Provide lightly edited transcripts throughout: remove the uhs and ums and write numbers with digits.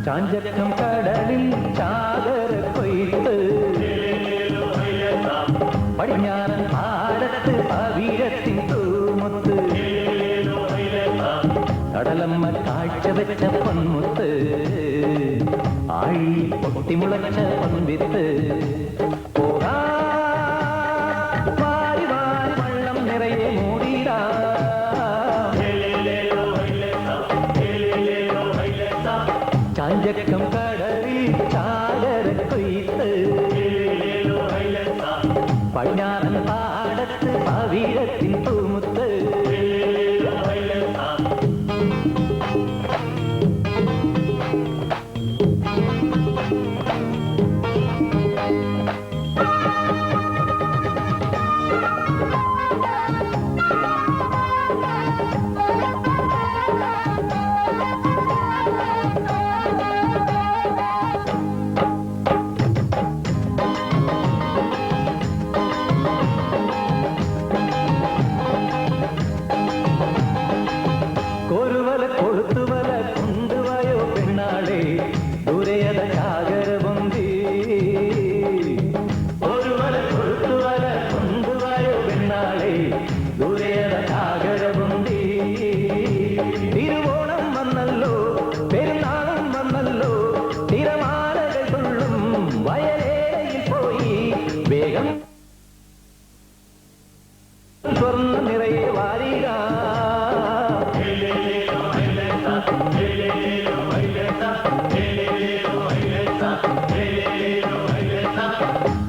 ചാഞ്ചക്കം കടലിൽ ചാകര കൊയ്ത്ത് പടിഞ്ഞാറൻ പാടത്ത് പവിഴത്തിൻ തൂമുത്ത് കടലമ്മ കാഴ്ച വെച്ച പൊന്മുത്ത് ആഴി പൊട്ടിമുളച്ച പൊൻവിത്ത് പോകാ വാരി വാരി വള്ളം നിറയെ മൂടിടാ ചാഞ്ചക്കം കടലിൽ ചാകര കൊയ്ത്ത് പടിഞ്ഞാറൻ പാടത്ത് പവിഴത്തിൻ തൂമുത്ത്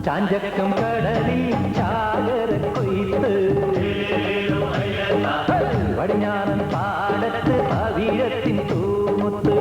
ചാഞ്ചക്കം കടലിൽ ചാകര കൊയ്ത്ത് പടിഞ്ഞാറൻ പാടത്ത് പവിഴത്തിൻ തൂമുത്ത്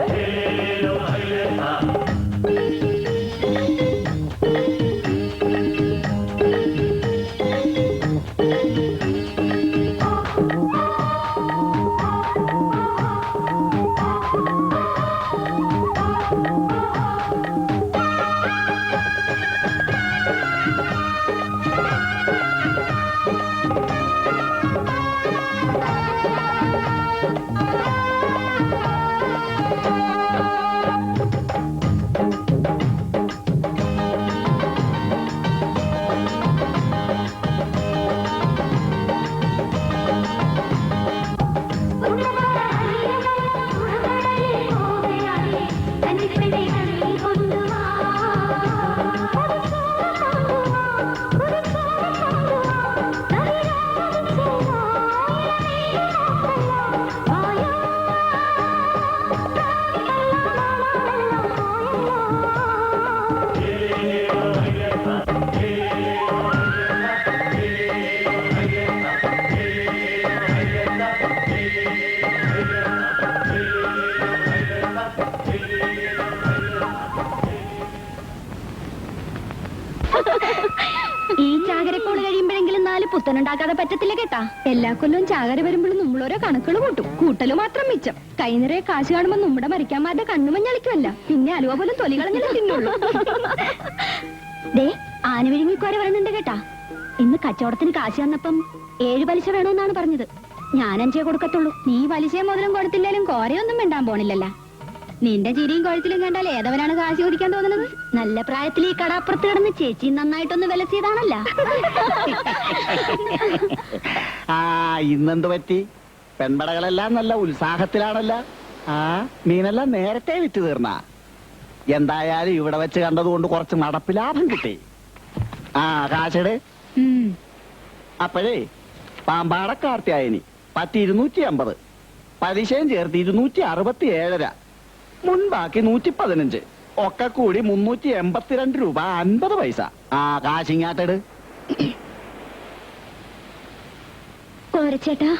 ഈ ചാകരക്കോള് കഴിയുമ്പോഴെങ്കിലും 4 പുത്തനുണ്ടാക്കാതെ പറ്റത്തില്ല കേട്ടാ. എല്ലാ കൊല്ലവും ചാകര വരുമ്പോഴും നമ്മളോരോ കണക്കുകൾ കൂട്ടും. കൂട്ടല് മാത്രം മിച്ചം. കൈ നിറയെ കാശ് കാണുമ്പോ നമ്മുടെ മരിക്കാന്മാരുടെ കണ്ണുമഞ്ഞളിക്കുമല്ല, പിന്നെ അലുവ പോലും തൊലികളഞ്ഞാലും തിന്നുള്ളൂ. ദേ, ആന വിഴുങ്ങിക്കോര പറയുന്നുണ്ട് കേട്ടാ. ഇന്ന് കച്ചവടത്തിന് കാശ് വന്നപ്പം 7 പലിശ വേണമെന്നാണ് പറഞ്ഞത്. ഞാൻ 5 കൊടുക്കത്തുള്ളൂ. നീ പലിശയും മുതലും കൊടുത്തില്ലേലും കോരയൊന്നും മിണ്ടാൻ പോണില്ലല്ല. നിന്റെ ചിരിയും കൊഴുത്തിലും കണ്ടാൽ ഏതവനാണ് കാശ് ചോദിക്കാൻ തോന്നുന്നത്? നല്ല പ്രായത്തിൽ ഈ കടാപ്പുറത്ത് കിടന്ന് ചേച്ചി നന്നായിട്ടൊന്ന് വിലസിയതാണല്ല. ഇന്നെന്ത് പറ്റി? പെൺപടകളെല്ലാം നല്ല ഉത്സാഹത്തിലാണല്ല. മീനെല്ലാം നേരത്തെ വിറ്റ് തീർന്ന. എന്തായാലും ഇവിടെ വെച്ച് കണ്ടതുകൊണ്ട് കുറച്ച് നടപ്പ് ലാഭം കിട്ടി. കാശട്. അപ്പോഴേ പാമ്പാട കാർത്തിയായനി 250, പലിശയും ചേർത്ത് 267, മുൻപാക്കി 115, ഒക്കെ കൂടി 382 രൂപ 50 പൈസ. കാശിങ്ങാട്ടട്. കോരച്ചേട്ടാ,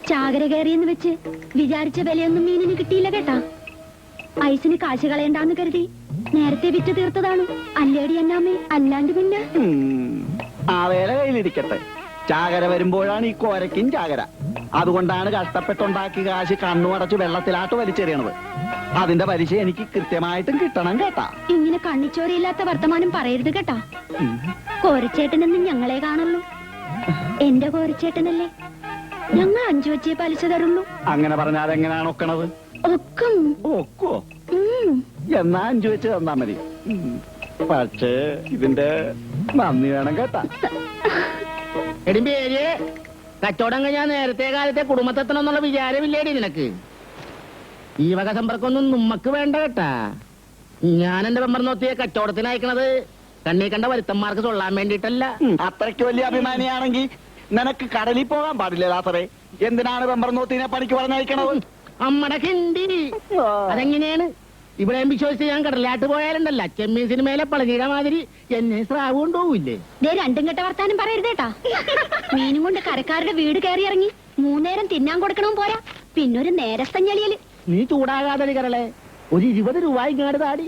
ചാകര കയറിയെന്ന് വെച്ച് വിചാരിച്ച വിലയൊന്നും മീനിന് കിട്ടിയില്ല കേട്ടാ. ഐസിന് കാശ് കളയണ്ടാന്ന് കരുതി നേരത്തെ വിറ്റ് തീർത്തതാണ്. അല്ലേടി എന്നാമേ, അല്ലാണ്ട് പിന്നെ. ആ വേല കയ്യിലിരിക്കട്ടെ. ചാകര വരുമ്പോഴാണ് ഈ കോരയ്ക്കും ചാകര. അതുകൊണ്ടാണ് കഷ്ടപ്പെട്ടുണ്ടാക്കി കാശ് കണ്ണുമടച്ച് വെള്ളത്തിലാട്ട് വലിച്ചെറിയണത്. അതിന്റെ പലിശ എനിക്ക് കൃത്യമായിട്ടും കിട്ടണം കേട്ടാ. ഇങ്ങനെ കണ്ണിച്ചോരയില്ലാത്ത വർത്തമാനം പറയരുത് കേട്ടാ. കോരച്ചേട്ടനെന്നും ഞങ്ങളെ കാണുള്ളൂ. എന്റെ കോരച്ചേട്ടനല്ലേ. ഞങ്ങൾ 5 വെച്ചേ പലിശ തരുള്ളൂ. അങ്ങനെ പറഞ്ഞാൽ എങ്ങനെയാണ് ഒക്കണത്? ഒക്കോ? എന്നാ 5 വെച്ച് തന്നാ മതി. പക്ഷേ ഇതിന്റെ നന്ദി വേണം കേട്ടാ. എടിമ്പേര്, കച്ചവടം കഴിഞ്ഞാൽ നേരത്തെ കാലത്തെ കുടുംബത്തെത്തണമെന്നുള്ള വിചാരമില്ലേടി നിനക്ക്? ഈ വക സമ്പർക്കൊന്നും നമ്മക്ക് വേണ്ട കേട്ടാ. ഞാൻ എന്റെ മെമ്പർ നോത്തിയെ കച്ചവടത്തിന് അയക്കണത് കണ്ണീ കണ്ട വരുത്തന്മാർക്ക് തൊള്ളാൻ വേണ്ടിട്ടല്ല. അത്രയ്ക്ക് വലിയ അഭിമാനിയാണെങ്കിൽ നിനക്ക് കടലിൽ പോകാൻ പാടില്ല ലാസറേ. എന്തിനാണ് മെമ്പർ നോത്തിനെ പണിക്ക് പറഞ്ഞയക്കണത്? അമ്മടെ കിണ്ടി. അതെങ്ങനെയാണ്? ഇവിടെ വിശ്വസിച്ച് ഞാൻ കടലാട്ട് പോയാലുണ്ടല്ല, ചെമ്മീൻ സിനിമയിലെ പളനിയുടെ മാതിരി എന്നെ സ്രാവ് കൊണ്ടുപോവില്ലേ? രണ്ടും കെട്ട വർത്താനം പറയരുതേട്ടാ. മീനും കൊണ്ട് കരക്കാരുടെ വീട് കയറി ഇറങ്ങി 3 നേരം തിന്നാൻ കൊടുക്കണവും പോരാ, പിന്നൊരു നേരത്തഞ്ഞളിയല്. നീ ചൂടാകാതെ കരളെ, ഒരു 20 രൂപ ഇങ്ങാട് താടി.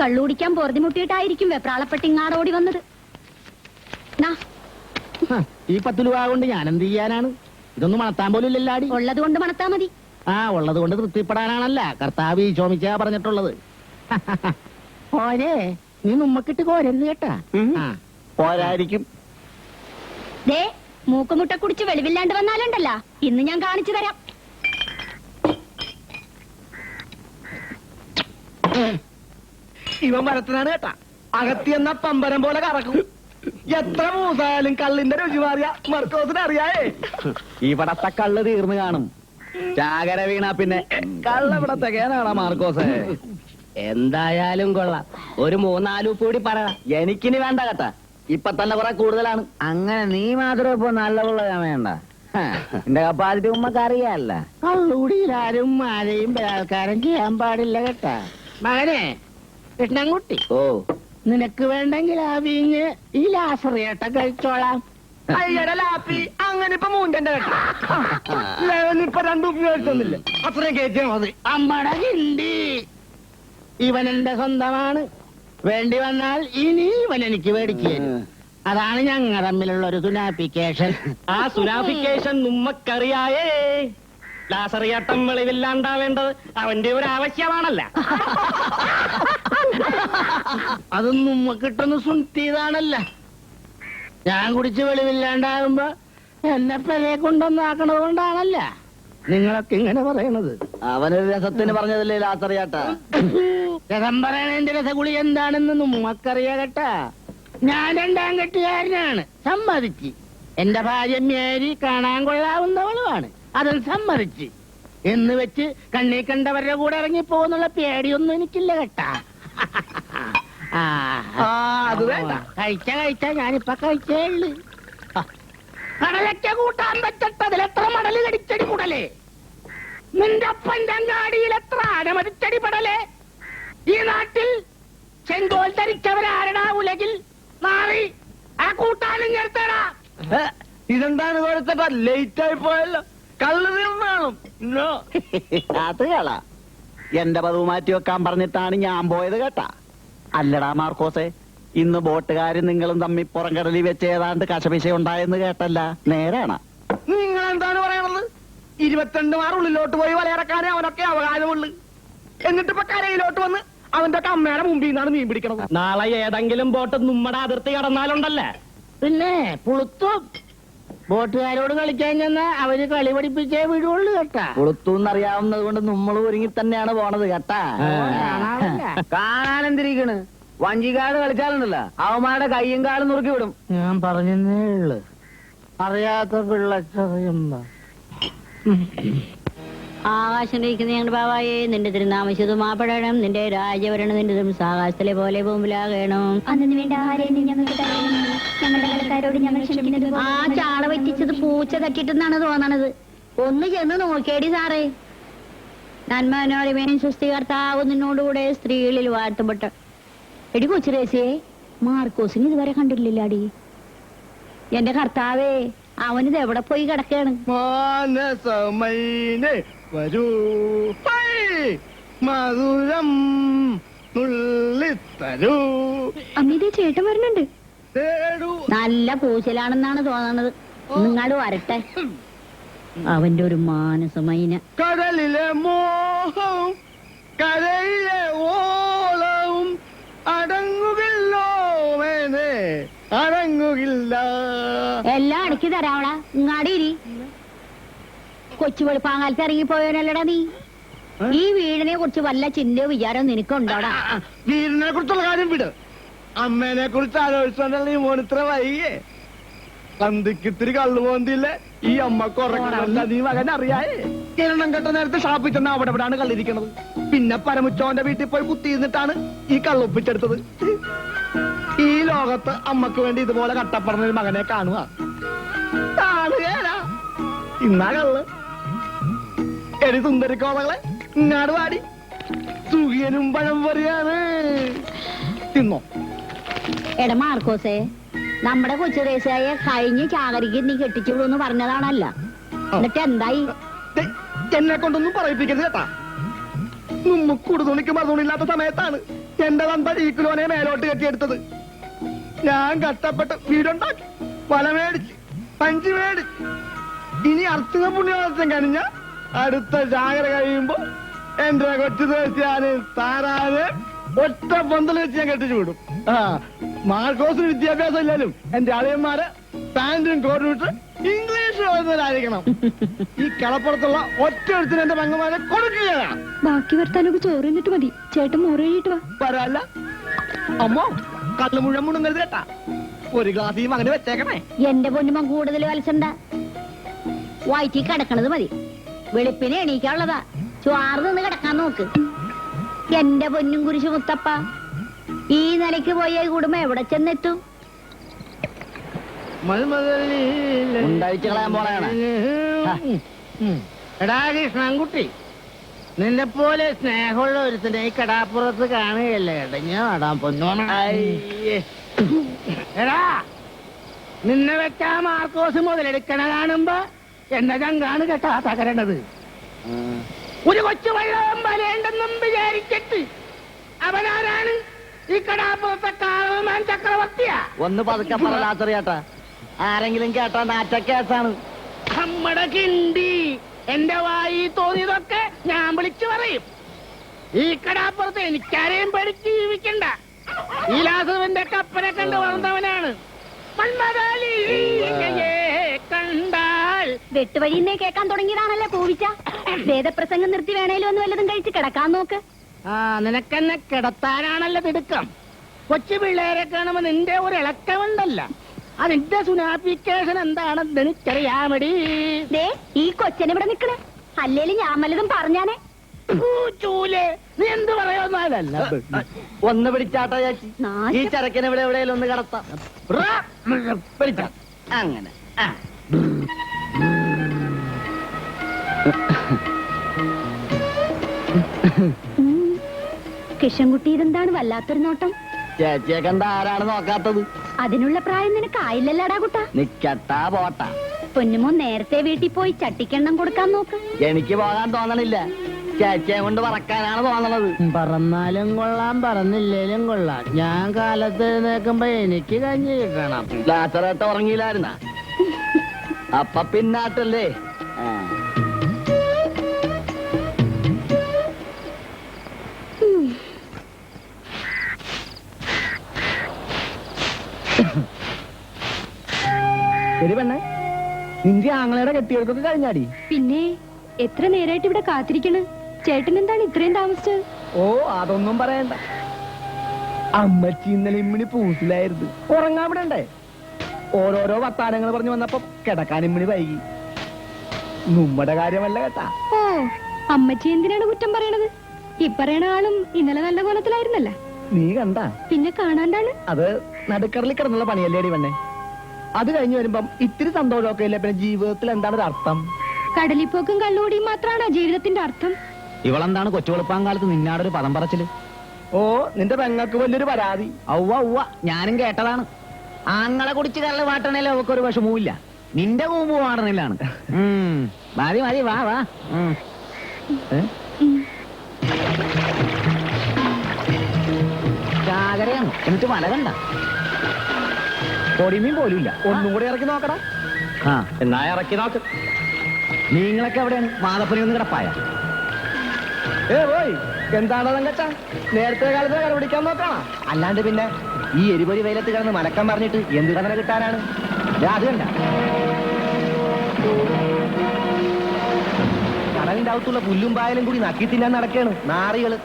കള്ളുകുടിക്കാൻ പൊറുതിമുട്ടിയിട്ടായിരിക്കും വെപ്രാളപ്പെട്ട് ഇങ്ങാടോടി വന്നത്. ഈ 10 രൂപ കൊണ്ട് ഞാൻ എന്ത് ചെയ്യാനാണ്? ഇതൊന്നും മണത്താൻ പോലും ഇല്ലല്ലാടി. ഉള്ളത് കൊണ്ട് മണത്താ മതി. ഉള്ളത് കൊണ്ട് തൃപ്തിപ്പെടാനാണല്ല കർത്താവ് ചോമിച്ച പറഞ്ഞിട്ടുള്ളത്. ഓരേ, നീ നമ്മക്കിട്ട് കോരരുത് കേട്ടാ. പോരായിരിക്കും. ദേ, മൂക്കുമുട്ട കുടിച്ച് വെളിവില്ലാണ്ട് വന്നാലുണ്ടല്ല, ഇന്ന് ഞാൻ കാണിച്ചു തരാം. ഇവൻ മരത്തിനാണ് കേട്ടാ. അകത്തി എന്ന പമ്പരം പോലെ കറക്കും. എത്ര മൂസായാലും കള്ളിന്റെ രുചി മാറിയ മർക്കോസിന് അറിയായേ. ഇവിടത്തെ കള്ള് തീർന്നു കാണും. ചാകര വീണ പിന്നെ കള്ളവിടെ തികയാനാണോ മാർക്കോസേ? എന്തായാലും കൊള്ളാം. ഒരു 3-4 ഉപ്പ് കൂടി പറ. എനിക്കിനി വേണ്ട കേട്ടാ. ഇപ്പൊ തന്നെ കുറെ കൂടുതലാണ്. അങ്ങനെ നീ മാത്രം ഇപ്പൊ നല്ലതുള്ള വേണ്ട. എന്റെ കപ്പാലിറ്റി ഉമ്മക്ക് അറിയാല്ല. കള്ളുകൂടിയിലാരും ആരെയും ബലാത്കാരം ചെയ്യാൻ പാടില്ല കേട്ടാ. മകനെ കൃഷ്ണൻകുട്ടി, നിനക്ക് വേണ്ടെങ്കിൽ ആ വീഞ്ഞ് ഈ ലാസറിയേട്ട കഴിച്ചോളാം. അയ്യട ലാപ്പി, അങ്ങനെ ഇപ്പൊ മൂന്തന്റെ കേട്ടാ. ഇപ്പൊ 2 ഉപ്പ് കഴിച്ചൊന്നില്ല. അത്രയും കയറ്റിയാ മതി. അമ്മടെ കിണ്ടി. ഇവൻ എന്റെ സ്വന്തമാണ്. വേണ്ടി വന്നാൽ ഇനി ഇവൻ എനിക്ക് മേടിച്ചു തരും. അതാണ് ഞങ്ങൾ തമ്മിലുള്ള ഒരു സുനാഫിക്കേഷൻ. ആ സുനാഫിക്കേഷൻ നമ്മക്കറിയായേ. ലാസറിയാട്ടം വെളിവില്ലാണ്ടാവേണ്ടത് അവന്റെ ഒരു ആവശ്യമാണല്ല. അത് നമ്മക്കിട്ടൊന്ന് സുൻത്തിയതാണല്ല. ഞാൻ കുടിച്ച് വെളിവില്ലാണ്ടാകുമ്പോ എന്നെ പെരെ കൊണ്ടൊന്നാക്കണത് കൊണ്ടാണല്ല നിങ്ങളൊക്കെ ഇങ്ങനെ പറയണത്. അവനൊരു രസത്തിന് പറഞ്ഞതല്ലേ ലാസറിയാട്ടാ. രസം പറയണതിന്റെ രസഗുളി എന്താണെന്ന് നമ്മക്കറിയാ കേട്ടാ. ഞാൻ 2ാം കെട്ടുകാരനാണ്, സമ്മതിച്ച്. എന്റെ ഭാര്യ മേരി കാണാൻ കൊള്ളാവുന്നവളുമാണ്, അതും സമ്മതിച്ച്. എന്ന് വെച്ച് കണ്ണീ കണ്ടവരുടെ കൂടെ ഇറങ്ങി പോകുന്നുള്ള പേടിയൊന്നും എനിക്കില്ല കേട്ടാ. അത് വേണ്ട. കഴിച്ച ഞാനിപ്പൊ കഴിച്ചേ ഉള്ളു. കടലയ്ക്ക കൂട്ടാൻ വെച്ചിട്ട് അതിലെത്ര മടല് കടിച്ചടി കൂടലേ. നിന്റെ അപ്പന്റെ അങ്ങാടിയിൽ എത്ര അനമതിച്ചടി പെടലേ. ഈ നാട്ടിൽ ചെങ്കോൽ ധരിച്ചവരാരടാ ഉലകിൽ മാറി. ആ കൂട്ടാനും ചേർത്തടാ. ഇതെന്താണ് കൊടുത്തപ്പ ലേറ്റ് ആയി പോയല്ലോ. കള്ള് തീർന്നാണും. അത് കള. എന്റെ പതിവ് മാറ്റി വെക്കാൻ പറഞ്ഞിട്ടാണ് ഞാൻ പോയത് കേട്ടാ. അല്ലടാ മാർക്കോസേ, ഇന്ന് ബോട്ടുകാരും നിങ്ങളും തമ്മിൽ പുറംകടലിൽ വെച്ച് ഏതാണ്ട് കശപിശ ഉണ്ടായെന്ന് കേട്ടല്ല, നേരാണ്? നിങ്ങൾ എന്താണ് പറയണത്? 22 മാർ ഉള്ളിലോട്ട് പോയി വലയിറക്കാനേ അവനൊക്കെ അവകാശമുള്ളു. എന്നിട്ട് ഇപ്പൊ കരയിലോട്ട് വന്ന് അവന്റെ ഒക്കെ അമ്മയുടെ മുമ്പിൽ നിന്നാണ് മീൻ പിടിക്കണത്. നാളെ ഏതെങ്കിലും ബോട്ട് നമ്മുടെ അതിർത്തി കടന്നാലുണ്ടല്ലേ പിന്നെ പുളുത്തും. ബോട്ടുകാരോട് കളിക്കാൻ ചെന്നാ അവര് കളി പഠിപ്പിച്ചേ വിടുള്ളൂ കേട്ടാ. കൊളുത്തൂന്നറിയാവുന്നത് കൊണ്ട് നമ്മൾ ഒരുങ്ങി തന്നെയാണ് പോണത് കേട്ടാ. കാണാനെന്തിരിക്കണ്? വഞ്ചിക്കാട് കളിച്ചാലുണ്ടല്ലോ അവന്മാരുടെ കയ്യും കാലും നുറുക്കി വിടും. ഞാൻ പറഞ്ഞേ ഉള്ളു, അറിയാത്ത പിള്ളച്ചറിയുമ്പോ. ആകാശം ഞങ്ങളുടെ ബാവായെ നിന്റെ തിരുനാമശുദ്ധമാപ്പെടണം, നിന്റെ രാജഭരണം നിന്റെ ആകാശത്തിലെ പോലെ ഭൂമിലാകണം. അന്നു വേണ്ട ആരെയും ഞങ്ങൾക്ക് തരണമേ. ഞങ്ങളുടെ കടക്കാരോട് ഞങ്ങൾ ക്ഷമിക്കുന്നത് പോലെ ആ ചാള പറ്റിച്ചത് പൂച്ച തട്ടിട്ടെന്നാണ് തോന്നണത്. ഒന്ന് ചെന്ന് നോക്കേടി സാറേ. നന്മനോടിമേനും സൃഷ്ടികർത്താവ് നിന്നോടുകൂടെ സ്ത്രീകളിൽ വാഴ്ത്തപ്പെട്ട. എടി കൊച്ചുരേസിയെ, മാർക്കോസിന് ഇതുവരെ കണ്ടിട്ടില്ലാടി. എന്റെ കർത്താവേ, അവനിത് എവിടെ പോയി കിടക്കാണ്? മാനസമൈനെ വരൂ, ഹൈ, മധുരം നുള്ളിത്തരൂ, അമ്മീതേ ചേട്ടൻ വരുന്നുണ്ട്. തേടൂ. നല്ല പൂച്ചലാണെന്നാണ് തോന്നണത്. നിങ്ങാട് വരട്ടെ. അവന്റെ ഒരു മാനസമൈന. കടലിലെ മോഹവും കരയിലെ ഓളവും അടങ്ങുകില്ലോ മേനെ, അടങ്ങുകില്ല. എല്ലാം അടക്കി തരാവളാ. ഇങ്ങാടിരി. കൊച്ചു വെളുപ്പാങ്കാലത്ത് ഇറങ്ങിപ്പോയവനല്ലടാ നീ. ഈ വീടിനെ കുറിച്ച് വല്ല ചിന്തയോ വിചാരവും നിനക്കുണ്ടോടാ? വീടിനെ കുറിച്ചുള്ള കാര്യം വിട്. അമ്മേനെ കുറിച്ച് ആലോചിച്ചോണ്ടല്ലേ ഈ മോനിത്ര വൈകിയേ. സന്ധിക്കിത്തിരി കള്ളുപോന്തില്ലേ ഈ അമ്മക്ക് ഉറങ്ങണല്ല നീ മകൻ അറിയായേ. കിരണം കെട്ട നേരത്തെ ഷാപ്പിൽ ചെന്ന് അവിടെ എവിടെയാണ് കള്ളിരിക്കണത്. പിന്നെ പരമുച്ചോന്റെ വീട്ടിൽ പോയി കുത്തിയിരുന്നിട്ടാണ് ഈ കള്ളൊപ്പിച്ചെടുത്തത്. ഈ ലോകത്ത് അമ്മക്ക് വേണ്ടി ഇതുപോലെ കട്ടപ്പറഞ്ഞൊരു മകനെ കാണുക കാണുകയല്ല. ഇന്നാ കള്ള്. എടി സുന്ദരിക്കോളകളെ, ഇങ്ങാട് പാടി. സുഖിയനും പഴം പറയാണ്. തിന്നോ. എടാ മാർക്കോസേ, നമ്മുടെ കൊച്ചു ദേശായ കഴിഞ്ഞ ചാകരിക്ക് നീ കെട്ടിച്ചു വിടുന്ന് പറഞ്ഞതാണല്ല. എന്നിട്ട് എന്തായി? എന്നെ കൊണ്ടൊന്നും പറയിപ്പിക്കരുത് കേട്ടാ. കുടുതുണിക്ക് മറുതുണില്ലാത്ത സമയത്താണ് എന്റെ തന്ത ഈ കിലോനെ മേലോട്ട് കെട്ടിയെടുത്തത്. ഞാൻ കഷ്ടപ്പെട്ട് വീടുണ്ടാക്കി, വല മേടിച്ച്, പഞ്ച് മേടിച്ച്. ഇനി അർത്തുക പുണ്യവാസം കഴിഞ്ഞ അടുത്ത ജാഗര കഴിയുമ്പോ എന്റെ കൊച്ചു ദേശാന് താരാന് ഒറ്റ പന്തൽ വെച്ച് ഞാൻ കെട്ടിച്ചു വിടും. മാർക്കോസിന് വിദ്യാഭ്യാസം ഇല്ലാലും എന്റെ അളിയന്മാര് പാന്റും കോട്ടും ഇട്ട് ഇംഗ്ലീഷ് എഴുതുന്നവരായിരിക്കണം. ഈ കളപ്പുറത്തുള്ള ഒറ്റ എഴുത്തിന് എന്റെ പെങ്ങന്മാരെ കൊടുക്കുകയാണ്. ബാക്കി വർത്താനൊക്കെ ചോറ് തിന്നിട്ട് മതി. ചേട്ടൻ മോറ് കഴിയിട്ട് വാ. വരാല്ല അമ്മോ, കള്ളു മുഴുവൻ മുണുങ്ങരുത് കേട്ടാ. ഒരു ഗ്ലാസ് ഈ മകന് വെച്ചേക്കണേ. എന്റെ പൊന്നുമ കൂടുതൽ വലസണ്ട. വയറ്റി കിടക്കണത് മതി. വെളുപ്പിനെ എണീക്കാനുള്ളതാ. ചുവാറ് നിന്ന് കിടക്കാൻ നോക്ക്. എന്റെ പൊന്നും കുരിശു മുത്തപ്പ, ഈ നിലയ്ക്ക് പോയ കുടുംബം എവിടെ ചെന്നെത്തും? ഉണ്ടായിച്ച് കളയാൻ പോണയാണ്. എടാ കൃഷ്ണൻകുട്ടി, നിന്നെ പോലെ സ്നേഹമുള്ള ഒരുത്തനെ ഈ കടാപ്പുറത്ത് കാണുകയല്ലേ ഇടഞ്ഞോ നടാൻ പൊന്നോണ. എടാ, നിന്നെ വെച്ചാ മാർക്കോസ് മുതലെടുക്കണ കാണുമ്പോ എന്നെ ചങ്കാണ് കേട്ടാ തകരണത്. ഒരു കൊച്ചു വെള്ളവും വരേണ്ടെന്നും വിചാരിച്ചിട്ട് അവനാരാണ്? ഈ കടാപ്പുറത്തെ കാളമാൻ ചക്രവർത്തിയാ. ഒന്ന് പതുക്കെ പറലാത്തറിയാട്ടാ. ആരെങ്കിലും കേട്ടാ നാറ്റക്കേസാണ്. നമ്മടെ കിണ്ടി എന്റെ വായി തോന്നിയതൊക്കെ ഞാൻ വിളിച്ചു പറയും. ഈ കടാപ്പുറത്ത് എനിക്കാരെയും പഠിച്ച് ജീവിക്കണ്ട. ഈ ലാസവന്റെ കപ്പനെ കണ്ട് വളർന്നവനാണ്. കണ്ടാൽ വെട്ടുവഴിന്നേ കേൾക്കാൻ തുടങ്ങിയതാണല്ലേ പൂവിച്ച. വേദപ്രസംഗം നിർത്തി വേണേലും ഒന്ന് വല്ലതും കഴിച്ച് കിടക്കാൻ നോക്ക്. ആ, നിനക്കെന്നെ കിടത്താനാണല്ലോ തിടുക്കം. കൊച്ചു പിള്ളേരെ കാണുമ്പോ നിന്റെ ഒരു ഇളക്കമുണ്ടല്ല. അതിന്റെ സുനാഫിക്കേഷൻ എന്താണെന്ന് എനിക്കറിയാമടി. ദേ, ഈ കൊച്ചനെ ഇവിടെ നിക്കണേ. അല്ലേലും ഞാൻ വല്ലതും പറഞ്ഞാനേ. ചൂലേ, നീ എന്ത് പറയുന്നതല്ല. ഒന്ന് പിടിച്ചാട്ടാ ചേച്ചി. ഈ ചരക്കിന് ഇവിടെ എവിടെയെങ്കിലും ഒന്ന് കടത്താം. പിടിച്ചാ അങ്ങനെ. കിഷൻകുട്ടി, ഇതെന്താണ് വല്ലാത്തൊരു നോട്ടം? ചേച്ചിയെ കണ്ട ആരാണ് നോക്കാത്തത്? അതിനുള്ള പ്രായം നിനക്ക് ആയില്ലല്ലാടാ കുട്ടാ. നിക്കട്ടാ പോട്ടാ. പൊന്നുമോ നേരത്തെ വീട്ടിൽ പോയി ചട്ടിക്കെണ്ണം കൊടുക്കാൻ നോക്ക്. എനിക്ക് പോകാൻ തോന്നണില്ല. ചേച്ചിയെ കൊണ്ട് പറക്കാനാണ് തോന്നണത്. പറന്നാലും കൊള്ളാം പറന്നില്ലേലും കൊള്ളാം. ഞാൻ കാലത്ത് എഴുന്നേക്കുമ്പോ എനിക്ക് കഞ്ഞി കിട്ടണം. ലാസറേട്ട് ഉറങ്ങിയില്ലായിരുന്ന അപ്പ പിന്നാട്ടല്ലേ. ശരി പെണ്ണെ, നിന്റെ ആങ്ങളയുടെ കെട്ടിയെടുക്കൊക്കെ കഴിഞ്ഞാടി? പിന്നെ എത്ര നേരായിട്ട് ഇവിടെ കാത്തിരിക്കണ്. ചേട്ടൻ എന്താണ് ഇത്രയും താമസിച്ചത്? ഓ അതൊന്നും പറയണ്ട. അമ്മച്ചി ഇന്നലെ ഇമ്മിണി പൂസിലായിരുന്നു. ഉറങ്ങാൻ വിടണ്ടേ? ഓരോരോ വർത്താനങ്ങൾ പറഞ്ഞു വന്നപ്പോ കിടക്കാൻ ഇമ്മിണി വൈകി. നമ്മുടെ കാര്യമല്ല കേട്ടാ. ഓ അമ്മച്ചി എന്തിനാണ് കുറ്റം പറയണത്? ഇപ്പറയണ ആളും ഇന്നലെ നല്ല കോലത്തിലായിരുന്നല്ല. നീ കണ്ട? പിന്നെ കാണാണ്ടാണ്. അത് നടുക്കടലിൽ കിടന്നുള്ള പണിയല്ലേടി പെണ്ണെ. അത് കഴിഞ്ഞ് വരുമ്പം ഇത്തിരി സന്തോഷമൊക്കെ ഇല്ല. പിന്നെ ജീവിതത്തിൽ എന്താണ് ഒരു അർത്ഥം? കടലിപ്പോക്കും കള്ളുകൂടിയും മാത്രമാണ് ജീവിതത്തിന്റെ അർത്ഥം. ഇവളെന്താണ് കൊച്ചുവെളുപ്പാൻ കാലത്ത് നിന്നാടൊരു പദം പറച്ചില്? ഓ നിന്റെ പെങ്ങൾക്ക് വലിയൊരു പരാതി. ഔവ ഞാനും കേട്ടതാണ്. ആങ്ങളെ കുടിച്ച് കള്ള് പാട്ടണേലും അവക്ക് ഒരു വിഷമവുമില്ല. നിന്റെ കൂമ്പ് പാടണില്ലാണ്. മതി മതി വാ വാ. ചാകരയാണ്. എന്നിട്ട് മല കണ്ട പൊടിമീൻ പോലുമില്ല. ഒന്നും കൂടെ ഇറക്കി നോക്കടാ. ആ എന്നാ ഇറക്കി നോക്ക്. നിങ്ങളൊക്കെ എവിടെയാണ്? മാതപ്പനി ഒന്ന് കിടപ്പായ? ഓയ് എന്താണോ തങ്കച്ച, നേരത്തെ കാലത്ത് കടപിടിക്കാൻ നോക്കണ. അല്ലാണ്ട് പിന്നെ ഈ എരിപൊരി വെയിലത്ത് കിടന്ന് മലക്കം പറഞ്ഞിട്ട് എന്ത് കഥന കിട്ടാനാണ്? അത് കണ്ട കടലിന്റെ അകത്തുള്ള പുല്ലും പായലും കൂടി നക്കി തിന്നാൻ നടക്കാണ് നാറികള്.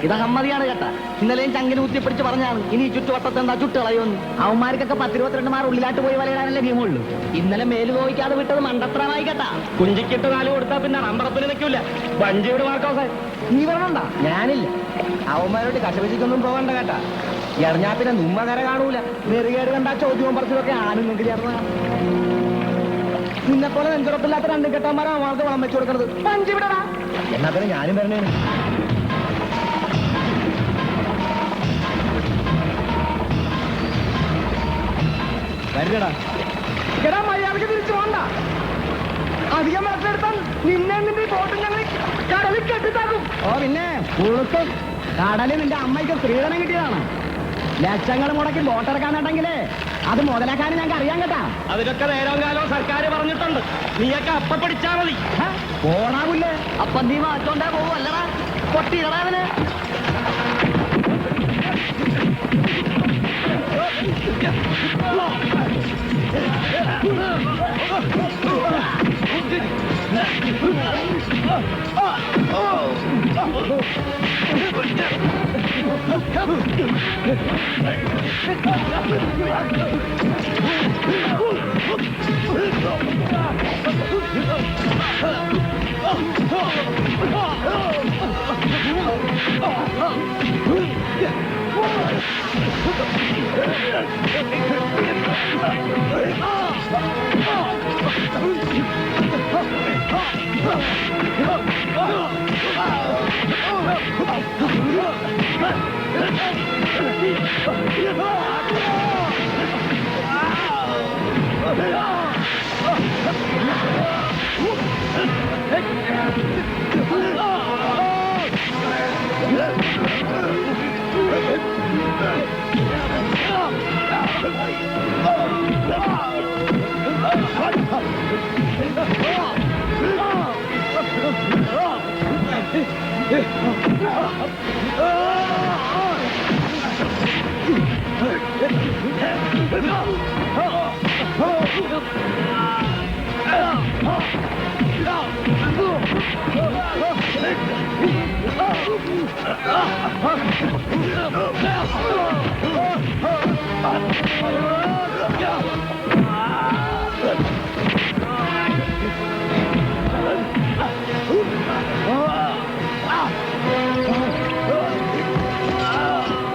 ഇത് അഹമ്മതിയാണ് കേട്ടാ. ഇന്നലെയും ചങ്കിന് കുത്തിപ്പിടിച്ച് പറഞ്ഞാണ് ഇനി ചുറ്റുവട്ടത്ത് എന്താ ചുട്ട് കളയൊന്ന്. അവന്മാർക്കൊക്കെ 10-22 മാർ ഉള്ളിലാട്ട് പോയി വലയിടാനല്ലേ നിയമമുള്ളൂ. ഇന്നലെ മേല് നോയിക്കാതെ വിട്ടത് മണ്ടത്രമായി കേട്ടാ. കുഞ്ചിക്കിട്ട് നാല് കൊടുത്താ പിന്നെ അമ്പറപ്പിന് നിൽക്കൂല. വഞ്ചിയോട് മാർക്കോസേ നീ പറഞ്ഞണ്ട. ഞാനില്ല. അവന്മാരോട് കശപിശിക്കൊന്നും പോകണ്ട കേട്ടാ. എറിഞ്ഞാ പിന്നെ നുമ്മ കര കാണൂല. നെറുകേട് കണ്ടാ ചോദ്യവും പറച്ചിലൊക്കെ ആനും നിങ്ങൾക്ക് ചേർന്ന. നിന്നെ പോലെ നെഞ്ചുറപ്പില്ലാത്ത രണ്ടും കെട്ടന്മാരാ അവർക്ക് വളം വെച്ചു കൊടുക്കണത്. വഞ്ചി വിടടാ. എന്നാ പിന്നെ ഞാനും വരണേന്. വരികടാ. എടാ മര്യാദക്ക് തിരിച്ചു പോണ്ട. അധികം മറച്ചെടുത്താൽ നിന്നെ നിന്റെ ബോട്ടും ഞങ്ങൾ കടലിൽ കെട്ടിത്താക്കും. ഓ പിന്നെ ഉളുക്കും. കടലിൽ നിന്റെ അമ്മയ്ക്ക് സ്ത്രീധനം കിട്ടിയതാണ്. ലക്ഷങ്ങൾ മുടക്കി ബോട്ടിറക്കാനായിട്ടെങ്കിലേ അത് മുതലാക്കാനും ഞങ്ങൾക്ക് അറിയാൻ കേട്ടാ. അതിനൊക്കെ നേരവും കാലവും സർക്കാർ പറഞ്ഞിട്ടുണ്ട്. നീയൊക്കെ അപ്പ പിടിച്ചാ മതി. പോണാവില്ലേ? അപ്പൊ നീ മാറ്റോണ്ടാ പോവല്ലടാ. പൊട്ടിയിടാവന്.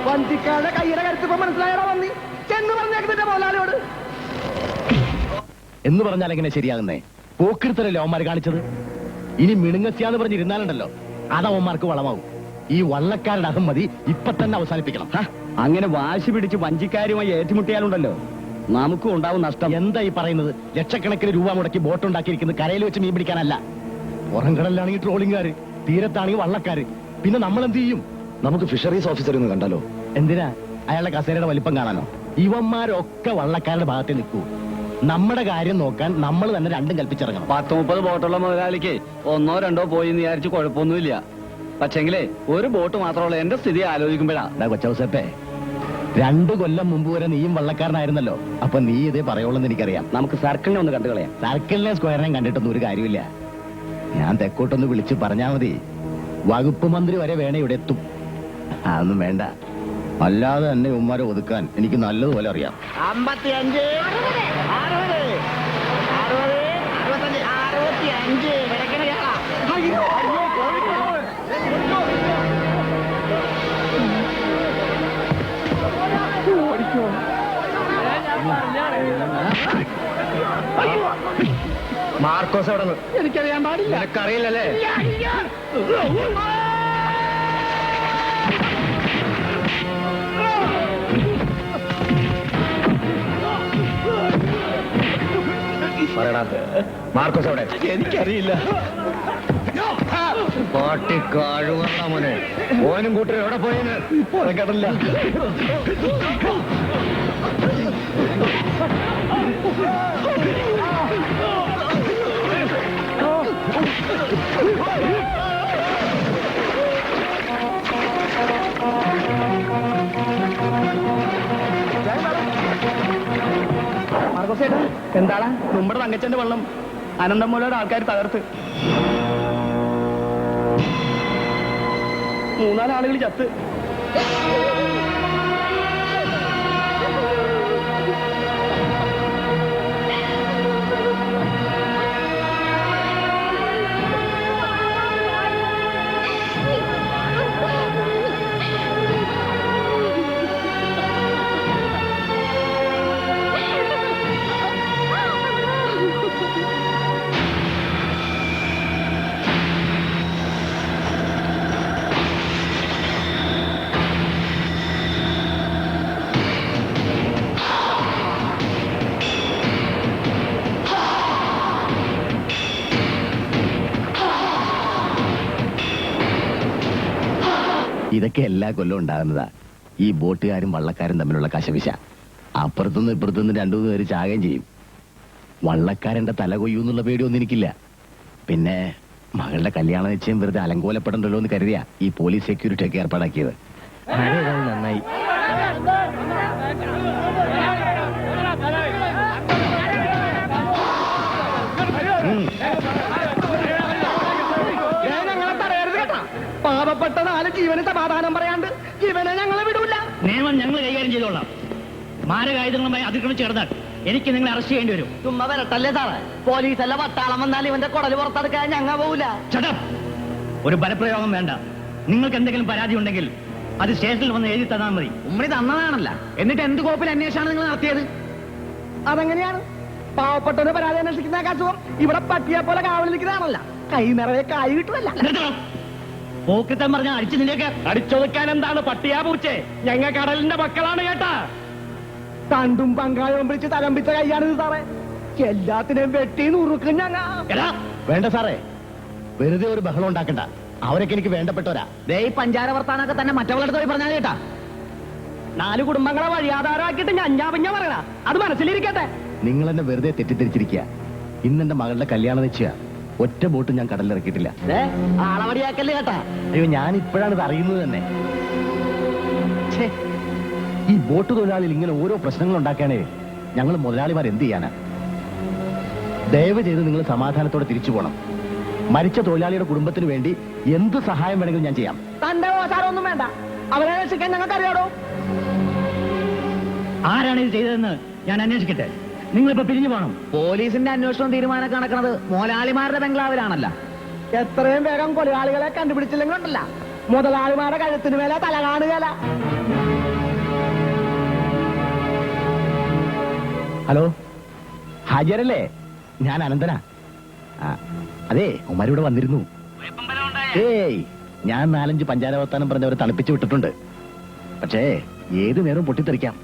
വഞ്ചിക്കാരുടെ കയ്യുടെ കരുത്തിപ്പോ മനസ്സിലായടാ വന്നി. ചെന്ന് പറഞ്ഞേക്കുന്നതിന്റെ മോലാലോട്. എന്ന് പറഞ്ഞാൽ എങ്ങനെ ശരിയാകുന്നേ? പോക്കിരുത്തരല്ലേ അവന്മാർ കാണിച്ചത്. ഇനി മിണുങ്ങസ്യാന്ന് പറഞ്ഞിരുന്നാലുണ്ടല്ലോ അത് അവന്മാർക്ക് വളമാവും. ഈ വള്ളക്കാരുടെ അഹമ്മതി ഇപ്പൊ തന്നെ അവസാനിപ്പിക്കണം. അങ്ങനെ വാശി പിടിച്ച് വഞ്ചിക്കാരുമായി ഏറ്റുമുട്ടിയാലുണ്ടല്ലോ നമുക്കും ഉണ്ടാവും നഷ്ടം. എന്താ ഈ പറയുന്നത്? ലക്ഷക്കണക്കിന് രൂപ മുടക്കി ബോട്ട് ഉണ്ടാക്കിയിരിക്കുന്നത് കരയിൽ വെച്ച് മീൻ പിടിക്കാനല്ല. പുറംകടലിലാണ് ഈ ട്രോളിംഗുകാര്. തീരത്താണെങ്കിൽ വള്ളക്കാര്, പിന്നെ നമ്മൾ എന്ത് ചെയ്യും? നമുക്ക് ഫിഷറീസ് ഓഫീസറെ ഒന്ന് കണ്ടാലോ? എന്തിനാ? അയാളുടെ കസേരയുടെ വലിപ്പം കാണാനോ? ഇവന്മാരൊക്കെ വള്ളക്കാരുടെ ഭാഗത്തെ നിൽക്കൂ. നമ്മുടെ കാര്യം നോക്കാൻ നമ്മൾ തന്നെ രണ്ടും കൽപ്പിച്ചിറങ്ങണം. 10-30 ബോട്ടുള്ള മുതലാളിക്ക് 1-2 പോയി എന്ന് വിചാരിച്ച് കുഴപ്പമൊന്നുമില്ല. പക്ഷെങ്കിലേ ഒരു ബോട്ട് മാത്രമുള്ള എന്റെ സ്ഥിതി ആലോചിക്കുമ്പോഴാ. കൊച്ചൗസപ്പേ, 2 കൊല്ലം മുമ്പ് വരെ നീയും വള്ളക്കാരനായിരുന്നല്ലോ. അപ്പൊ നീ ഇതേ പറയുള്ളൂ എനിക്കറിയാം. നമുക്ക് സർക്കിളിനെ ഒന്ന് കണ്ടു കളയാം. സർക്കിളിനെ സ്ക്വയറിനെയും കണ്ടിട്ടൊന്നും ഒരു കാര്യമില്ല. ഞാൻ തെക്കോട്ടൊന്ന് വിളിച്ച് പറഞ്ഞാ മതി. വകുപ്പ് മന്ത്രി വരെ വേണേ ഇവിടെ എത്തും. അതൊന്നും വേണ്ട. അല്ലാതെ തന്നെ ഉമ്മാരെ ഒതുക്കാൻ എനിക്ക് നല്ലതുപോലെ അറിയാം. 55, 60, 60, 65, 65 വിലക്കണ കേളാ. അയ്യോ, അയ്യോ, കോഴിക്കോട്. മാർക്കോസ് എവിടെ? എനിക്കറിയാൻ പാടില്ല. നിനക്കറിയില്ലല്ലേ? പറയടാ, മാർക്കോസ് എവിടെ? എനിക്കറിയില്ല. പാട്ടി കാഴുവറ മോനെ. ഓനും കൂട്ടരും എവിടെ പോയെന്ന് കേട്ടില്ല. മാർക്കോസേട്ടാ, എന്താണ്? നമ്മുടെ തങ്കച്ചന്റെ വെള്ളം അനന്തമൂലയുടെ ആൾക്കാർ തകർത്ത് 3-4 ആളുകൾ ചത്ത്. ഇതൊക്കെ എല്ലാ കൊല്ലവും ഉണ്ടാകുന്നതാ. ഈ ബോട്ടുകാരും വള്ളക്കാരും തമ്മിലുള്ള കശവിശ. അപ്പുറത്തുനിന്ന് ഇപ്പുറത്തുനിന്ന് 2-3 പേര് ചാകുകയും ചെയ്യും. വള്ളക്കാരന്റെ തല കൊയ്യൂന്നുള്ള പേടിയൊന്നും എനിക്കില്ല. പിന്നെ മകളുടെ കല്യാണ നിശ്ചയം വെറുതെ അലങ്കോലപ്പെടണ്ടല്ലോ എന്ന് കരുതിയാ ഈ പോലീസ് സെക്യൂരിറ്റി ഒക്കെ ഏർപ്പാടാക്കിയത്. നന്നായി. പാവപ്പെട്ട 4 ജീവന് സമാധാനം പറയാണ്ട് ഇവനെ ഞങ്ങളെ വിടൂല. നിയമം ഞങ്ങൾ കൈകാര്യം ചെയ്തോളാം. മാരകായുധങ്ങളുമായി അതിക്രമിച്ച് കിടന്നാൽ എനിക്ക് നിങ്ങളെ അറസ്റ്റ് ചെയ്യേണ്ടി വരും. ചുമ്മാ വരട്ടല്ലേ സാറേ? പോലീസല്ല പട്ടാളം വന്നാൽ ഇവന്റെ കുടല് പുറത്തെടുക്കാൻ ഞങ്ങൾ പോവില്ല. ഒരു ബലപ്രയോഗം വേണ്ട. നിങ്ങൾക്ക് എന്തെങ്കിലും പരാതി ഉണ്ടെങ്കിൽ അത് സ്റ്റേഷനിൽ വന്ന് എഴുതി തന്നാൽ മതി. ഉമ്മണി തന്നതാണല്ല. എന്നിട്ട് എന്ത് കോപ്പിൽ അന്വേഷണമാണ് നിങ്ങൾ നടത്തിയത്? അതെങ്ങനെയാണ്? പാവപ്പെട്ടവന് പരാതി അന്വേഷിക്കുന്ന അസുഖം ഇവിടെ പട്ടിയെ പോലെ കാവൽ നിൽക്കുന്നതാണല്ല. കൈ നിറയെ കായ് കിട്ടുമല്ല. പോക്കിത്തം പറഞ്ഞാൽ അടിച്ചു നിന്നേക്ക്. അടിച്ചൊതുക്കാൻ എന്താണ് പട്ടിയാ പൂച്ചേ? ഞങ്ങൾ കടലിന്റെ മക്കളാണ് കേട്ടാ. തണ്ടും പങ്കാളിയും പിടിച്ച് തലമ്പിച്ച കൈയാണിത് സാറേ. എല്ലാത്തിനെയും വെട്ടി നുറുക്കും ഞങ്ങ. വേണ്ട സാറേ, വെറുതെ ഒരു ബഹളം ഉണ്ടാക്കണ്ട. അവരൊക്കെ എനിക്ക് വേണ്ടപ്പെട്ടവരാ. ഈ പഞ്ചാര വർത്താനൊക്കെ തന്നെ മറ്റവളടുത്ത് പോയി പറഞ്ഞാൽ കേട്ടാ. 4 കുടുംബങ്ങളെ വഴിയാധാരമാക്കിയിട്ട് ഞഞ്ഞാ പറയണ. അത് മനസ്സിലിരിക്കട്ടെ. നിങ്ങൾ എന്നെ വെറുതെ തെറ്റിദ്ധരിച്ചിരിക്കുക. ഇന്നെന്റെ മകളുടെ കല്യാണ നിശ്ചയ. ഒറ്റ ബോട്ടും ഞാൻ കടലിറക്കിയിട്ടില്ല. ആളവടിയാക്കല്ലേ കേട്ടാ. അയ്യോ, ഞാൻ ഇപ്പോഴാണ് ഇത് അറിയുന്നത് തന്നെ. ഈ ബോട്ട് തൊഴിലാളികൾ ഇങ്ങനെ ഓരോ പ്രശ്നങ്ങൾ ഉണ്ടാക്കാനേ ഞങ്ങൾ മുതലാളിമാർ എന്ത് ചെയ്യാനാ? ദയവ് ചെയ്ത് നിങ്ങൾ സമാധാനത്തോടെ തിരിച്ചു പോകണം. മരിച്ച തൊഴിലാളിയുടെ കുടുംബത്തിന് വേണ്ടി എന്ത് സഹായം വേണമെങ്കിലും ഞാൻ ചെയ്യാം. തന്റെ ഓസാരമൊന്നും വേണ്ട. അവരെ രക്ഷിക്കാൻ ഞങ്ങൾക്ക് അറിയാടോ. ആരാണ് ഇത് ചെയ്തതെന്ന് ഞാൻ അന്വേഷിക്കട്ടെ. നിങ്ങളിപ്പോ പിരിഞ്ഞു പോകണം. പോലീസിന്റെ അന്വേഷണം തീരുമാനം കണക്കണത് മുതലാളിമാരുടെ ബംഗ്ലാവിലാണല്ല. എത്രയും വേഗം കൊലയാളികളെ കണ്ടുപിടിച്ചില്ലെങ്കിൽ ഉണ്ടല്ല, മുതലാളിമാരുടെ കഴുത്തിന് മേലെ തല കാണുകയല്ല. ഹലോ, ഹാജരല്ലേ? ഞാൻ അനന്തനാ. അതെ, ഉമ്മാരിവിടെ വന്നിരുന്നു. ഏയ്, ഞാൻ 4-5 പഞ്ചാര വർത്താനം പറഞ്ഞവരെ തണുപ്പിച്ചു വിട്ടിട്ടുണ്ട്. പക്ഷേ ഏത് നേരവും പൊട്ടിത്തെറിക്കാം.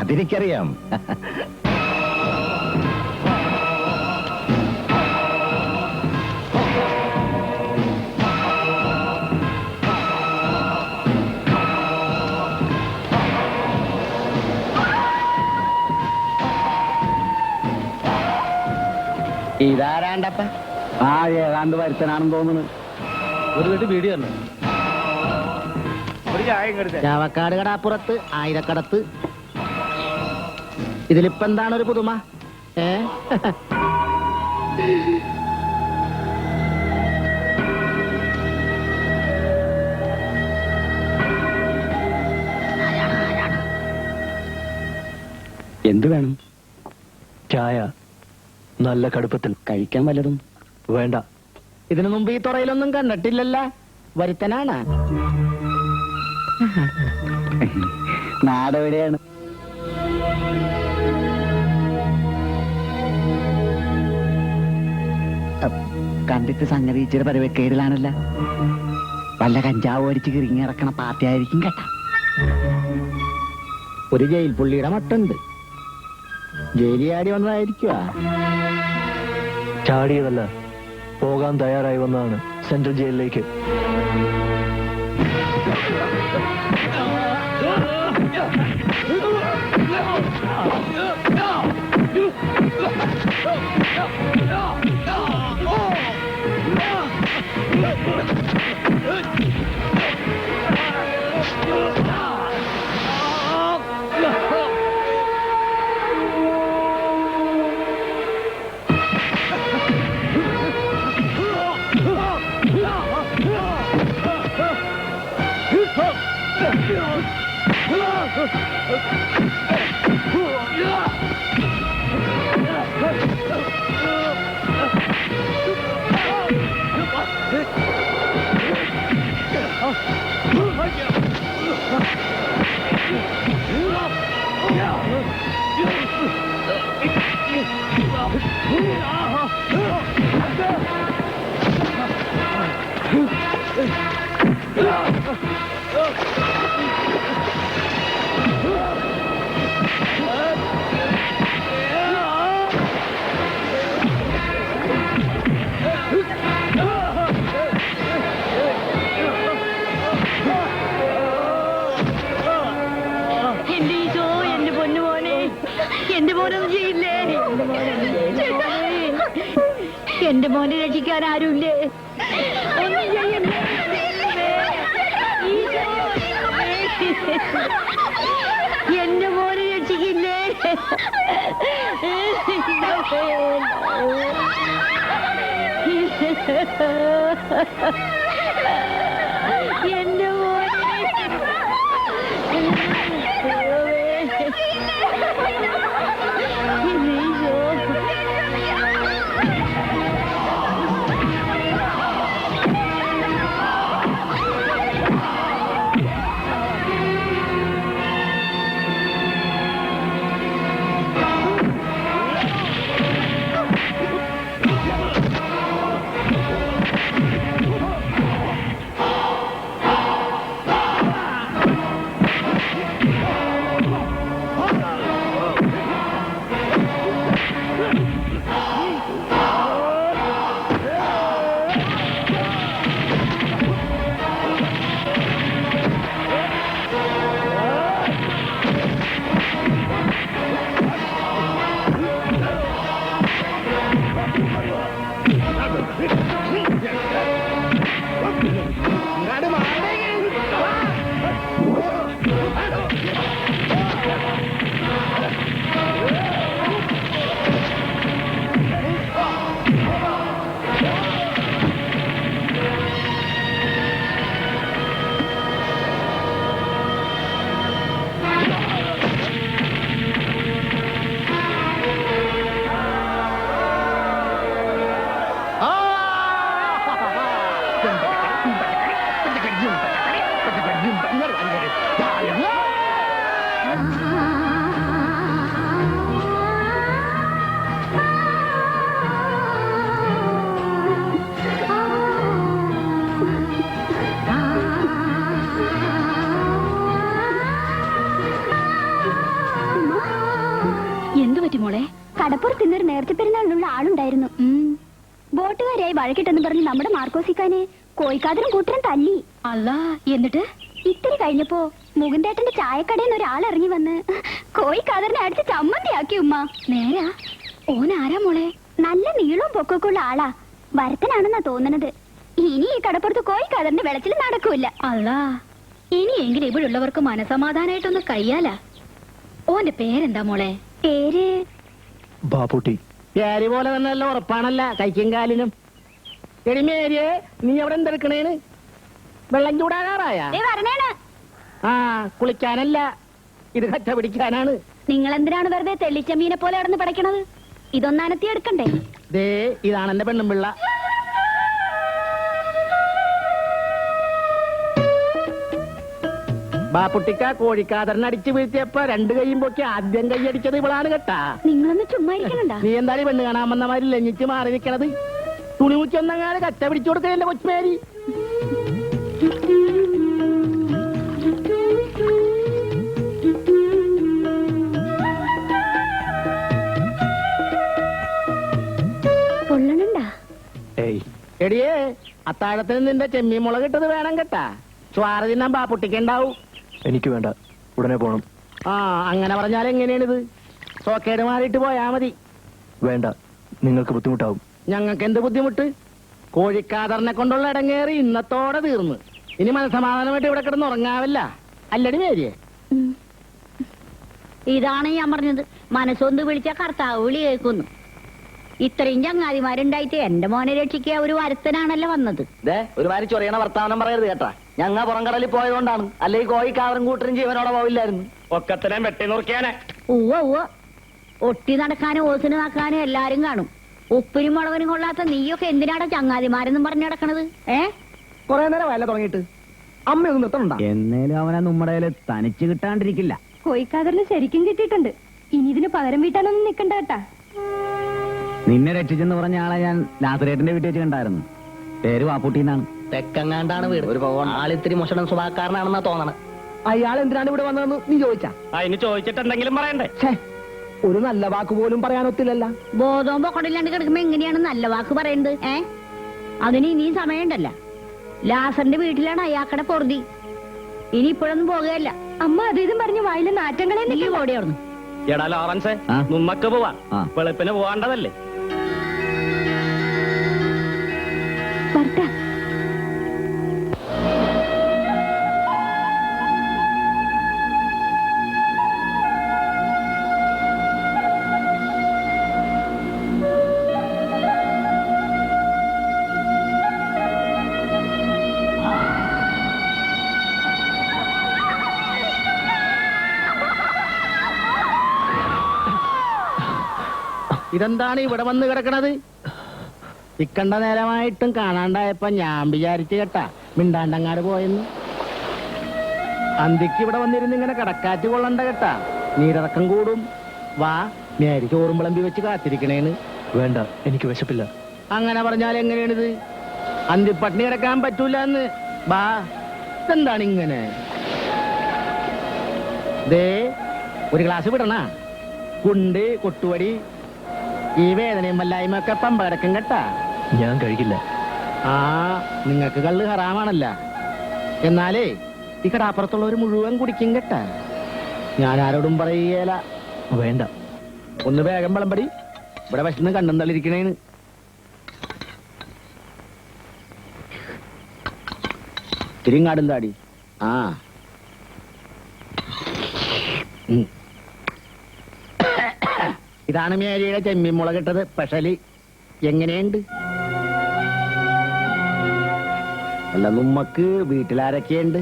അതെനിക്കറിയാം. ഇതാരാണ്ടപ്പ? ആ ഏതാണ്ട് വരുത്തനാണെന്ന് തോന്നുന്നു. ഒരു വീട്ടിൽ വീഡിയോ തന്നെ. ഒരു ചായ കരുതേ. ചാവക്കാട് കടാപ്പുറത്ത് ആയിരക്കടത്ത്. ഇതിലിപ്പോ എന്താണ് ഒരു പുതുമ? എന്ത് വേണം? ചായ നല്ല കടുപ്പത്തിൽ. കഴിക്കാൻ വല്ലതും? വേണ്ട. ഇതിനു മുമ്പ് ഈ തുറയിലൊന്നും കണ്ടിട്ടില്ലല്ല. വരുത്തനാണ്. നാടെവിടെയാണ്? കണ്ടിട്ട് സംഗതി ഇച്ചിരി പരവക്കേടിലാണല്ല. വല്ല കഞ്ചാവ് അടിച്ച് കിറങ്ങിറക്കണ പാർട്ടി ആയിരിക്കും കേട്ടാ. ഒരു ജയിൽ പുള്ളിയുടെ മട്ടുണ്ട്. ജയിലിയാടി വന്നതായിരിക്കുക. ചാടിയതല്ല, പോകാൻ തയ്യാറായി വന്നതാണ് സെൻട്രൽ ജയിലിലേക്ക്. എന്റെ മോനെ രക്ഷിക്കാൻ ആരുമില്ലേ? എന്റെ മോനെ രക്ഷിക്കില്ലേ? എന്റെ മോളെ കടപ്പുറത്ത് ഇന്നൊരു നേർച്ച പെരുന്നാളിനുള്ള ആളുണ്ടായിരുന്നു. ബോട്ടുകാരായി വഴക്കിട്ടെന്ന് പറഞ്ഞ് നമ്മുടെ മാർക്കോസിക്കാനെ കോഴിക്കാതരും കൂട്ടരും തല്ലി. അല്ല, എന്നിട്ട് ഇത്തിരി കഴിഞ്ഞപ്പോ മുകുന്ദേട്ടന്റെ ചായക്കടയിൽ ഒരാൾ ഇറങ്ങി വന്ന് കോഴിക്കാതറിനെ അടിച്ച് ചമ്മന്തിയാക്കി. ഉമ്മ നേരാ? ഓനാരാ മോളെ? നല്ല നീളവും പൊക്കൊക്കെ ഉള്ള ആളാ. ഭരത്തനാണെന്നാ തോന്നണത്. ഇനി ഈ കടപ്പുറത്ത് കോഴിക്കാതറിന്റെ വെളച്ചിൽ നടക്കൂല. അല്ലാ, ഇനിയെങ്കിലും ഇവിടുള്ളവർക്ക് മനസമാധാനായിട്ടൊന്ന് കഴിയാലാ. ഓന്റെ പേരെന്താ മോളെ? പേര് ബാപ്പുട്ടി. പേര് പോലെ തന്നെ ഉറപ്പാണല്ല കൈക്കും കാലിനും. എടിമേരിയെ, നീ എവിടെ എന്തെടുക്കണേന്? വെള്ളം ചൂടാകാറായ? ആ, കുളിക്കാനല്ല, ഇത് കറ്റ പിടിക്കാനാണ്. നിങ്ങൾ എന്തിനാണ് വെറുതെ തെള്ളിച്ചമ്മീനെ പോലെ നടന്ന് പടയ്ക്കണത്? ഇതൊന്ന് അനത്തിയെടുക്കണ്ടേ? ദേ, ഇതാണ് എന്റെ പെണ്ണുമ്പിള്ള. ബാപ്പുട്ടിക്ക കോഴിക്കാതറിന് അടിച്ചു വീഴ്ത്തിയപ്പോ രണ്ട് കൈയും പൊക്കി ആദ്യം കൈ അടിച്ചത് ഇവളാണ് കേട്ടാ. നിങ്ങളൊന്ന് ചുമ്മാ ഇരിക്കണണ്ട. നീ എന്താണ് പെണ്ണ് കാണാൻ വന്ന മാതിരി ലഞ്ഞിച്ച് മാറി നിൽക്കണത്? തുണിമുക്കി ഒന്നങ്ങാട് കറ്റ പിടിച്ചു കൊടുക്കല്ലേ കൊച്ചുമേരി. പൊള്ളണണ്ടാ? ഏയ്, എടിയേ, അത്താഴത്തിന് നിന്റെ ചെമ്മീൻ മുളക് ഇട്ടത് വേണം കേട്ടാ. സ്വാറ തിന്നാൻ ബാപ്പുട്ടിക്കുണ്ടാവും. എനിക്ക് വേണ്ട, ഉടനെ പോണം. ആ, അങ്ങനെ പറഞ്ഞാൽ എങ്ങനെയാണിത്? സോക്കേട് മാറിയിട്ട് പോയാ മതി. വേണ്ട, നിങ്ങൾക്ക് ബുദ്ധിമുട്ടാവും. ഞങ്ങൾക്ക് എന്ത് ബുദ്ധിമുട്ട്? കോഴിക്കാതറിനെ കൊണ്ടുള്ള ഇടങ്ങേറി ഇന്നത്തോടെ തീർന്ന്. ഇനി മനസമാധാനമായിട്ട് ഇവിടെ കിടന്ന് ഉറങ്ങാവില്ല. അല്ലടി മേരിയെ? ഇതാണ് ഞാൻ പറഞ്ഞത്, മനസ്സൊന്ന് വിളിച്ച കർത്താവ് വിളി കേൾക്കുന്നു. ഇത്രയും ചങ്ങാതിമാരുണ്ടായിട്ട് എന്റെ മോനെ രക്ഷിക്കുക ഒരു വരത്തനാണല്ലോ വന്നത്. ഒരു മാതിരി ചൊറിയണ വർത്താനം പറയരുത് കേട്ടാ. ഞങ്ങ പുറംകടലിൽ പോയതുകൊണ്ടാണ്, അല്ലെങ്കിൽ കോഴിക്കാതറും കൂട്ടരും ജീവനോടെ പോവില്ലായിരുന്നു. ഒക്കത്തിനെയും വെട്ടി നോക്കിയാനെ. ഉവ്വ ഒട്ടി നടക്കാനും ഓസിന് നടക്കാനും എല്ലാരും കാണും. ഉപ്പിനും മുളകനും കൊള്ളാത്ത നീയൊക്കെ എന്തിനാടാ ചങ്ങാതിമാരെന്നും പറഞ്ഞു നടക്കണത്? കുറെ നേരം വയല തുടങ്ങിയിട്ട് അമ്മയൊന്നും നിർത്തണ്ട. എന്നേലും അവനെ നമ്മുടെ തനിച്ച് കിട്ടാണ്ടിരിക്കില്ല. കോഴിക്കാതറിന് ശരിക്കും കിട്ടിയിട്ടുണ്ട്. ഇനി ഇതിന് പകരം വീട്ടാനൊന്നും നിക്കണ്ട കേട്ടാ. നിന്നെ രക്ഷിച്ചെന്ന് പറഞ്ഞ ആളെ ഞാൻ നാസറേട്ടന്റെ വീട്ടിൽ വെച്ച് കണ്ടായിരുന്നു. പേര് വാപ്പൂട്ടിന്നാണ്. തെക്കങ്ങാണ്ടാണ് വീട്. ആളിത്തിരി മോശം സ്വഭാവക്കാരനാണെന്നാ തോന്നണം. അയാൾ എന്തിനാണ് ഇവിടെ വന്നതെന്ന് നീ ചോദിച്ചാ? അതിന് ചോദിച്ചിട്ട് എന്തെങ്കിലും പറയണ്ടേ? ഒരു നല്ല വാക്ക് പോലും പറയാനൊത്തില്ലല്ല. ബോധവും പൊക്കടില്ലാണ്ട് കിടക്കുമ്പോ എങ്ങനെയാണ് നല്ല വാക്ക് പറയുന്നത്? അതിന് ഇനിയും സമയമുണ്ടല്ല. ലാസറിന്റെ വീട്ടിലാണ് അയാക്കടെ പൊറുതി. ഇനി ഇപ്പോഴൊന്നും പോകുകയല്ല. അമ്മ അത് ഇതും പറഞ്ഞു വായിലെ നാറ്റങ്ങളെ നീ ഓടിയായിരുന്നു. എടാ ലോറൻസ്, നമ്മക്ക് പോവാ. വെളുപ്പിന് പോവാണ്ടതല്ലേ? ഭർത്താ, ഇതെന്താണ് ഇവിടെ വന്ന് കിടക്കണത്? ഇക്കണ്ട നേരമായിട്ടും കാണാണ്ടായപ്പോ ഞാൻ വിചാരിച്ചു കേട്ടാ മിണ്ടാണ്ടങ്ങാട് പോയെന്ന്. അന്തിക്ക് ഇവിടെ വന്നിരുന്ന് ഇങ്ങനെ കടക്കാറ്റ് കൊള്ളണ്ട കേട്ടാ, നീരിറക്കം കൂടും. വാ, മേരി ചോറും വിളമ്പി വെച്ച് കാത്തിരിക്കണേന്ന്. വേണ്ട, എനിക്ക് വിശപ്പില്ല. അങ്ങനെ പറഞ്ഞാൽ എങ്ങനെയാണിത്? അന്തിപ്പട്ടിണി കിടക്കാൻ പറ്റൂല എന്ന്. ബാ, ഇതെന്താണ് ഇങ്ങനെ? ദേ, ഒരു ഗ്ലാസ് വിടണ. കുണ്ട് കൊട്ടുവടി ഈ വേദനയും വല്ലായ്മ ഒക്കെ പമ്പ കിടക്കും കേട്ടാ. ഞാൻ കഴിക്കില്ല. ആ, നിങ്ങൾക്ക് കള്ള് ഹറാമാണല്ല. എന്നാലേ ഈ കടാപ്പുറത്തുള്ളവർ മുഴുവൻ കുടിക്കും കേട്ടാ. ഞാൻ ആരോടും പറയുകയില്ല. വേണ്ട. ഒന്ന് വേഗം വിളമ്പടി, ഇവിടെ വിശന്ന് കണ്ണും തള്ളിരിക്കണേന്ന്. തിരിങ്ങാടും താടി. ആ, ഇതാണ് മേരിയുടെ ചെമ്മീൻ മുളക് ഇട്ടത് സ്പെഷ്യലി. എങ്ങനെയുണ്ട്? അല്ല, നമ്മക്ക് വീട്ടിലാരൊക്കെയുണ്ട്?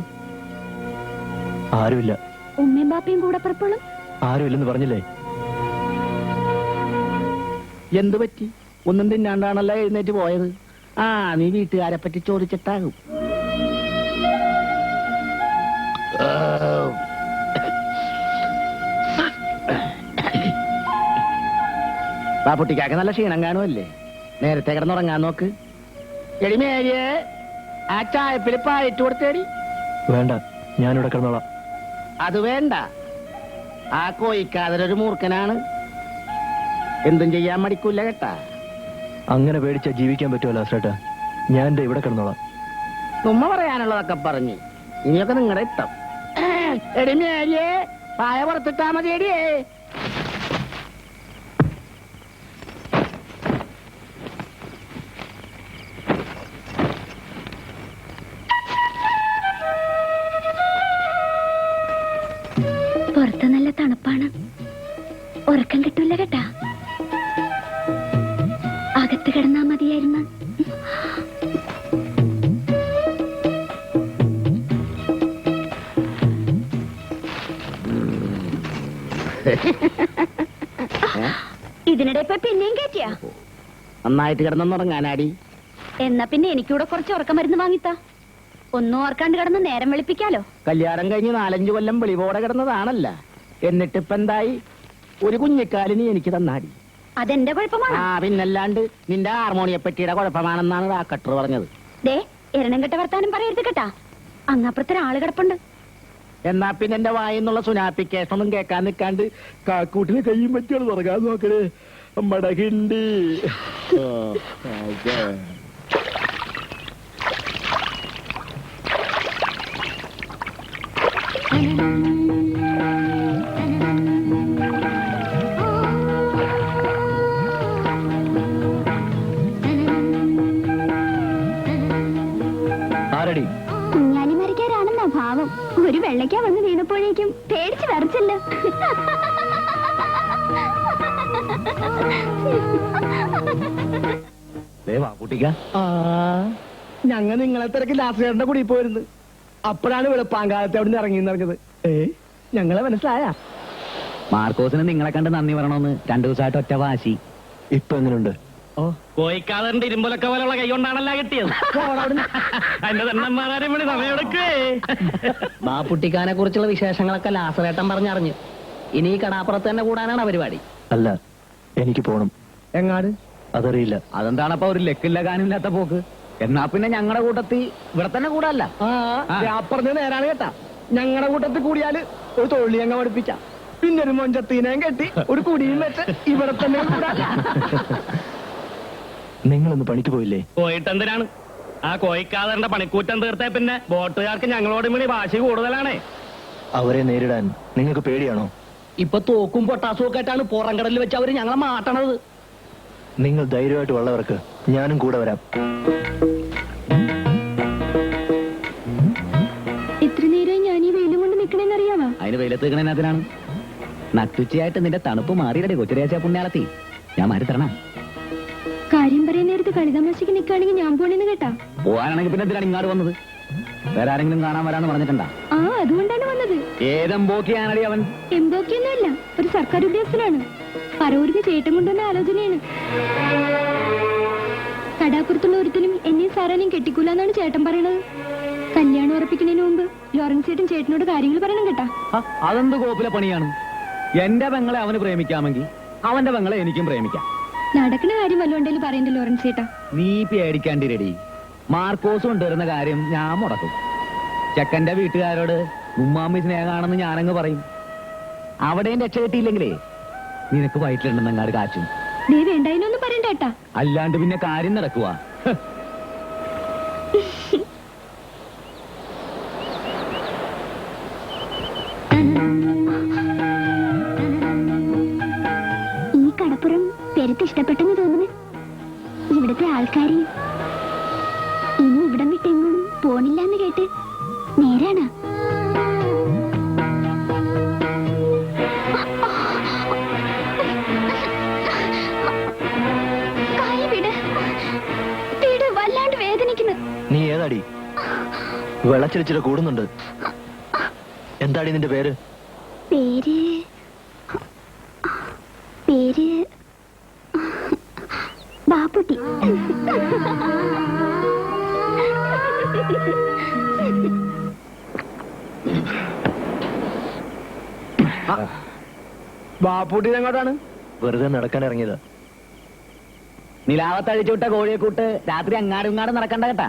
ആരുമില്ല. ഉമ്മയും ബാപ്പയും കൂടെ പുറപ്പെടും. ആരുമില്ലെന്ന് പറഞ്ഞില്ലേ? എന്ത് പറ്റി? ഒന്നും തിന്നാണ്ടാണല്ലോ എഴുന്നേറ്റ് പോയത്. ആ, നീ വീട്ടുകാരെ പറ്റി ചോദിച്ചിട്ടാകും. ബാപ്പുട്ടിക്കാക്ക് നല്ല ക്ഷീണം കാണുമല്ലേ? നേരത്തെ കിടന്നുറങ്ങാൻ നോക്ക്. എടി മേരിയെ, ആ ചായപ്പില് പായിട്ട് കൊടുത്തേടി. വേണ്ട, ഞാനിവിടെ കിടന്നോളാം. അത് വേണ്ട. ആ കോയിക്കാതൊരു മൂർഖനാണ്, എന്തും ചെയ്യാൻ മടിക്കൂല കേട്ടാ. അങ്ങനെ പേടിച്ചാ ജീവിക്കാൻ പറ്റുമല്ലോ ചേട്ടാ. ഞാൻ ദേ ഇവിടെ കിടന്നോളാം. ഉമ്മ പറയാനുള്ളതൊക്കെ പറഞ്ഞ് ഇനിയൊക്കെ നിങ്ങളുടെ ഇഷ്ടം. എടി മേരിയെ, പായ പുറത്തിട്ടാ മതി എടിയേ. ഉറക്കം കിട്ടൂല കേട്ടാ. അകത്ത് കിടന്നാ മതിയായിരുന്നു. ഇതിനിടെ ഇപ്പൊ പിന്നെയും കയറ്റിയാ? നന്നായിട്ട് കിടന്നുറങ്ങാനാടി. എന്നാ പിന്നെ എനിക്കൂടെ കുറച്ച് ഉറക്കം മരുന്ന് വാങ്ങിത്താ. ഒന്നും ഓർക്കാണ്ട് കിടന്ന് നേരം വെളുപ്പിക്കാലോ. കല്യാണം കഴിഞ്ഞ് 4-5 കൊല്ലം വെളിവോടെ കിടന്നതാണല്ല. എന്നിട്ടിപ്പ എന്തായി? ഒരു കുഞ്ഞിക്കാലിനി എനിക്ക് തന്നാടി. അതെന്റെ കുഴപ്പമാണ്. ആ പിന്നല്ലാണ്ട് നിന്റെ ഹാർമോണിയപ്പെട്ടിയുടെ കുഴപ്പമാണെന്നാണ് ഡാക്ടർ പറഞ്ഞത്. ദേ എരണം കെട്ട വർത്താനം പറയരുത് കേട്ടാ. അങ്ങപ്പുറത്തൊരാള് കിടപ്പുണ്ട്. എന്നാ പിന്നെ എന്റെ വായിന്നുള്ള സുനാപ്പിക്കേഷൻ ഒന്നും കേൾക്കാൻ നിൽക്കാണ്ട് കാക്കൂട്ടിന് കയ്യും പറ്റിയാണ് തുറക്കാൻ നോക്കണേ നമ്മടെ ഹിന്ദി. ആരടി? കുഞ്ഞാലി മരിക്കാരാണെന്നാ ഭാവം. ഒരു വെള്ളയ്ക്ക വന്ന് വീണപ്പോഴേക്കും പേടിച്ച് വരച്ചല്ലോ. കുട്ടിക്ക ഞങ്ങൾ നിങ്ങളെ തിരക്ക് ലാസ്റ്റേറിന്റെ കൂടി പോയിരുന്നു. അപ്പോഴാണ് വെളുപ്പാങ്കാലത്തെ അവിടെ നിന്ന് ഇറങ്ങിയത്. ഞങ്ങളെ മനസ്സിലായ മാർക്കോസിന് നിങ്ങളെ കണ്ട് നന്ദി പറയണമെന്ന് 2 ദിവസമായിട്ട് ഒറ്റ വാശി. ഇപ്പൊ എങ്ങനെയുണ്ട്? കോയിക്കാതറിന്റെ ഇരുമ്പലൊക്കെ പോലുള്ള കൈ കൊണ്ടാണല്ല കിട്ടിയത്. അതിന്റെ തണ്ണന്മാരും വേണ്ടി സമയമെടുക്കേ. ബാപ്പുട്ടിക്കാനെ കുറിച്ചുള്ള വിശേഷങ്ങളൊക്കെ ലാസറേട്ടൻ പറഞ്ഞറിഞ്ഞു. ഇനി ഈ കടാപ്പുറത്ത് തന്നെ കൂടാനാണ് പരിപാടി. അല്ല, എനിക്ക് പോണം. എങ്ങാട്? അതറിയില്ല. അതെന്താണപ്പോ ഒരു ലക്കില്ല കാനില്ലാത്ത പോക്ക്? എന്നാ പിന്നെ ഞങ്ങളുടെ കൂട്ടത്തിൽ ഇവിടെ തന്നെ കൂടല്ല. പറഞ്ഞ നേരാണ് കേട്ടാ. ഞങ്ങളുടെ കൂട്ടത്തിൽ കൂടിയാല് ഒരു തൊഴിൽ അങ്ങ് പഠിപ്പിച്ച, പിന്നെ ഒരു മൊഞ്ചത്തീനയും കെട്ടി ഒരു കുടിയും വെച്ച് ഇവിടെ തന്നെ കൂടാല്ല. നിങ്ങളൊന്ന് പണിക്ക് പോയില്ലേ? പോയിട്ട് എന്തിനാണ്? ആ കോയിക്കാതറിന്റെ പണിക്കൂറ്റം തീർത്തേ പിന്നെ ബോട്ടുകാർക്ക് ഞങ്ങളോടും കൂടി വാശി കൂടുതലാണേ. അവരെ നേരിടാൻ നിങ്ങൾക്ക് പേടിയാണോ? ഇപ്പൊ തോക്കും പൊട്ടാസും ഒക്കെ ആയിട്ടാണ് പുറംകടലിൽ വെച്ച് അവര് ഞങ്ങളെ മാട്ടണത്. നിങ്ങൾ ധൈര്യമായിട്ട് വള്ളവർക്ക് ഞാനും കൂടെ വരാം. ഇത്ര നേരം ഞാൻ ഈ വെയിലും കൊണ്ട് നിക്കണേന്നറിയാമോ? അതിന് വെയിലത്ത് നിൽക്കണതിനാണ്. നട്ടുച്ചയായിട്ട് നിന്റെ തണുപ്പ് മാറിയിടേ കൊച്ചുരേച്ച പുണ്യാളത്തി. ഞാൻ മാറി തരണം. കാര്യം പറയാൻ നേരത്ത് കളിതമാശയ്ക്ക് നിൽക്കുകയാണെങ്കിൽ ഞാൻ പോണെന്ന് കേട്ടാ. പോകാനാണെങ്കിൽ പിന്നെ എന്തിനാണ് ഇങ്ങോട്ട് വന്നത്? വേറെ ആരെങ്കിലും കാണാൻ വരാന്ന് പറഞ്ഞിട്ടുണ്ടാ? ആ അതുകൊണ്ടാണ് വന്നത്. ഏതെമ്പോക്കിയാണടി അവൻ? എംബോക്കിയൊന്നുമല്ല, ഒരു സർക്കാർ ഉദ്യോഗസ്ഥനാണ്. പറവൂർക്ക് ചേട്ടൻ കൊണ്ടുവന്ന ആലോചനയാണ്. കടാപ്പുറത്തുള്ള ഒരുത്തിനും എന്നെയും സാറാനെയും കെട്ടിക്കൂലെന്നാണ് ചേട്ടൻ പറയണത്. കല്യാണം ഉറപ്പിക്കുന്നതിന് മുമ്പ് ലോറൻസ് ചേട്ടൻ ചേട്ടനോട് കാര്യങ്ങൾ പറയണം കേട്ടാ. അതെന്ത് കോപ്പിലെ പണിയാണ്? എന്റെ പെങ്ങളെ അവന് പ്രേമിക്കാമെങ്കിൽ അവന്റെ പെങ്ങളെ എനിക്കും പ്രേമിക്കാം. നടക്കുന്ന കാര്യം വല്ലോണ്ടേലും പറയണ്ട ലോറൻസ് ചേട്ടാ. നീ പേടിക്കാണ്ടി റെഡി. മാർക്കോസ് കൊണ്ടുവരുന്ന കാര്യം ഞാൻ മുടക്കും. ചെക്കന്റെ വീട്ടുകാരോട് ഉമ്മാമ്മി സ്നേഹമാണെന്ന് ഞാനങ്ങ് പറയും. അവിടെയും രക്ഷ കിട്ടിയില്ലെങ്കിലേ നിനക്ക് വയറ്റിലുണ്ടെന്നങ്ങാട് കാച്ചും. ദേ വേണ്ടായിനൊന്നും പറയണ്ട കേട്ടാ. അല്ലാണ്ട് പിന്നെ കാര്യം നടക്കുക. ഈ കടപ്പുറം പെരുത്ത് ഇഷ്ടപ്പെട്ടെന്ന് തോന്നുന്നു. ഇവിടുത്തെ ആൾക്കാര് ഇനി ഇവിടം വിട്ടെങ്ങും പോണില്ലാന്ന് കേട്ട് നേരാണ്. വല്ലാണ്ട് വേദനിക്കുന്നു. നീ ഏതാടി? വെള്ളച്ചിരിച്ചില കൂടുന്നുണ്ട്. എന്താടി നിന്റെ പേര്? പേര് പേര് ബാപ്പുട്ടി. ബാപ്പൂട്ടി എങ്ങോട്ടാണ്? വെറുതെ നടക്കാൻ ഇറങ്ങിയതാ. നിലാവത്തഴിച്ചു വിട്ട കോഴിയെ കൂട്ട് രാത്രി അങ്ങാടും ഇങ്ങാടും നടക്കണ്ട കേട്ടാ.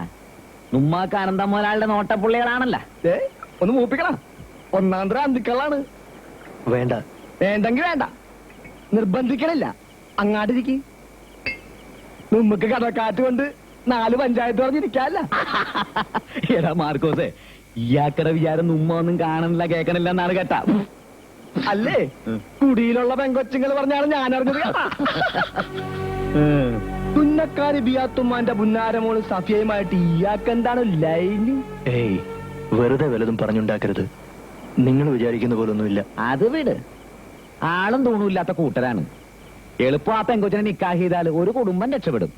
നുമ്മാക്ക് അനന്തം മുതലാളുടെ നോട്ടപ്പുള്ളികളാണല്ല. ഒന്ന് മൂപ്പിക്കണം. ഒന്നാം തരം അന്തിക്കളാണ്. വേണ്ട. വേണ്ടെങ്കി വേണ്ട, നിർബന്ധിക്കണില്ല. അങ്ങാടിരിക്ക്. നമുക്ക് കടക്കാറ്റ് കൊണ്ട് 4 പഞ്ചായത്ത് പറഞ്ഞിരിക്കാല്ല. എടാ മാർക്കോസേ, ഇയാക്കടെ വിചാരം നുമ്മ ഒന്നും കാണണില്ല കേക്കണില്ല എന്നാണ് കേട്ടാ. അല്ലേ കുടിയിലുള്ള പെങ്കൊച്ചുങ്ങൾ പറഞ്ഞാണ് ഞാൻ അറിഞ്ഞത് കേട്ടാ. തുന്നക്കാരി ബിയാത്തുമ്മാന്റെ പുന്നാരമോള് സഫിയയുമായിട്ട് ഇയാക്കെന്താണ് ലൈന്? ഏയ്, വെറുതെ വല്ലതും പറഞ്ഞുണ്ടാക്കരുത്. നിങ്ങൾ വിചാരിക്കുന്ന പോലൊന്നുമില്ല. അത് വിട്. ആളും തൂണുമില്ലാത്ത കൂട്ടരാണ്. എളുപ്പം ആ പെങ്കൊച്ചിനെ നിക്കാഹ് ചെയ്താൽ ഒരു കുടുംബം രക്ഷപ്പെടും.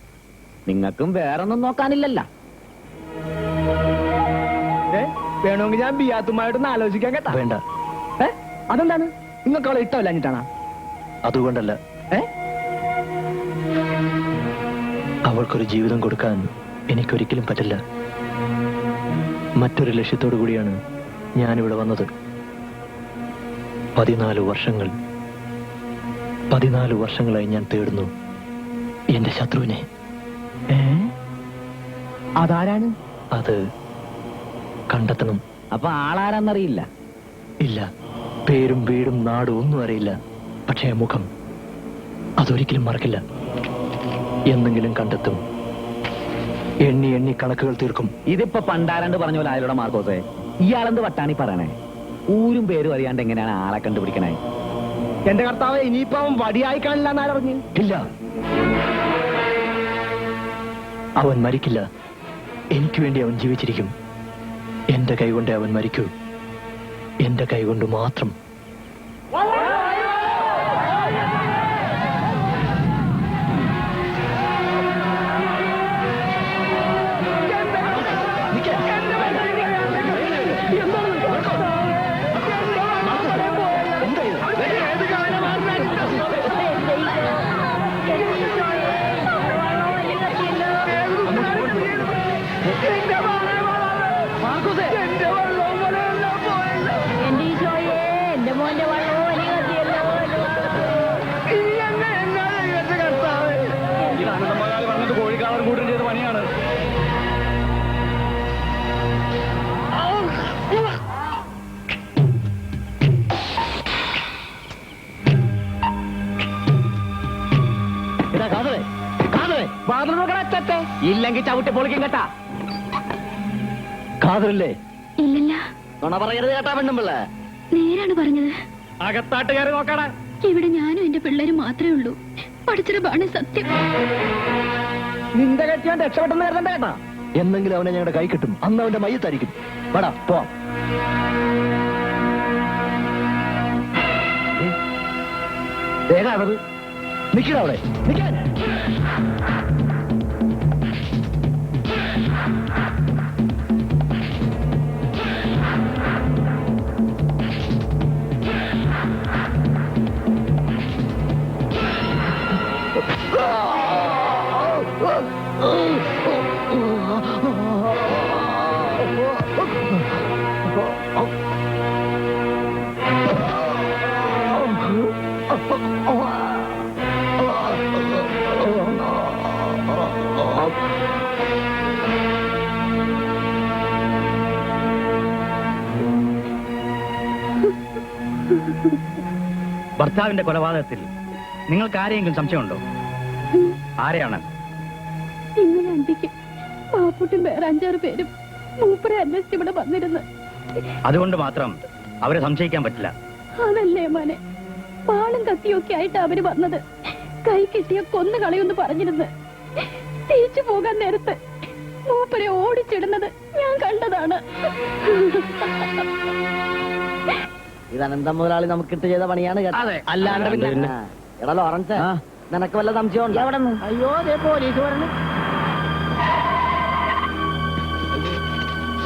നിങ്ങൾക്കും വേറൊന്നും നോക്കാനില്ലല്ലോ. വേണമെങ്കിൽ ഞാൻ ബിയാത്തുമായിട്ടൊന്ന് ആലോചിക്കാൻ കേട്ടാ. വേണ്ട. അതെന്താണ്? നിങ്ങൾക്ക് അവളെ ഇഷ്ടമല്ലാഞ്ഞിട്ടാണോ? അതുകൊണ്ടല്ല. അവൾക്കൊരു ജീവിതം കൊടുക്കാൻ എനിക്കൊരിക്കലും പറ്റില്ല. മറ്റൊരു ലക്ഷ്യത്തോടു കൂടിയാണ് ഞാനിവിടെ വന്നത്. 14 വർഷങ്ങൾ 14 വർഷങ്ങളായി ഞാൻ തേടുന്നു എന്റെ ശത്രുവിനെ. അതാരാണ്? അത് കണ്ടെത്തണം. അപ്പൊ ആളാരാന്നറിയില്ല? ഇല്ല, പേരും വീടും നാടും ഒന്നും അറിയില്ല. പക്ഷേ മുഖം അതൊരിക്കലും മറക്കില്ല. എന്നെങ്കിലും കണ്ടെത്തും. എണ്ണി എണ്ണി കണക്കുകൾ തീർക്കും. ഇതിപ്പോ പണ്ടാരണ്ട് പറഞ്ഞ പോലെ ആയിലൂടെ മാർക്കോസേ, ഇയാളെന്ത് വട്ടാണി പറയണേ? ഊരും പേരും അറിയാണ്ട് എങ്ങനെയാണ് ആളെ കണ്ടുപിടിക്കണേ? എന്റെ കർത്താവ്, ഇനിയിപ്പോ അവൻ വടിയായി കാണില്ല എന്നാരറിഞ്ഞു? ഇല്ല, അവൻ മരിക്കില്ല. എനിക്ക് വേണ്ടി അവൻ ജീവിച്ചിരിക്കും. എന്റെ കൈകൊണ്ട് അവൻ മരിക്കൂ. എന്റെ കൈകൊണ്ട് മാത്രം. എന്റെ ഈശോയെ, എന്റെ മോന്റെ വള്ളവും വലിയ കത്തിയല്ലോ. കോഴിക്കാളർ കൂട്ടം ചെയ്ത പണിയാണ്. ഇല്ലെങ്കിൽ ചവിട്ടി പൊളിക്കും കേട്ടാ. കാതറില്ലേ? ഇല്ലല്ല, നുണ പറയരുത് കേട്ടാ പെണ്ണുമ്പിള്ള. നേരാണ് പറഞ്ഞത്. അകത്താട്ടുകാർ നോക്കടാ. ഇവിടെ ഞാനും എന്റെ പിള്ളേരും മാത്രമേ ഉള്ളൂ. പഠിച്ചതാണ് സത്യം. നിന്റെ കെട്ടിയാൻ രക്ഷപ്പെട്ടെന്ന് കരുതണ്ട കേട്ടാ. എന്നെങ്കിലും അവനെ ഞങ്ങളുടെ കൈ കിട്ടും. അന്ന് അവന്റെ മയ്യത്തായിരിക്കും. വേടാ പോവാം. വേഗം നിക്കണ അവിടെ, നിക്കാൻ. ഭർത്താവിന്റെ കൊലപാതകത്തിൽ നിങ്ങൾക്ക് ആരെയെങ്കിലും സംശയമുണ്ടോ? ആരെയാണ്? ഇന്നലെ അന്തിക്ക് പാപ്പുട്ടും വേറെ 5-6 പേരും മൂപ്പരെ അന്വേഷിച്ച് ഇവിടെ വന്നിരുന്നു. അതുകൊണ്ട് മാത്രം അവരെ സംശയിക്കാൻ പറ്റില്ല. അതല്ലേ മോനെ, പാളും കത്തിയൊക്കെ ആയിട്ട് അവര് വന്നത്. കൈ കിട്ടിയ കൊന്നു കളയൊന്ന് പറഞ്ഞിരുന്നു. തിരിച്ചു പോകാൻ നേരത്ത് മൂപ്പരെ ഓടിച്ചിടുന്നത് ഞാൻ കണ്ടതാണ്. ഇത് അനന്തം മുതലാളി നമുക്കിട്ട് ചെയ്ത പണിയാണ് കേട്ടോ. അല്ലാണ്ട് പിന്നെ എടാ ലോറൻസ്, നിനക്ക് വല്ല സംശയം എവിടെ നിന്ന്? അയ്യോ, ദേ പോലീസ് പറഞ്ഞു.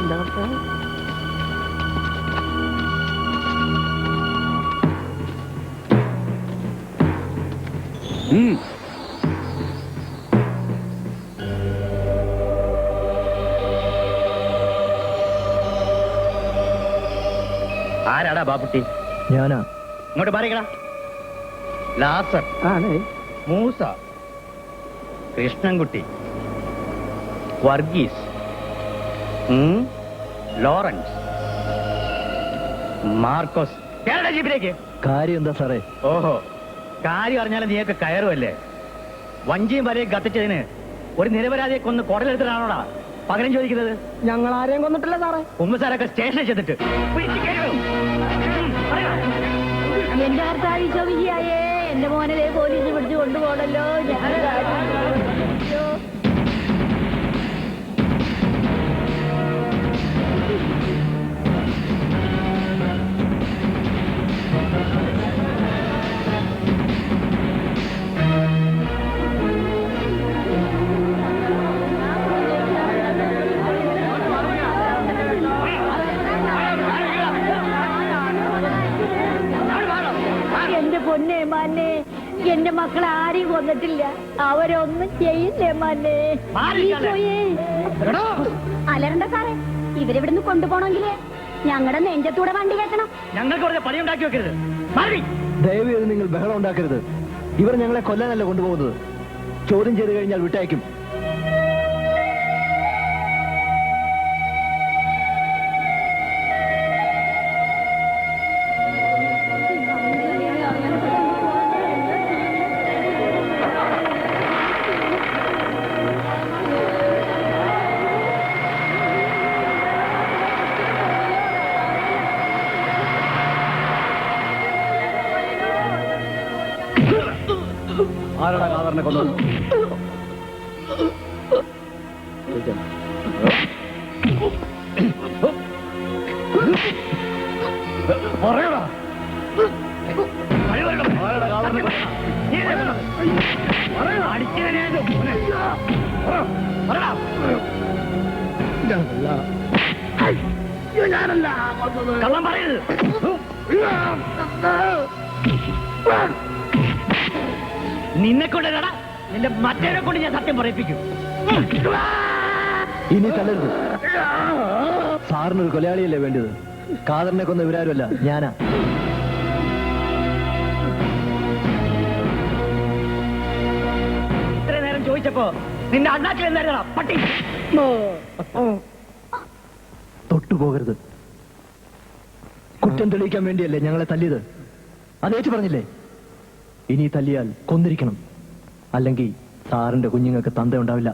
എന്താ കർത്താവേ? ആരാടാ ബാപ്പുട്ടി? ഞാനാ. ഇങ്ങോട്ട് പറയടാ. ലാസർ, മൂസ, കൃഷ്ണൻകുട്ടി, വർഗീസ്, ലോറൻസ്, മാർക്കോസ്. കേരള ജീപ്പിലേക്ക്. കാര്യം എന്താ സാറേ? ഓഹോ, കാര്യം അറിഞ്ഞാലും നീയൊക്കെ കയറുമല്ലേ? വഞ്ചിയും വരെയും കത്തിച്ചതിന് ഒരു നിരപരാധിയെ കൊന്ന് കുടലെടുത്തിട്ടാണോടാ പകരം ചോദിക്കുന്നത്? ഞങ്ങൾ ആരെയും കൊന്നിട്ടില്ല സാറേ. ഉമ്മസാരൊക്കെ സ്റ്റേഷനിൽ ചെന്നിട്ട് എന്റെ കർത്താവ് ഈശോ വിജയായേ, എന്റെ മോനെ ദേ പോലീസ് പിടിച്ചു കൊണ്ടുപോകണല്ലോ. ഞാൻ എന്റെ മക്കൾ ആരെയും കൊന്നിട്ടില്ല. അവരൊന്നും ചെയ്യില്ലേ മന്നെ. അലരണ്ട സാറേ, ഇവരിവിടുന്ന് കൊണ്ടുപോണെങ്കില് ഞങ്ങളുടെ നെഞ്ചത്തൂടെ വണ്ടി കയറ്റണം. ഞങ്ങൾക്ക് കുറച്ച് പണി ഉണ്ടാക്കി വെക്കരുത്. ദയവ് ചെയ്ത് നിങ്ങൾ ബഹളം ഉണ്ടാക്കരുത്. ഇവർ ഞങ്ങളെ കൊല്ലാനല്ല കൊണ്ടുപോകുന്നത്. ചോദ്യം ചെയ്ത് കഴിഞ്ഞാൽ വിട്ടയക്കും. ആരാടാ കാതറിനെ കൊന്നത്? പറയടാ. ആരാടാ കാതറിനെ കൊന്നത്? കള്ളം പറയരുത്. നിന്നെ കൊണ്ടല്ലടാ, നിന്റെ മറ്റേനെ കൊണ്ട് ഞാൻ സത്യം പറയിപ്പിക്കും. ഇനി തല്ലരുത്. സാറിനൊരു കൊലയാളിയല്ലേ വേണ്ടത്? കാതറിനെ കൊന്ന ഇവരാരുമല്ല, ഞാനാ. ഇത്ര നേരം ചോദിച്ചപ്പോ നിന്റെ അണ്ണാക്കിൽ എന്തായിരുന്നടാ പട്ടി? തൊട്ടുപോകരുത്. കുറ്റം തെളിയിക്കാൻ വേണ്ടിയല്ലേ ഞങ്ങളെ തല്ലിയത്? അതേറ്റ് പറഞ്ഞില്ലേ? ഇനി തല്ലിയാൽ കൊന്നിരിക്കണം, അല്ലെങ്കിൽ സാറിന്റെ കുഞ്ഞുങ്ങൾക്ക് തന്ത ഉണ്ടാവില്ല.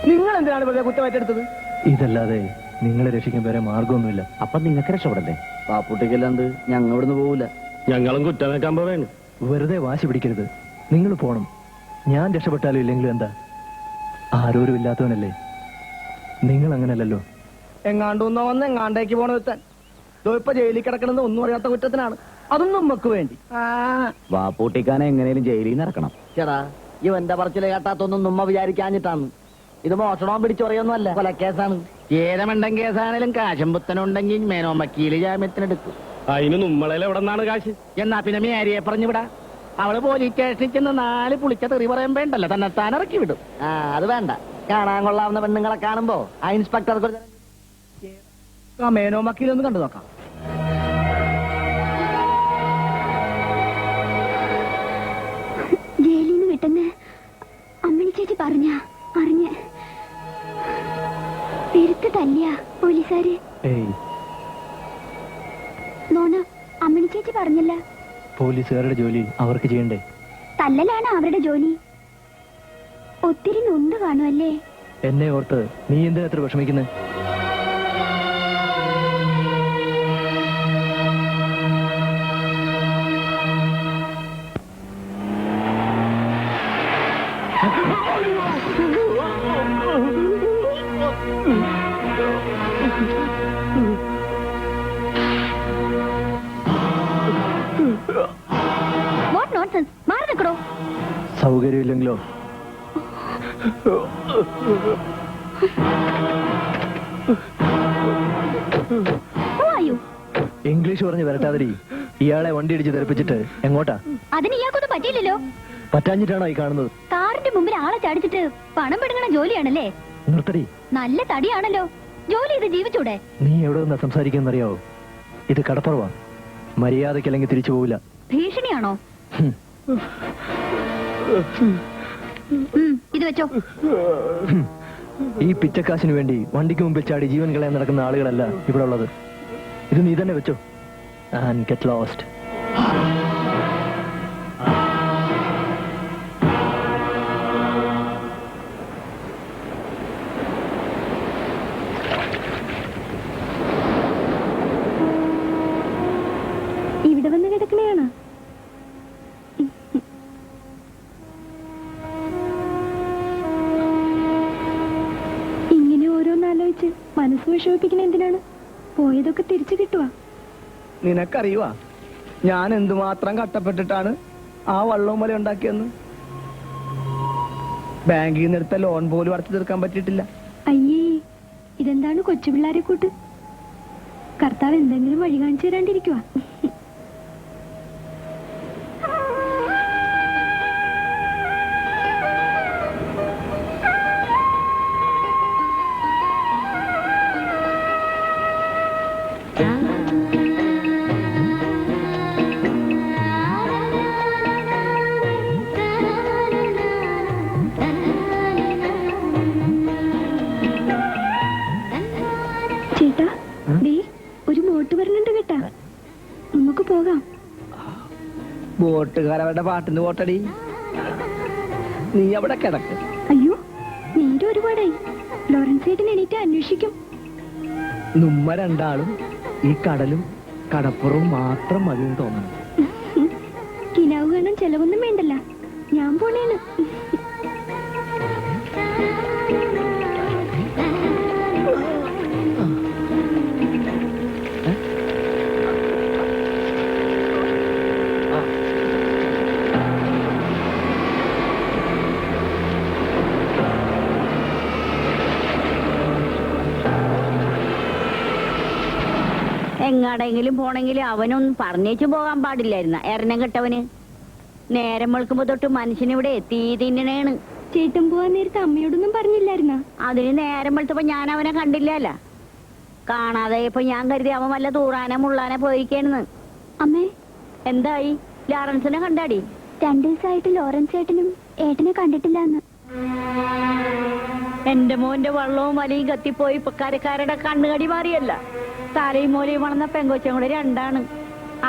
നിങ്ങൾ എന്തിനാണ് വെറുതെ കുറ്റമായിട്ടെടുത്തത്? ഇതല്ലാതെ നിങ്ങളെ രക്ഷിക്കാൻ വേറെ മാർഗമൊന്നുമില്ല. അപ്പൊ നിങ്ങൾക്ക് രക്ഷപ്പെടണ്ടേ? പാപ്പുട്ടിക്കല്ലാണ്ട് ഞങ്ങൾ ഇവിടുന്ന് പോവില്ല. ഞങ്ങളും കുറ്റമേക്കാൻ പോവേണ്. വെറുതെ വാശി പിടിക്കരുത്. നിങ്ങൾ പോണം. ഞാൻ രക്ഷപ്പെട്ടാലും ഇല്ലെങ്കിലും എന്താ? ആരോരും ഇല്ലാത്തവനല്ലേ. നിങ്ങൾ അങ്ങനല്ലല്ലോ. എങ്ങാണ്ടൊന്നോ വന്ന് എങ്ങാണ്ടേക്ക് പോണ വെച്ചാൽ ഇപ്പൊ ജയിലിൽ കിടക്കണമെന്ന് ഒന്നും അറിയാത്ത കുറ്റത്തിനാണ്. അതും നമുക്ക് വേണ്ടി. വാപ്പൂട്ടിക്കാനെ എങ്ങനെയും ജയിലിൽ നിന്ന് ഇറക്കണം. ചേടാ, ഇവന്റെ പറച്ചില് കേട്ടാത്തൊന്നും നമ്മ വിചാരിക്കാഞ്ഞിട്ടാണ്. ഇത് മോഷണവും പിടിച്ചു പറയൊന്നുമല്ല, കൊലക്കേസാണ്. ഏതമണ്ടൻ കേസാണേലും കാശമ്പുത്തനുണ്ടെങ്കിൽ മേനോ വക്കീല് ജാമ്യത്തിനെടുക്കും. അതിന് നമ്മളെ എവിടെ നിന്നാണ് കാശ്? എന്നാ പിന്നെ മേരിയെ പറഞ്ഞുവിടാ. അവള് പോലീസ് സ്റ്റേഷനിൽ ചെന്ന് 4 പുളിച്ച തെറി പറയാൻ വേണ്ടല്ലോ, തന്നെത്താൻ ഇറക്കി വിടും. അത് വേണ്ട. കാണാൻ കൊള്ളാവുന്ന പെണ്ണുങ്ങളെ കാണുമ്പോ ആ ഇൻസ്പെക്ടർക്ക് മേനോ വക്കീലൊന്ന് കണ്ടു നോക്കാം. ജയിലിൽ നിന്ന് വിട്ടെന്ന് അമ്മിണി ചേച്ചി അറിഞ്ഞ് പെരുത്ത് തല്ലിയ പോലീസുകാര്. നോണ, അമ്മിണി ചേച്ചി പറഞ്ഞല്ല. പോലീസുകാരുടെ ജോലി അവർക്ക് ചെയ്യണ്ടേ? തല്ലലാണ് അവരുടെ ജോലി. ഒത്തിരി നൊന്ത് കാണുമല്ലേ? എന്നെ ഓർത്ത് നീ എന്തിനാ എത്ര വിഷമിക്കുന്നത്? What nonsense. മാറി നിൽക്കണോ? സൗകര്യമില്ലെങ്കിലോ? ഇംഗ്ലീഷ് പറഞ്ഞ് വരട്ടാതിരി. ഇയാളെ വണ്ടി ഇടിച്ച് തെറിപ്പിച്ചിട്ട് എങ്ങോട്ടാ? അതിന് ഇയാൾക്കൊന്നും പറ്റിയില്ലല്ലോ. പറ്റാഞ്ഞിട്ടാണോ ഈ കാണുന്നത്? കാറിന്റെ മുമ്പിൽ ആളെ ചാടിച്ചിട്ട് പണം പെടുങ്ങണ ജോലിയാണല്ലേ? നിർത്തടി. നല്ല തടിയാണല്ലോ. ജോലി ചെയ്ത് ജീവിച്ചൂടെ? നീ എവിടെ നിന്നാ സംസാരിക്കുന്നറിയാവോ? ഇത് കടപ്പുറവാ. മര്യാദക്കല്ലെങ്കിൽ തിരിച്ചു പോവില്ല. ഭീഷണിയാണോ? ഇത് വെച്ചോ. ഈ പിച്ചക്കാശിന് വേണ്ടി വണ്ടിക്ക് മുമ്പിൽ ചാടി ജീവൻ കളയാൻ നടക്കുന്ന ആളുകളല്ല ഇവിടെ ഉള്ളത്. ഇത് നീ തന്നെ വെച്ചോ. And get lost. ഇവിടെ വന്ന് കിടക്കണയാണ്. ഇങ്ങനെ ഓരോന്നാലോചിച്ച് മനസ്സ് വിഷമിപ്പിക്കണ എന്തിനാണ്? പോയതൊക്കെ തിരിച്ചു കിട്ടുവാ. നിനക്കറിയുവാ ഞാൻ എന്തുമാത്രം കട്ടപ്പെട്ടിട്ടാണ് ആ വള്ളവും വല ഉണ്ടാക്കിയെന്ന്? ബാങ്കിൽ നിന്ന് എടുത്ത ലോൺ പോലും അടച്ചു തീർക്കാൻ പറ്റിയിട്ടില്ല. അയ്യേ, ഇതെന്താണ് കൊച്ചു പിള്ളേരെ കൂട്ട്? കർത്താവ് എന്തെങ്കിലും വഴി കാണിച്ചു തരാണ്ടിരിക്കുവാ. ചേട്ടാ, ദേ ഒരു ബോട്ട് വരുന്നുണ്ട് കേട്ടാ, നമുക്ക് പോകാം. ബോട്ടുകാരവരുടെ പാട്ടിന് പോട്ടടി. നീ അവിടെ കിടക്ക്. അയ്യോ, നേരെ ഒരുപാടായി. ലോറൻസ് ചേട്ടൻ എണീറ്റ് അന്വേഷിക്കും. നമ്മ രണ്ടാളും ഈ കടലും കടപ്പുറവും മാത്രം മതിയെന്ന് തോന്നുന്നു. കിനാവ് കാണാൻ ചെലവൊന്നും വേണ്ടല്ല, ഞാൻ പോണേണ്. എങ്ങാടെങ്കിലും പോണെങ്കിലും അവനൊന്നും പറഞ്ഞേച്ചു പോകാൻ പാടില്ലായിരുന്ന എറണം കെട്ടവന്. നേരം വെളുക്കുമ്പോ തൊട്ട് മനുഷ്യനിവിടെ എത്തി തിന്നണേണ്. ചേട്ടൻ പോവാൻ നേരത്തെ അമ്മയോടൊന്നും പറഞ്ഞില്ലായിരുന്ന? അതിന് നേരം വെളുത്തപ്പോ ഞാൻ അവനെ കണ്ടില്ലല്ല. കാണാതെ ഇപ്പൊ ഞാൻ കരുതി അവൻ വല്ല തൂറാനെ മുള്ളാനെ പോയിക്കേണെന്ന്. അമ്മേ, എന്തായി? ലോറൻസിനെ കണ്ടാടി? 2 ദിവസമായിട്ട് ലോറൻസ് ചേട്ടനും ഏട്ടനെ കണ്ടിട്ടില്ല. എന്റെ മോന്റെ വള്ളവും വലിയും കത്തിപ്പോയി. ഇപ്പൊ കരക്കാരുടെ കണ്ണുകടി മാറിയല്ല. തലയും മൂലയും വളർന്ന പെങ്കൊച്ചും കൂടെ 2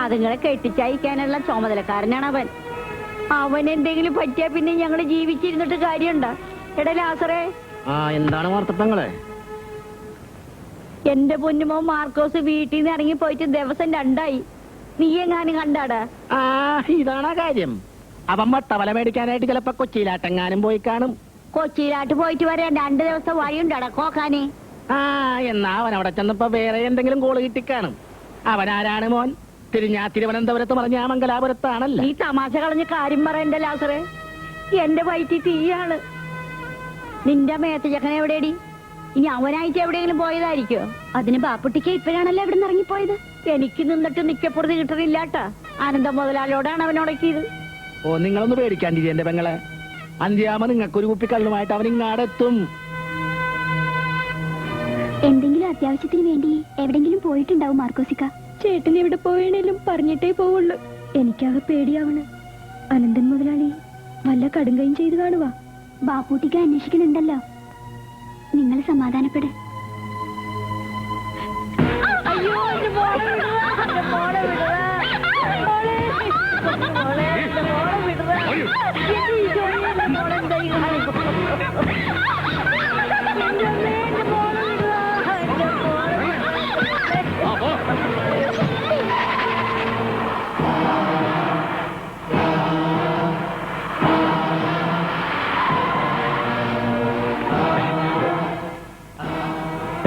അതുങ്ങളെ കെട്ടിച്ചയക്കാനുള്ള ചുമതലക്കാരനാണ് അവൻ. അവൻ എന്തെങ്കിലും പറ്റിയാ പിന്നെ ഞങ്ങള് ജീവിച്ചിരുന്നിട്ട് കാര്യമുണ്ടാ? എടാ ലാസറേ, എന്താണ് വാർത്തപ്പങ്ങളെ? എന്റെ പൊന്നുമോ മാർക്കോസ് വീട്ടിൽ നിന്ന് ഇറങ്ങി പോയിട്ട് ദിവസം 2 നീ എങ്ങാനും കണ്ടാടാ? ഇതാണാ കാര്യം. അവൻ വട്ടവല മേടിക്കാനായിട്ട് ചിലപ്പോ കൊച്ചിയിലാട്ടെങ്ങാനും പോയി കാണും. കൊച്ചിയിലാട്ട് പോയിട്ട് വരാൻ 2 ദിവസം വഴിയുണ്ടടാ കോക്കാനെ. എന്നാ അവൻ അവിടെ ചെന്നപ്പോ വേറെ എന്തെങ്കിലും കോള് കിട്ടിക്കാണും. അവനാരാണ് മോൻ? തിരുവനന്തപുരത്ത് പറഞ്ഞ മംഗലാപുരത്താണല്ലോ. നീ തമാശ കളഞ്ഞ് കാര്യം പറയണ്ട ലാസറേ. എന്റെ വയറ്റിൽ തീയാണ്. നിന്റെ മേത്ത ചക്കൻ എവിടെയടി? ഇനി അവനായിട്ട് എവിടെയെങ്കിലും പോയതായിരിക്കോ? അതിന് ബാപ്പുട്ടിക്ക് ഇപ്പോഴാണല്ലോ ഇവിടെ നിന്ന് ഇറങ്ങിപ്പോയത്. എനിക്ക് നിന്നിട്ട് നിക്കപ്പുറത്ത് കിട്ടണില്ലാട്ടാ. ആനന്ദ മുതലാളിയോടാണ് അവനുടക്കിയത്. നിങ്ങളൊന്ന് പേടിക്കാണ്ടിരി എന്റെ പെങ്ങളെ. അന്ത്യാമ നിങ്ങൾക്കൊരു കുപ്പി കള്ളുമായിട്ട് അവൻ ഇങ്ങാടെത്തും. എന്തെങ്കിലും അത്യാവശ്യത്തിന് വേണ്ടി എവിടെങ്കിലും പോയിട്ടുണ്ടാവും മാർക്കോസിക്ക. ചേട്ടൻ എവിടെ പോവേണേലും പറഞ്ഞിട്ടേ പോവുള്ളൂ. എനിക്കാകെ പേടിയാവണ്. അനന്തൻ മുതലാളി വല്ല കടുങ്കയും ചെയ്തു കാണുക. ബാപ്പൂട്ടിക്ക് അന്വേഷിക്കണുണ്ടല്ലോ. നിങ്ങൾ സമാധാനപ്പെട്. അയ്യോ, എന്റെ മോളെ വിടുക, എന്റെ മോളെ വിടുക. മോളെ, മോളെ, എന്റെ മോളെ വിടുക. എന്റെ ഈശോയെ, എന്റെ മോളെ എന്തായി കാണിക്കും? എന്റെ അമ്മേ, എന്റെ മോളെ വിടുക, എന്റെ മോളെ വിടുക.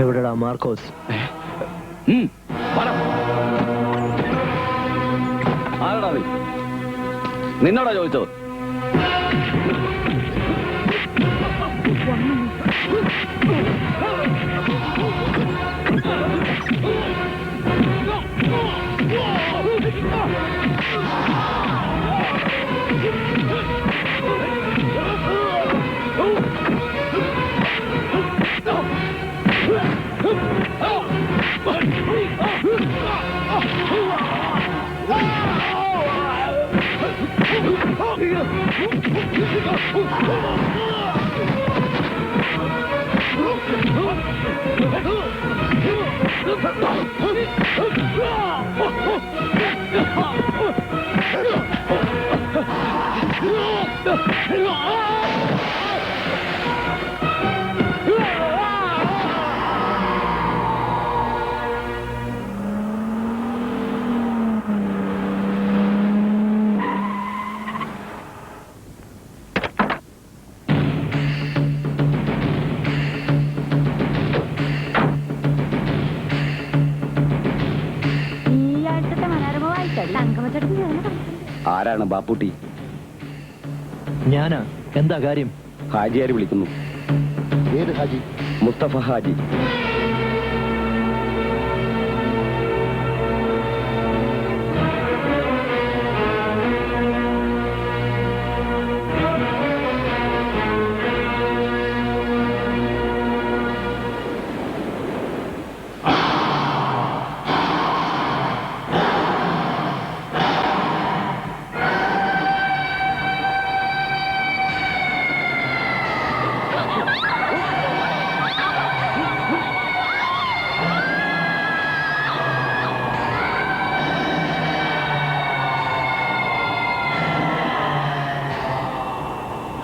എവിടെടാ മാർക്കോസ്? ആരടാ നീ? നിന്നോടാ ചോദിച്ചത്? ആരാണ് ബാപ്പുട്ടി? ഞാനാ. എന്താ കാര്യം? ഹാജിയാർ വിളിക്കുന്നു. ഏത് ഹാജി? മുസ്തഫ ഹാജി.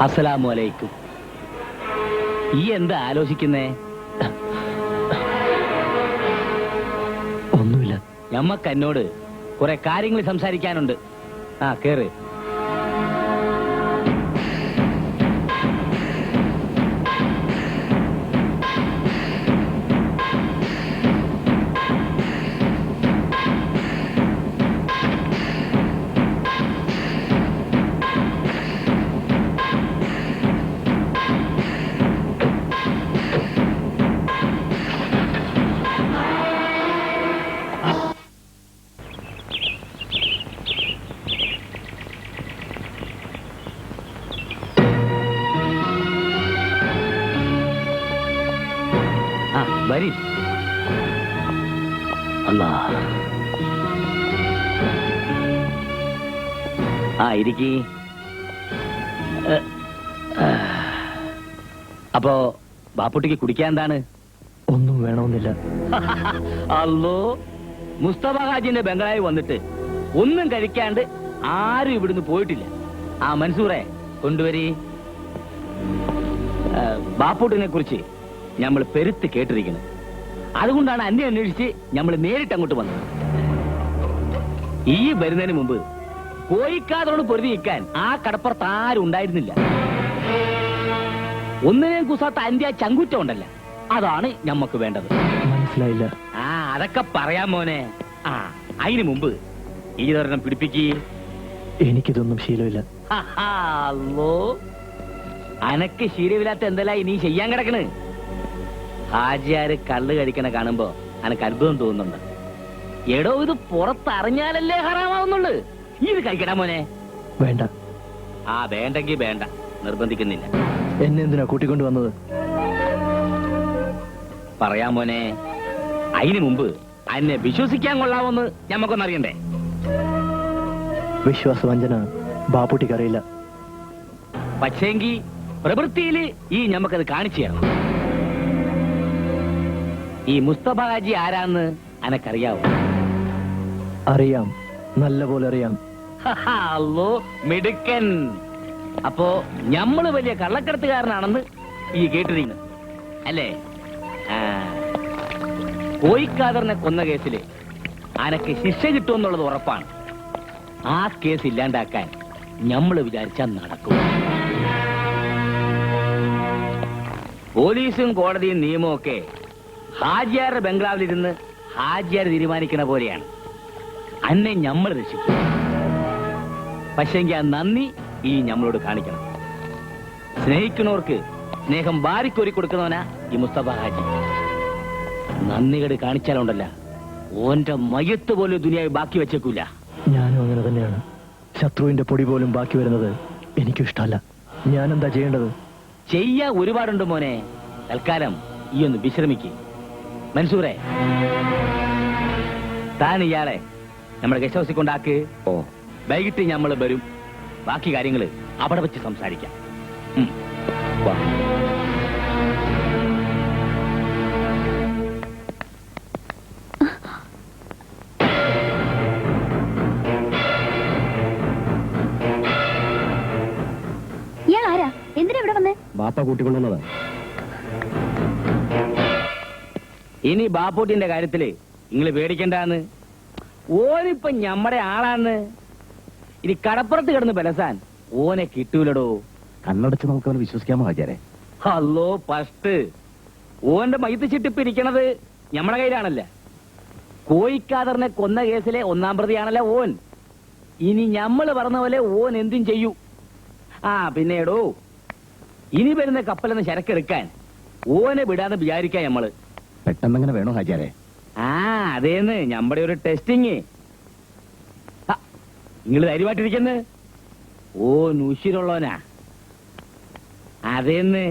അസ്സലാമു അലൈക്കും. ഈ എന്താ ആലോചിക്കുന്നേ? ഒന്നുമില്ല. ഞമ്മക്ക് എന്നോട് കുറെ കാര്യങ്ങൾ സംസാരിക്കാനുണ്ട്. ആ കേറ്. വരി. അല്ലാ, ഇരിക്കി. അപ്പോ ബാപ്പുട്ടിക്ക് കുടിക്കാൻ എന്താണ്? ഒന്നും വേണമെന്നില്ല. അല്ലോ, മുസ്തഫ ഹാജിന്റെ ബംഗ്ലാവിൽ വന്നിട്ട് ഒന്നും കഴിക്കാണ്ട് ആരും ഇവിടുന്ന് പോയിട്ടില്ല. മൻസൂറെ കൊണ്ടുവരി. ബാപ്പുട്ടിനെ കുറിച്ച് നമ്മൾ പെരുത്ത് കേട്ടിരിക്കുന്നത്. അതുകൊണ്ടാണ് അന്നെ അന്വേഷിച്ച് നമ്മൾ നേരിട്ട് അങ്ങോട്ട് വന്നത്. ഈ വരുന്നതിന് മുമ്പ് കോയിക്കാതോട് പൊരുതി നിൽക്കാൻ ആ കടപ്പുറത്ത് ആരും ഉണ്ടായിരുന്നില്ല. ഒന്നിനെയും കുസാത്ത അന്ത്യ ചങ്കുറ്റം ഉണ്ടല്ല, അതാണ് ഞമ്മക്ക് വേണ്ടത്. മനസ്സിലായില്ല. അതൊക്കെ പറയാം മോനെ. അതിനു മുമ്പ് ഈതൊരെണ്ണം പിടിപ്പിക്ക്. എനിക്കിതൊന്നും ശീലമില്ല. അല്ലോ, അനക്ക് ശീലമില്ലാത്ത എന്തെല്ലാം ഇനി ചെയ്യാൻ കിടക്കണ്? ഹാജിയാര് കള്ള് കഴിക്കണ കാണുമ്പോ അനക്ക് അത്ഭുതം തോന്നുന്നുണ്ട്. എടോ, ഇത് പുറത്തറിഞ്ഞാലല്ലേ ഹറാമാവുന്നുള്ളു. ഇത് കഴിക്കണ മോനെ. വേണ്ട. വേണ്ടെങ്കി വേണ്ട, നിർബന്ധിക്കുന്നില്ല. എന്നെ എന്തിനാ കൂട്ടിക്കൊണ്ട് വന്നത്? പറയാം മോനെ. അതിനു മുമ്പ് അന്നെ വിശ്വസിക്കാൻ കൊള്ളാമെന്ന് ഞമ്മക്കൊന്നറിയണ്ടേ? വിശ്വാസവഞ്ചന ബാപ്പുട്ടിക്കറിയില്ല. പക്ഷേങ്കി പ്രവൃത്തിയില് ഈ ഞമ്മക്കത് കാണിച്ചു തരണം. ഈ മുസ്തഫ ഹാജി ആരാന്ന് അനക്കറിയാവോ? അറിയാം, നല്ല പോലെ അറിയാം. അല്ലോ, മിടുക്കൻ. അപ്പോ ഞമ്മള് വലിയ കള്ളക്കടത്തുകാരനാണെന്ന് ഈ കേട്ടിരിക്കുന്നു അല്ലേ? കോയിക്കാദറിനെ കൊന്ന കേസില് അനക്ക് ശിക്ഷ കിട്ടുമെന്നുള്ളത് ഉറപ്പാണ്. ആ കേസ് ഇല്ലാണ്ടാക്കാൻ ഞമ്മള് വിചാരിച്ചാൽ നടക്കും. പോലീസും കോടതിയും നിയമവും ഒക്കെ ഹാജിയാരുടെ ബംഗ്ലാവിലിരുന്ന് ഹാജിയാർ തീരുമാനിക്കുന്ന പോലെയാണ്. അന്നെ ഞമ്മൾ രക്ഷിക്കും. പക്ഷെങ്കിൽ ആ നന്ദി ഈ ഞമ്മളോട് കാണിക്കണം. സ്നേഹിക്കുന്നവർക്ക് സ്നേഹം വാരിക്കോരി കൊടുക്കുന്നവനാ ഈ മുസ്തഫ ഹാജി. നന്ദികേട് കാണിച്ചാലുണ്ടല്ല, ഓന്റെ മയത്ത് പോലും ദുനിയാവ് ബാക്കി വെച്ചേക്കൂല. ഞാനും അങ്ങനെ തന്നെയാണ്. ശത്രുവിന്റെ പൊടി പോലും ബാക്കി വരുന്നത് എനിക്കും ഇഷ്ടമല്ല. ഞാനെന്താ ചെയ്യേണ്ടത്? ചെയ്യാ ഒരുപാടുണ്ട് മോനെ. തൽക്കാലം ഈ ഒന്ന് വിശ്രമിക്ക്. മൻസൂറെ, താൻ ഇയാളെ നമ്മുടെ ഗസ്റ്റ് ഹൗസിൽ കൊണ്ടാക്ക്. വൈകിട്ട് നമ്മൾ വരും. ബാക്കി കാര്യങ്ങള് അവിടെ വെച്ച് സംസാരിക്കാം. ഇയാൾ ആരാ? എന്തിനാ ഇവിടെ വന്നേ? ബാപ്പ കൂട്ടിക്കൊണ്ടുവന്നതാ. ഇനി ബാപ്പൂട്ടിന്റെ കാര്യത്തില് നിങ്ങൾ പേടിക്കണ്ടാന്ന്. ഓനിപ്പൊ ഞമ്മടെ ആളാന്ന്. ഇനി കടപ്പുറത്ത് കിടന്ന് ബലസാൻ ഓനെ കിട്ടൂലടോ. കണ്ണടച്ച് നമുക്ക് അവനെ വിശ്വസിക്കാമോ ഹാജിയാരെ? അല്ലോ, ഫസ്റ്റ് ഓന്റെ മയ്യത്ത് ചിട്ടിപ്പ് ഇരിക്കണത് ഞമ്മടെ കയ്യിലാണല്ലേ. കോയിക്കാദറിനെ കൊന്ന കേസിലെ ഒന്നാം പ്രതിയാണല്ലേ ഓൻ. ഇനി ഞമ്മള് പറഞ്ഞ പോലെ ഓൻ എന്തും ചെയ്യൂ. പിന്നെടോ, ഇനി വരുന്ന കപ്പലെന്ന് ചരക്കെടുക്കാൻ ഓനെ വിടാന്ന് വിചാരിക്കാം നമ്മള്. പെട്ടെന്നങ്ങനെ വേണോ ഹാജിയാരെ? ആ അതേന്ന് ഞമ്മടെ ഒരു ടെസ്റ്റിങ്. നിങ്ങള് ധൈര്യമായിട്ടിരിക്കുന്നു. ഓ നൂശിരുള്ളവനാ അതേന്ന്.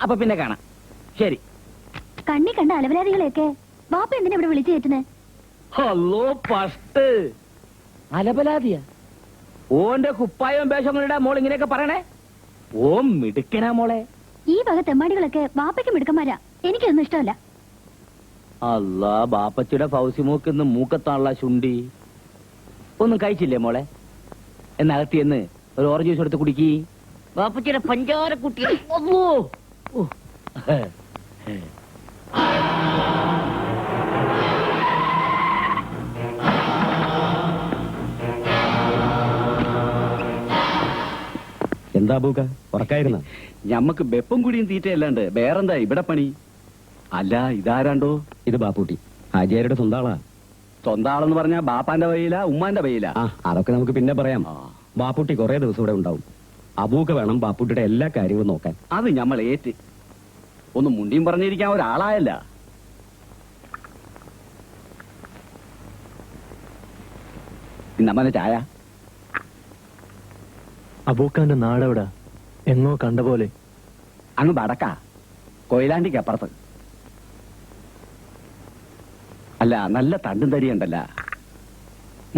അപ്പൊ പിന്നെ കാണാം. ശരി. കണ്ണി കണ്ട അലവലാദികളെയൊക്കെ ബാപ്പ എന്തിനാ ഇവിടെ വിളിച്ചു കയറ്റുന്നേ? ഹലോ പസ്റ്റ് അലപലാതിയ ഓന്റെ കുപ്പായവും വേഷങ്ങളുടെ മോൾ ഇങ്ങനെയൊക്കെ പറയണേ. ഓ മിടുക്കനാ മോളെ. ഈ വക തെമ്മാടികളൊക്കെ ബാപ്പയ്ക്ക് മിടുക്കന്മാരാ. എനിക്കൊന്നും ഇഷ്ടമല്ല. അല്ലാ ബാപ്പച്ചിയുടെ ഫൗസിമോക്ക് മൂക്കത്താണുള്ള ശുണ്ടി. ഒന്നും കഴിച്ചില്ലേ മോളെ? എന്നകത്തിയെന്ന് ഒരു ഓറഞ്ച് ജ്യൂസ് എടുത്ത് കുടിക്കി. ബാപ്പച്ചിയുടെ പഞ്ചാര കുട്ടി. എന്താ ബൂക്ക ഉറക്കായിരുന്ന? ഞമ്മക്ക് വെപ്പും കുടിയും തീറ്റയല്ലാണ്ട് വേറെന്താ ഇവിടെ പണി? അല്ല ഇതാരാണ്ടോ? ഇത് ബാപ്പൂട്ടി, ഹാജിയാരുടെ സ്വന്തം ആളാ. സ്വന്തം ആളെന്ന് പറഞ്ഞാ ബാപ്പാന്റെ വയ്യില ഉമ്മാന്റെ വയ്യില? ആ അതൊക്കെ നമുക്ക് പിന്നെ പറയാം. ബാപ്പൂട്ടി കുറെ ദിവസം ഇവിടെ ഉണ്ടാവും. അബൂക്ക വേണം ബാപ്പൂട്ടിയുടെ എല്ലാ കാര്യങ്ങളും നോക്കാൻ. അത് ഞമ്മൾ ഏറ്റ്. ഒന്ന് മുണ്ടിയും പറഞ്ഞിരിക്കാൻ ഒരാളായല്ല. ഇന്നമ്മനെ ചായ. അബൂക്കാന്റെ നാടെവിടാ? എങ്ങോ കണ്ട പോലെ. അങ്ങ് വടക്കാ, കൊയിലാണ്ടിക്ക് അപ്പുറത്ത്. അല്ല നല്ല തണ്ടും തരിയുണ്ടല്ല.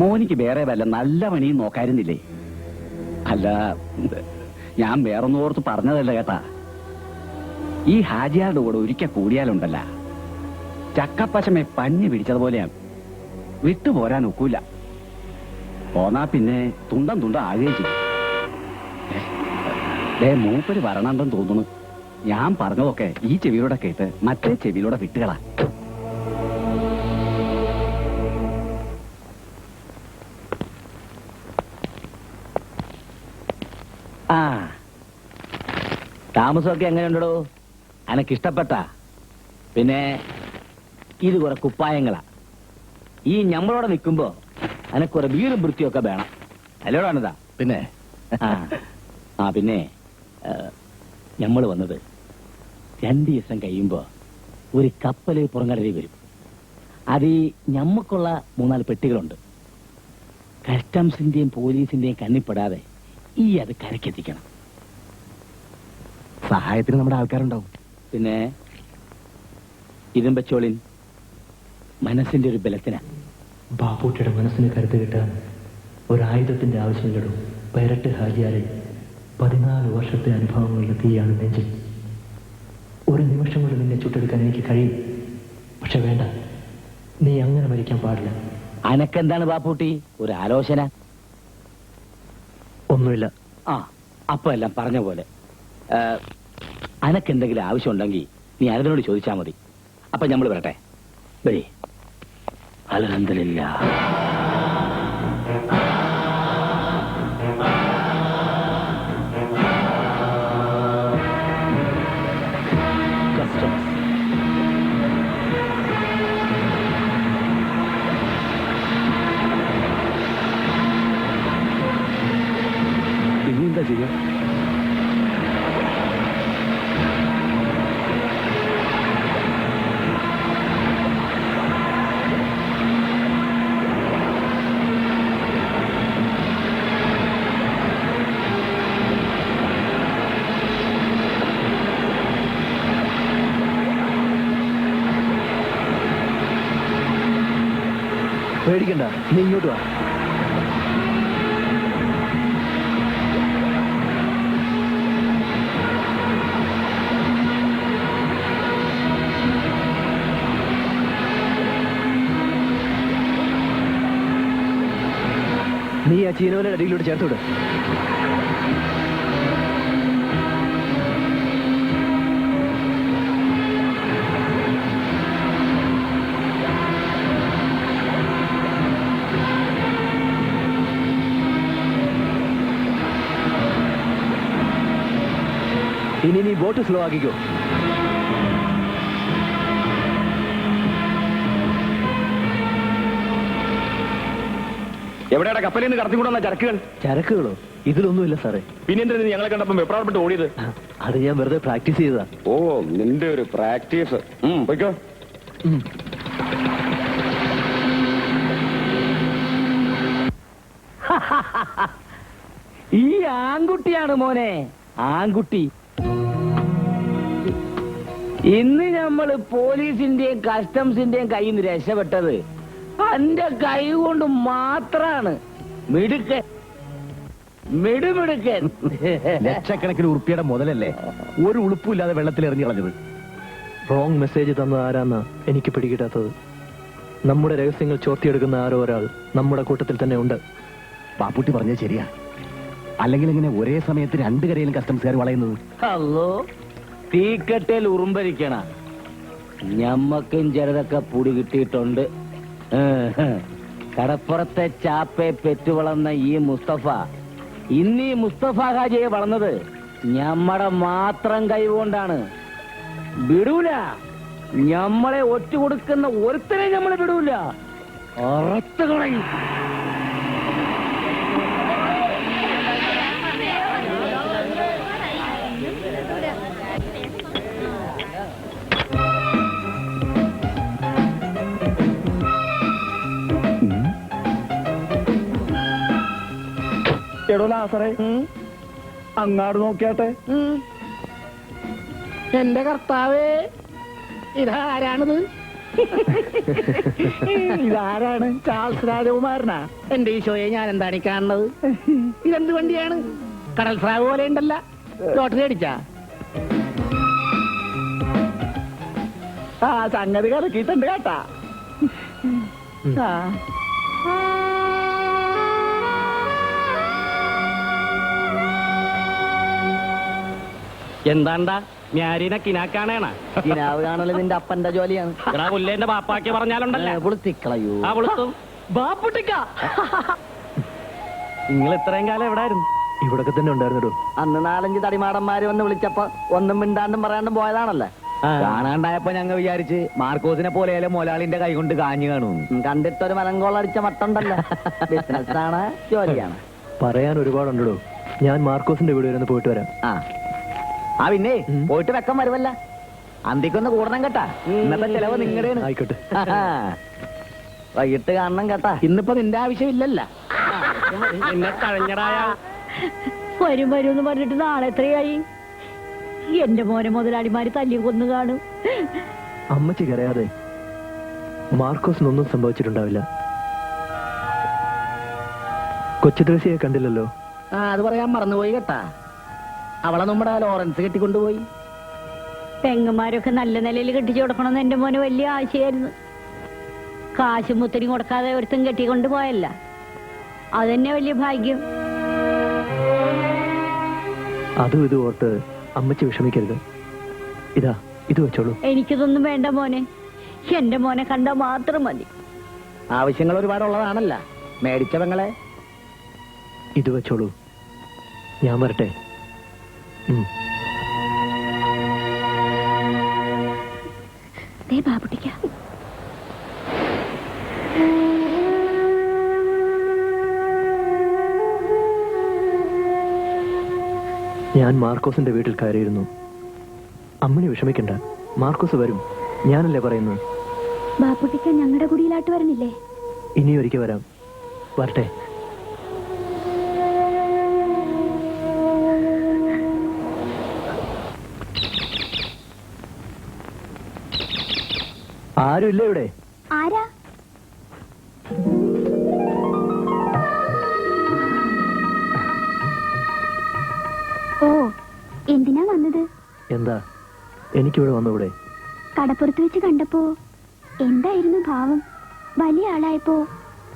മോനിക്ക് വേറെ വല്ല നല്ല പണിയും നോക്കായിരുന്നില്ലേ? അല്ല ഞാൻ വേറൊന്നും ഓർത്ത് പറഞ്ഞതല്ല കേട്ടാ. ഈ ഹാജിയാരുടെ കൂടെ ഒരിക്കൽ കൂടിയാലുണ്ടല്ല, ചക്കപ്പശമെ പഞ്ഞു പിടിച്ചതുപോലെയാ. വിട്ടുപോരാൻ ഒക്കൂല. പോന്നാ പിന്നെ തുണ്ടം തുണ്ടം ആകുകയും ചെയ്യും. മൂപ്പര് വരണണ്ടെന്ന് തോന്നുന്നു. ഞാൻ പറഞ്ഞതൊക്കെ ഈ ചെവിയിലൂടെ കേട്ട് മറ്റേ ചെവിയിലൂടെ വിട്ടുകളാ. ആ താമസമൊക്കെ എങ്ങനെയുണ്ടോ? എനക്കിഷ്ടപ്പെട്ട? പിന്നെ ഇത് കുറെ കുപ്പായങ്ങളാ. ഈ ഞമ്മളോടെ നിൽക്കുമ്പോ എനക്കുറെ വീറും വൃത്തിയൊക്കെ വേണം. അല്ലോടാണിതാ. പിന്നെ പിന്നെ ഞമ്മള് വന്നത് 2 ദിവസം കഴിയുമ്പോ ഒരു കപ്പല് പുറംകടലിൽ വരും. അത് ഞമ്മക്കുള്ള 3-4 പെട്ടികളുണ്ട്. കസ്റ്റംസിന്റെയും പോലീസിന്റെയും കണ്ണിപ്പെടാതെ ഈ അത് കരക്കെത്തിക്കണം. സഹായത്തിന് നമ്മുടെ ആൾക്കാരുണ്ടാവും. പിന്നെ ഇതും വെച്ചോളിൻ, മനസ്സിന്റെ ഒരു ബലത്തിനാ. ബാപ്പൂട്ടിയുടെ മനസ്സിന് കരുത്ത് കിട്ടാൻ ഒരായുധത്തിന്റെ ആവശ്യമില്ലടോ. പൈരട്ട് ഹാജിയാരെ 14 വർഷത്തെ അനുഭവങ്ങളുടെ തീയാണ് നെഞ്ചിൽ. ഒരു നിമിഷം കൊണ്ട് നിന്നെ ചുട്ടെടുക്കാൻ എനിക്ക് കഴിയും. പക്ഷെ വേണ്ട, നീ അങ്ങനെ മരിക്കാൻ പാടില്ല. അനക്കെന്താണ് ബാപ്പൂട്ടി ഒരു ആലോചന? ഒന്നുമില്ല. അപ്പൊ എല്ലാം പറഞ്ഞ പോലെ. അനക്കെന്തെങ്കിലും ആവശ്യമുണ്ടെങ്കിൽ നീ അനതിനോട് ചോദിച്ചാൽ മതി. അപ്പൊ ഞമ്മള് വരട്ടെ. വരി. അൽഹംദുലില്ലാഹ്. ഇനിയെന്താ ചെയ്യാ? പേടിക്കണ്ട, നീ ഇങ്ങോട്ട് വാ. നീ ആ ചീനവന്റെ അടിയിലൂടെ ചേർത്തുവിട്. ഇനി നീ ബോട്ട് സ്ലോ ആക്കിക്കോ. എവിടെയാണ് കപ്പലിൽ നിന്ന് കടത്തിക്കൊണ്ടുവന്ന ചരക്കുകൾ? ചരക്കുകളോ? ഇതിലൊന്നുമില്ല സാറേ. പിന്നെന്താ ഞങ്ങളെ കണ്ടപ്പോ വെപ്രാളപ്പെട്ട് ഓടിയത്? അത് ഞാൻ വെറുതെ പ്രാക്ടീസ് ചെയ്തതാ. ഓ, നിന്റെ ഒരു പ്രാക്ടീസ്. പോയിക്കോ. ഈ ആൺകുട്ടിയാണ് മോനെ, ആൺകുട്ടി. ഇന്ന് നമ്മള് പോലീസിന്റെയും കസ്റ്റംസിന്റെയും കയ്യിൽ നിന്ന് രക്ഷപ്പെട്ടത് എന്റെ കൈ കൊണ്ട് മാത്രാണ്. മിടുക്കൻ, മിടുമിടുക്കൻ. ലക്ഷക്കണക്കിന് ഉറുപ്പിയുടെ മുതലല്ലേ ഒരു ഉളുപ്പില്ലാതെ വെള്ളത്തിൽ എറിഞ്ഞു കളഞ്ഞത്. റോങ് മെസ്സേജ് തന്നത് ആരാന്നാ എനിക്ക് പിടികിട്ടാത്തത്. നമ്മുടെ രഹസ്യങ്ങൾ ചോർത്തിയെടുക്കുന്ന ആരോ ഒരാൾ നമ്മുടെ കൂട്ടത്തിൽ തന്നെ ഉണ്ട്. പാപ്പുട്ടി പറഞ്ഞത് ശരിയാ. അല്ലെങ്കിൽ ഇങ്ങനെ ഒരേ സമയത്ത് രണ്ടു കരയിലും കസ്റ്റംസുകാർ വളയുന്നത്. അല്ലോ, തീക്കട്ടയിൽ ഉറുമ്പരിക്കണ ഞമ്മക്കും ചെറുതൊക്കെ പൊടി കിട്ടിയിട്ടുണ്ട്. കടപ്പുറത്തെ ചാപ്പയെ പെറ്റുവളർന്ന ഈ മുസ്തഫ, ഇന്ന് ഈ മുസ്തഫ ഹാജിയെ വളർന്നത് ഞമ്മടെ മാത്രം കൈകൊണ്ടാണ്. വിടൂല, ഞമ്മളെ ഒറ്റ കൊടുക്കുന്ന ഒരുത്തനെ ഞമ്മളെ വിടൂല. അറത്ത് കളയും. എടോ ലാസറേ, അങ്ങാട് നോക്കിയാട്ടെ. എന്റെ കർത്താവേ, ഇതാരാണിത്? ഇതാരാണ്? ചാൾസ് രാജകുമാരനാ? എന്റെ ഈശോയെ, ഞാൻ എന്താണ് ഈ കാണുന്നത്? ഇതെന്ത് വണ്ടിയാണ്? കടൽ സ്രാവ് പോലെ ഉണ്ടല്ല. ലോട്ടറി അടിച്ചാ? ആ സംഗതി കലക്കിയിട്ടുണ്ട് കേട്ടാ. എന്താണ്ടാ ഞാരീനെ കിനാക്കാണേണ? കിനാവ് കാണല് നിന്റെ അപ്പന്റെ ജോലിയാണ്. പുല്ലേന്റെ ബാപ്പാക്കി പറഞ്ഞാലുണ്ടല്ലോ പുളുത്തിക്കളയൂ. ആ പുളുത്തും. നിങ്ങൾ ഇത്രയും കാലം എവിടായിരുന്നു? ഇവിടൊക്കെ തന്നെ ഉണ്ടായിരുന്നോ? അന്ന് 4-5 തടിമാടന്മാര് വന്ന് വിളിച്ചപ്പോ ഒന്നും മിണ്ടാണ്ടും പറയാണ്ടും പോയതാണല്ലേ. കാണാണ്ടായപ്പോ ഞങ്ങൾ വിചാരിച്ച് മാർക്കോസിനെ പോലെയല്ലേ മൊലാളിന്റെ കൈ കൊണ്ട് കാഞ്ഞു കാണും. കണ്ടിട്ടൊരു മലങ്കോളടിച്ച മട്ടുണ്ടല്ലോ. ബിസിനസ്സാണ്, ജോലിയാണ്. പറയാൻ ഒരുപാടുണ്ടോ. ഞാൻ മാർക്കോസിന്റെ വീട് വരെ ഒന്ന് പോയിട്ട് വരാം. ആ പിന്നെ പോയിട്ട് വെക്കം വരുമല്ല. അന്തിക്കൊന്ന് കൂടണം കേട്ടാ. ഇന്നത്തെ ചെലവ് നിങ്ങളുടെയാണ്. ആയിക്കോട്ടെ. വൈകിട്ട് കാണണം കേട്ടാ. ഇന്നിപ്പോ നിന്റെ ആവശ്യമില്ലല്ല. നിന്നെ കഴിഞ്ഞടായ വരും വരും എന്ന് പറഞ്ഞിട്ട് നാളെ എത്രയായി? എന്റെ മോനെ മുതലാളിമാര് തല്ലി കൊന്നു കാണും. അമ്മച്ചി കരയാതെ. മാർക്കോസിനൊന്നും സംഭവിച്ചിട്ടുണ്ടാവില്ല. കൊച്ചു ത്രേസ്യയെ കണ്ടില്ലല്ലോ. അത് പറയാൻ മറന്നുപോയി കേട്ടാ. അവളെ നമ്മുടെ ലോറൻസ് കെട്ടിക്കൊണ്ടുപോയി. പെങ്ങന്മാരൊക്കെ നല്ല നിലയിൽ കെട്ടിച്ചു കൊടുക്കണമെന്ന് എന്റെ മോന് വലിയ ആശയായിരുന്നു. കാശും മുത്തരി കൊടുക്കാതെ ഒരുത്തും കെട്ടിക്കൊണ്ട് പോയല്ല. അതന്നെ വലിയ ഭാഗ്യം. അതും ഇത് ഓർത്ത് അമ്മച്ചി വിഷമിക്കരുത്. ഇതാ, ഇത് വെച്ചോളൂ. എനിക്കിതൊന്നും വേണ്ട മോനെ. എന്റെ മോനെ കണ്ടാ മാത്രം മതി. ആവശ്യങ്ങൾ ഒരുപാടുള്ളതാണല്ല മേടിച്ച പെങ്ങളെ. ഇത് വെച്ചോളൂ. ഞാൻ വരട്ടെ. ബാബുട്ടിക്ക ഞാൻ മാർക്കോസിന്റെ വീട്ടിൽ കയറിയിരുന്നു. അമ്മണി വിഷമിക്കണ്ട, മാർക്കോസ് വരും. ഞാനല്ലേ പറയുന്നത്. ബാബുട്ടിക്ക ഞങ്ങളുടെ കുടിയിലാട്ട് വരണില്ലേ? ഇനി ഒരിക്കൽ വരാം. വരട്ടെ. ആരുമില്ല ഇവിടെ? ആരാ? ഓ, എന്തിനാ വന്നത്? എന്താ, എനിക്കിവിടെ വന്നൂടെ? കടപ്പുറത്ത് വെച്ച് കണ്ടപ്പോ എന്തായിരുന്നു ഭാവം? വലിയ ആളായപ്പോ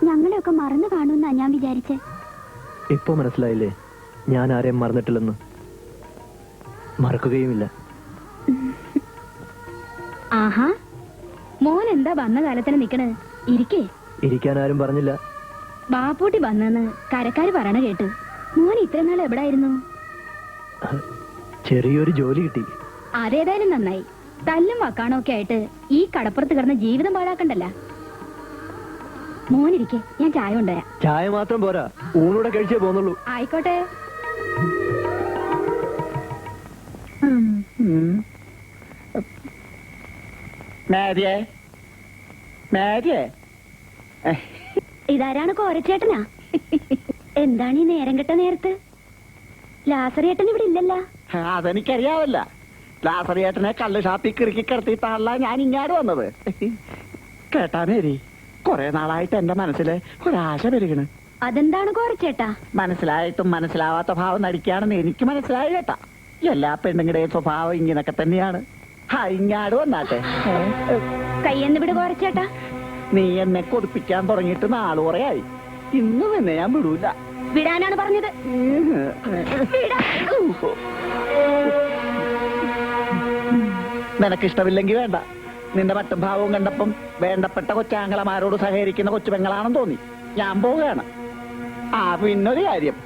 ഞങ്ങളെയൊക്കെ മറന്നു കാണുമെന്നാ ഞാൻ വിചാരിച്ചേ. ഇപ്പൊ മനസ്സിലായില്ലേ ഞാൻ ആരെയും മറന്നിട്ടില്ലെന്ന്? മറക്കുകയുമില്ല. ആഹാ, മോൻ എന്താ വന്ന കാലത്തിന് നിക്കണ്? ഇരിക്കേ. ഇരിക്കാൻ ആരും പറഞ്ഞില്ല. ബാപ്പൂട്ടി വന്നെന്ന് കരക്കാര് പറയണ കേട്ടു. മോൻ ഇത്ര നാൾ എവിടായിരുന്നു? ചെറിയൊരു ജോലി കിട്ടി. അതേതായാലും നന്നായി. തല്ലും വക്കാണോ ഒക്കെ ആയിട്ട് ഈ കടപ്പുറത്ത് കിടന്ന് ജീവിതം പാഴാക്കണ്ടല്ല. മോനിരിക്കെ, ഞാൻ ചായ കൊണ്ടുവരാം. ചായ മാത്രം പോരാ, ഊണൂടെ കഴിച്ചേ പോന്നുള്ളൂ. ആയിക്കോട്ടെ. മേരിയേ, മേരിയേ, ഇതാരാണ് കോരച്ചേട്ടനാ? എന്താണ് ഈ നേരം കെട്ട നേരത്ത്? ലാസറിയേട്ടൻ ഇവിടെ ഇല്ലല്ലോ. അതെനിക്കറിയാവല്ല. ലാസറിയേട്ടനെ കള്ള് ഷാപ്പിൽ കിറുക്കി കിടത്തിയിട്ടാണല്ല ഞാൻ ഇങ്ങാട് വന്നത്. കേട്ടാ മേരി, കൊറേ നാളായിട്ട് എന്റെ മനസ്സില് ഒരാശ പെരുകണ്. അതെന്താണ് കോരച്ചേട്ടാ? മനസ്സിലായിട്ടും മനസ്സിലാവാത്ത ഭാവം നടിക്കുകയാണെന്ന് എനിക്ക് മനസ്സിലായി കേട്ടാ. എല്ലാ പെണ്ണുങ്ങളുടെയും സ്വഭാവം ഇങ്ങനൊക്കെ തന്നെയാണ്. ഇങ്ങാട് വന്നാട്ടെ. കയ്യെന്ന് വിട് കോരച്ചേട്ടാ. നീ എന്നെ കൊതിപ്പിക്കാൻ തുടങ്ങിയിട്ട് നാള് കുറയായി. ഇന്ന് തന്നെ ഞാൻ വിടൂല. വിടാനാണ് പറഞ്ഞത്. നിനക്കിഷ്ടമില്ലെങ്കിൽ വേണ്ട. നിന്റെ മട്ടും ഭാവവും കണ്ടപ്പം വേണ്ടപ്പെട്ട കൊച്ചാങ്ങളമാരോട് സഹകരിക്കുന്ന കൊച്ചു പെങ്ങളാണെന്ന് തോന്നി. ഞാൻ പോവുകയാണ്. പിന്നൊരു കാര്യം,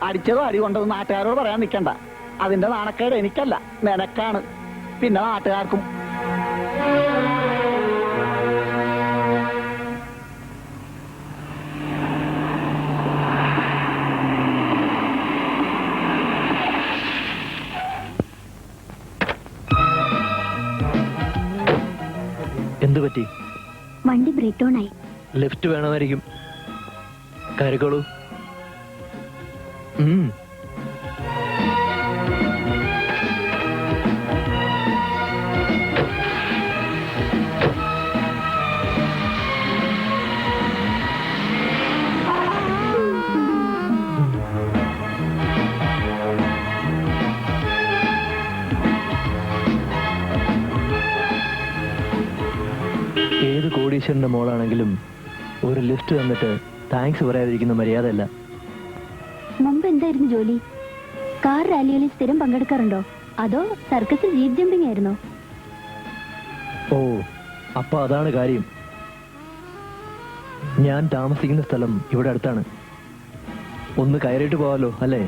അടിച്ചതും അടി കൊണ്ടത് നാട്ടുകാരോട് പറയാൻ നിൽക്കണ്ട. അതിന്റെ നാണക്കേട് എനിക്കല്ല, നിനക്കാണ്, പിന്നെ നാട്ടുകാർക്കും. എന്തു പറ്റി? വണ്ടി ബ്രേക്ക് ഡൗൺ ആയി. ലിഫ്റ്റ് വേണമായിരിക്കും. കയറിക്കോളൂ. ഏത് കോടീശ്വരന്റെ മോളാണെങ്കിലും ഒരു ലിഫ്റ്റ് തന്നിട്ട് താങ്ക്സ് പറയാതിരിക്കുന്ന മര്യാദയല്ല. മുമ്പ് എന്തായിരുന്നു ജോലി? കാർ റാലികളിൽ സ്ഥിരം പങ്കെടുക്കാറുണ്ടോ? അതോ സർക്കസിൽ ജീപ്പ് ജമ്പിംഗ് ആയിരുന്നോ? ഓ, അപ്പൊ അതാണ് കാര്യം. ഞാൻ താമസിക്കുന്ന സ്ഥലം ഇവിടെ അടുത്താണ്. ഒന്ന് കയറിയിട്ട് പോവാലോ അല്ലേ?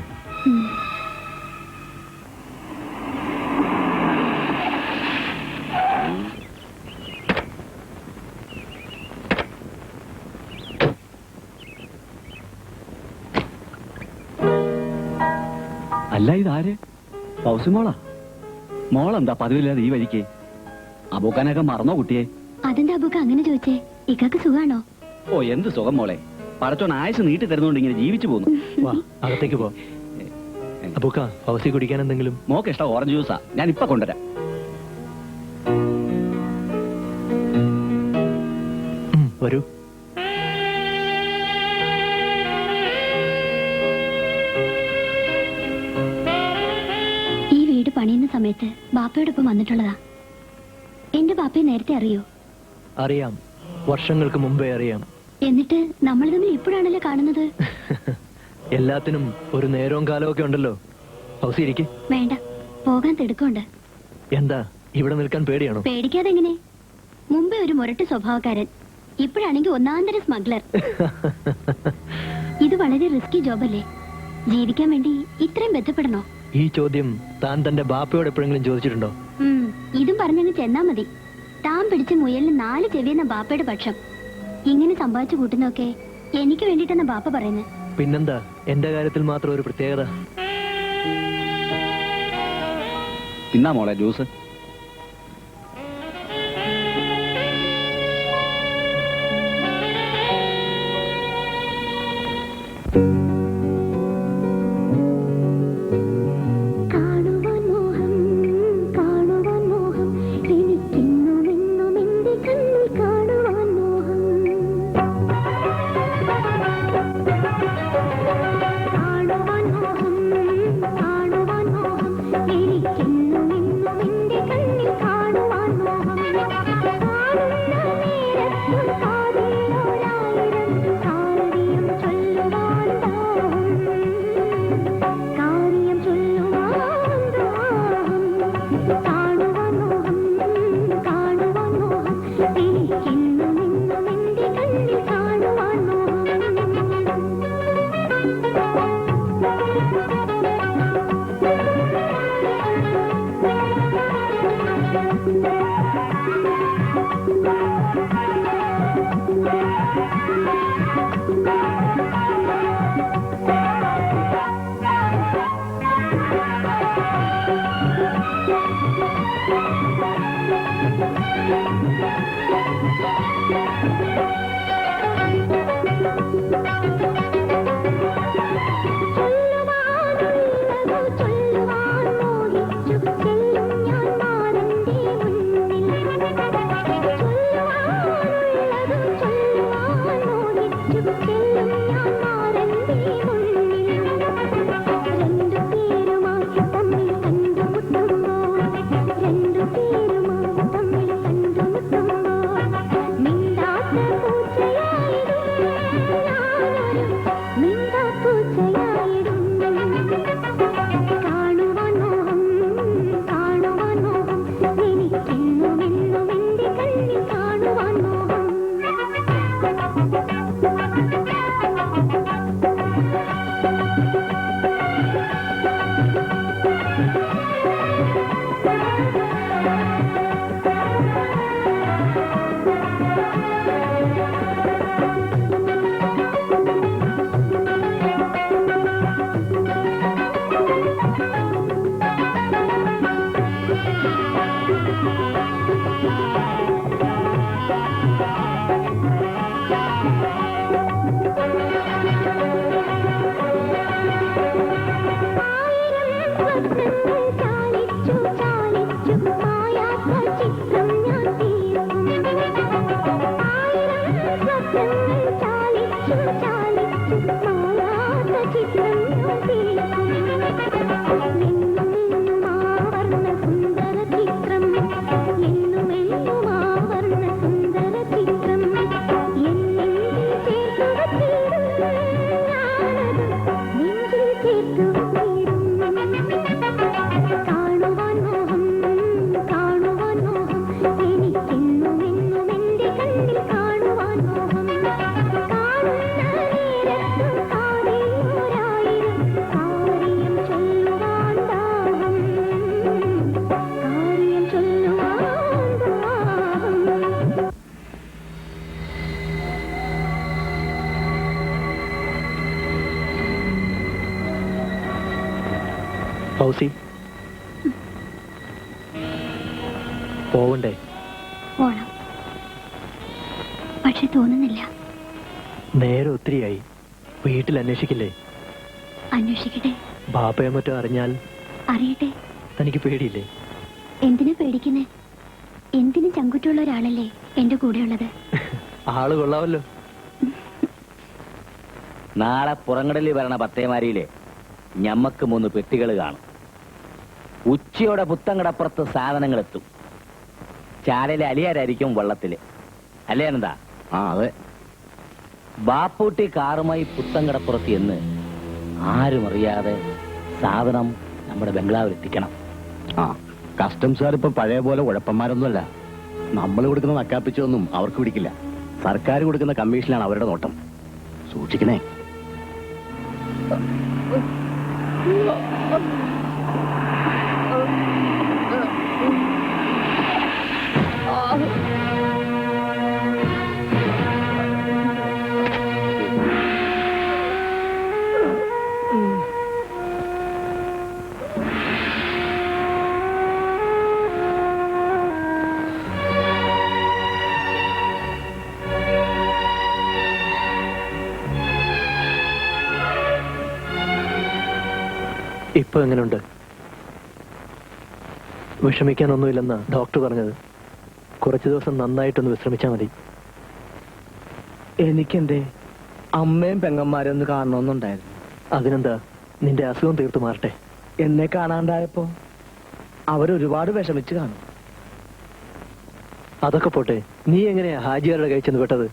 അല്ല, ഇതാര്? പൗസി മോളാ? മോളെന്താ പതിവില്ലാതെ ഈ വഴിക്ക്? അബൂക്കാനൊക്കെ മറന്നോ കുട്ടിയെ? അതെന്താ അബൂക്ക അങ്ങനെ ചോദിച്ചേ? ഇക്കാക്ക് സുഖാണോ? ഓ, എന്ത് സുഖം മോളെ. പടച്ചോൻ ആയുസ് നീട്ടി തരുന്നോണ്ട് ഇങ്ങനെ ജീവിച്ചു പോകുന്നു. വാ, അകത്തേക്ക് പോ. അബൂക്ക, ഹൗസി കുടിക്കാൻ എന്തെങ്കിലും? മോക്ക് ഇഷ്ടം ഓറഞ്ച് ജ്യൂസാ, ഞാൻ ഇപ്പൊ കൊണ്ടുവരാം. വരൂ. പണിയുന്ന സമയത്ത് ബാപ്പയോടൊപ്പം വന്നിട്ടുള്ളതാ. എന്റെ ബാപ്പയെ നേരത്തെ അറിയോ? അറിയാം, വർഷങ്ങൾക്ക് മുമ്പേ അറിയാം. എന്നിട്ട് നമ്മൾ തമ്മിൽ ഇപ്പോഴാണല്ലോ കാണുന്നത്. എല്ലാത്തിനും ഒരു നേരവും കാലവും ഒക്കെ ഉണ്ടല്ലോ. ഹൗസി ഇരിക്കെ. വേണ്ട, പോകാൻ തിടുക്കമുണ്ട്. എന്താ, ഇവിടെ നിൽക്കാൻ പേടിയാണോ? പേടിക്കാതെ എങ്ങനെ? മുമ്പേ ഒരു മുരട്ട് സ്വഭാവക്കാരൻ, ഇപ്പോഴാണെങ്കിൽ ഒന്നാന്തര സ്മഗ്ലർ. ഇത് വളരെ റിസ്കി ജോബല്ലേ? ജീവിക്കാൻ വേണ്ടി ഇത്രയും ബന്ധപ്പെടണോ? ഈ ചോദ്യം താൻ തന്റെ ബാപ്പയോട് എപ്പോഴെങ്കിലും ചോദിച്ചിട്ടുണ്ടോ? ഇതും പറഞ്ഞങ്ങ് ചെന്നാ മതി. താൻ പിടിച്ച മുയലിന് 4 ചെവിയെന്ന ബാപ്പയുടെ പക്ഷം. ഇങ്ങനെ സമ്പാദിച്ചു കൂട്ടുന്നൊക്കെ എനിക്ക് വേണ്ടിട്ടെന്ന ബാപ്പ പറയുന്നത്. പിന്നെന്താ, എന്റെ കാര്യത്തിൽ മാത്രം ഒരു പ്രത്യേകത. പിന്നാ മോളെ ജ്യൂസ്. ഫൗസി, പോവണ്ടേ? പോണം, പക്ഷെ തോന്നുന്നില്ല. നേരെ ഒത്തിരിയായി. വീട്ടിൽ അന്വേഷിക്കില്ലേ? അന്വേഷിക്കട്ടെ. ബാപ്പയെ മറ്റോ അറിഞ്ഞാൽ? അറിയട്ടെ. തനിക്ക് പേടിയില്ലേ? എന്തിനാ പേടിക്കുന്നേ? എന്തിനും ചങ്കുറ്റുള്ള ഒരാളല്ലേ എന്റെ കൂടെയുള്ളത്. ആള് കൊള്ളാവല്ലോ. നാളെ പുറങ്കടലിൽ വരണ പത്തേമാരിയിലെ ഞമ്മക്ക് 3 പെട്ടികൾ കാണും. ഉച്ചയോടെ പുത്തങ്കടപ്പുറത്ത് സാധനങ്ങൾ എത്തും. ചാലയിലെ അലിയാരായിരിക്കും വള്ളത്തില്. അല്ലേ എന്താ? അതെ. ബാപ്പൂട്ടി കാറുമായി പുത്തങ്കടപ്പുറത്ത് എന്ന് ആരും അറിയാതെ സാധനം നമ്മുടെ ബംഗ്ലാവിൽ എത്തിക്കണം. കസ്റ്റംസുകാർ ഇപ്പൊ പഴയ പോലെ ഉഴപ്പന്മാരൊന്നുമല്ല. നമ്മൾ കൊടുക്കുന്ന നക്കാപ്പിച്ചൊന്നും അവർക്ക് പിടിക്കില്ല. സർക്കാർ കൊടുക്കുന്ന കമ്മീഷനാണ് അവരുടെ നോട്ടം. സൂക്ഷിക്കണേ. ഇപ്പൊ എങ്ങനെയുണ്ട്? വിഷമിക്കാനൊന്നുമില്ലെന്നാ ഡോക്ടർ പറഞ്ഞത്. കുറച്ചു ദിവസം നന്നായിട്ടൊന്ന് വിശ്രമിച്ചാൽ മതി. എനിക്കെന്തേ അമ്മയും പെങ്ങന്മാരും ഒന്ന് കാണണമെന്നുണ്ടായിരുന്നു. അതിനെന്താ, നിന്റെ അസുഖം തീർത്തു മാറട്ടെ. എന്നെ കാണാണ്ടായപ്പോ അവരൊരുപാട് വിഷമിച്ച് കാണും. അതൊക്കെ പോട്ടെ, നീ എങ്ങനെയാ ഹാജിയാരുടെ കൈ ചെന്ന് പെട്ടത്?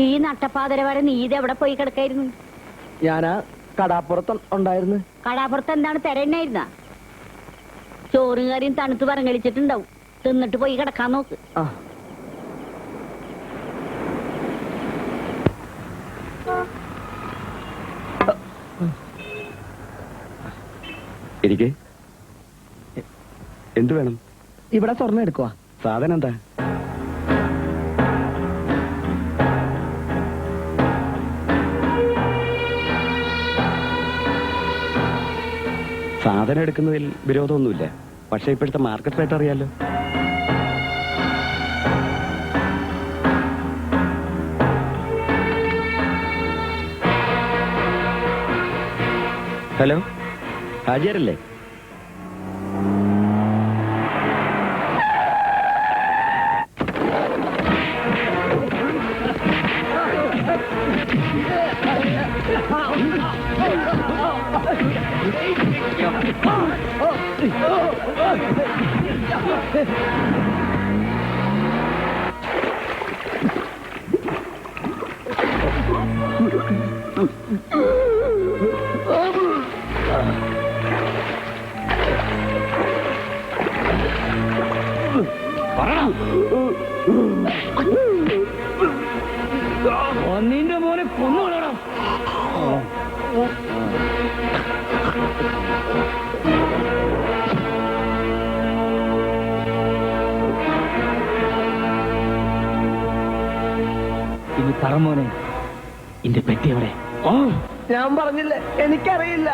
ഈ നട്ടപ്പാതിര വരെ നീ ഇത് എവിടെ പോയി കിടക്കായിരുന്നു? ഞാനാ കടാപ്പുറത്ത് ഉണ്ടായിരുന്നു. കടാപ്പുറത്ത് എന്താണ് തിരണ്ണായിരുന്ന? ചോറും കറിയും തണുത്ത് പറങ്ങലിച്ചിട്ടുണ്ടാവും. തിന്നിട്ട് പോയി കിടക്കാൻ നോക്ക്. ആ എനിക്ക് എന്ത് വേണം? ഇവിടെ സ്വർണ്ണം എടുക്കുവാ. സാധനം എന്താ? സാധനം എടുക്കുന്നതിൽ വിരോധമൊന്നുമില്ല. പക്ഷെ ഇപ്പോഴത്തെ മാർക്കറ്റ് റേറ്റ് അറിയാലോ. ഹലോ, ഹാജിയാരല്ലേ? നിന്റെ മോനെ കൊന്നുകൊള്ളണം. ഇനി പറമോനെ, ഇന്റെ പെട്ടി എവിടെ? ഞാൻ പറഞ്ഞില്ലേ, എനിക്കറിയില്ല.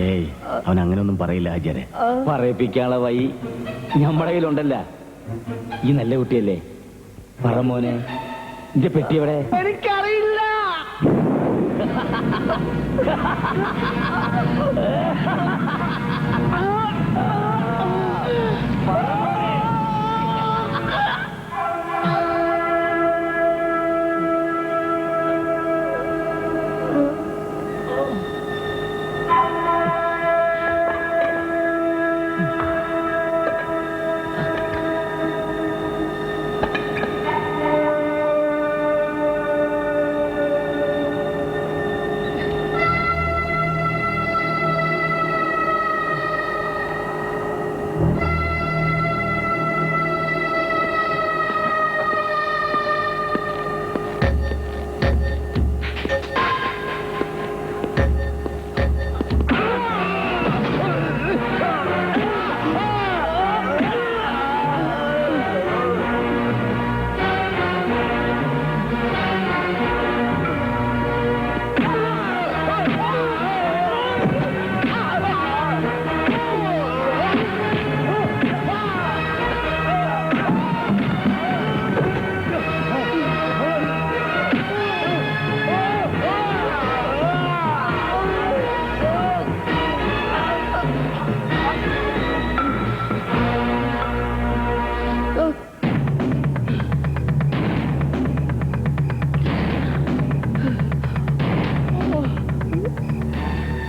ഏയ്, അവൻ അങ്ങനെയൊന്നും പറയില്ല ഹാജിയാരെ. പറയിപ്പിക്കാനുള്ള വഴി നമ്മുടെ കയ്യിലുണ്ടല്ല. ഈ നല്ല കുട്ടിയല്ലേ? പറമോനെ, ഇന്റെ പെട്ടി എവിടെ? എനിക്കറിയില്ല.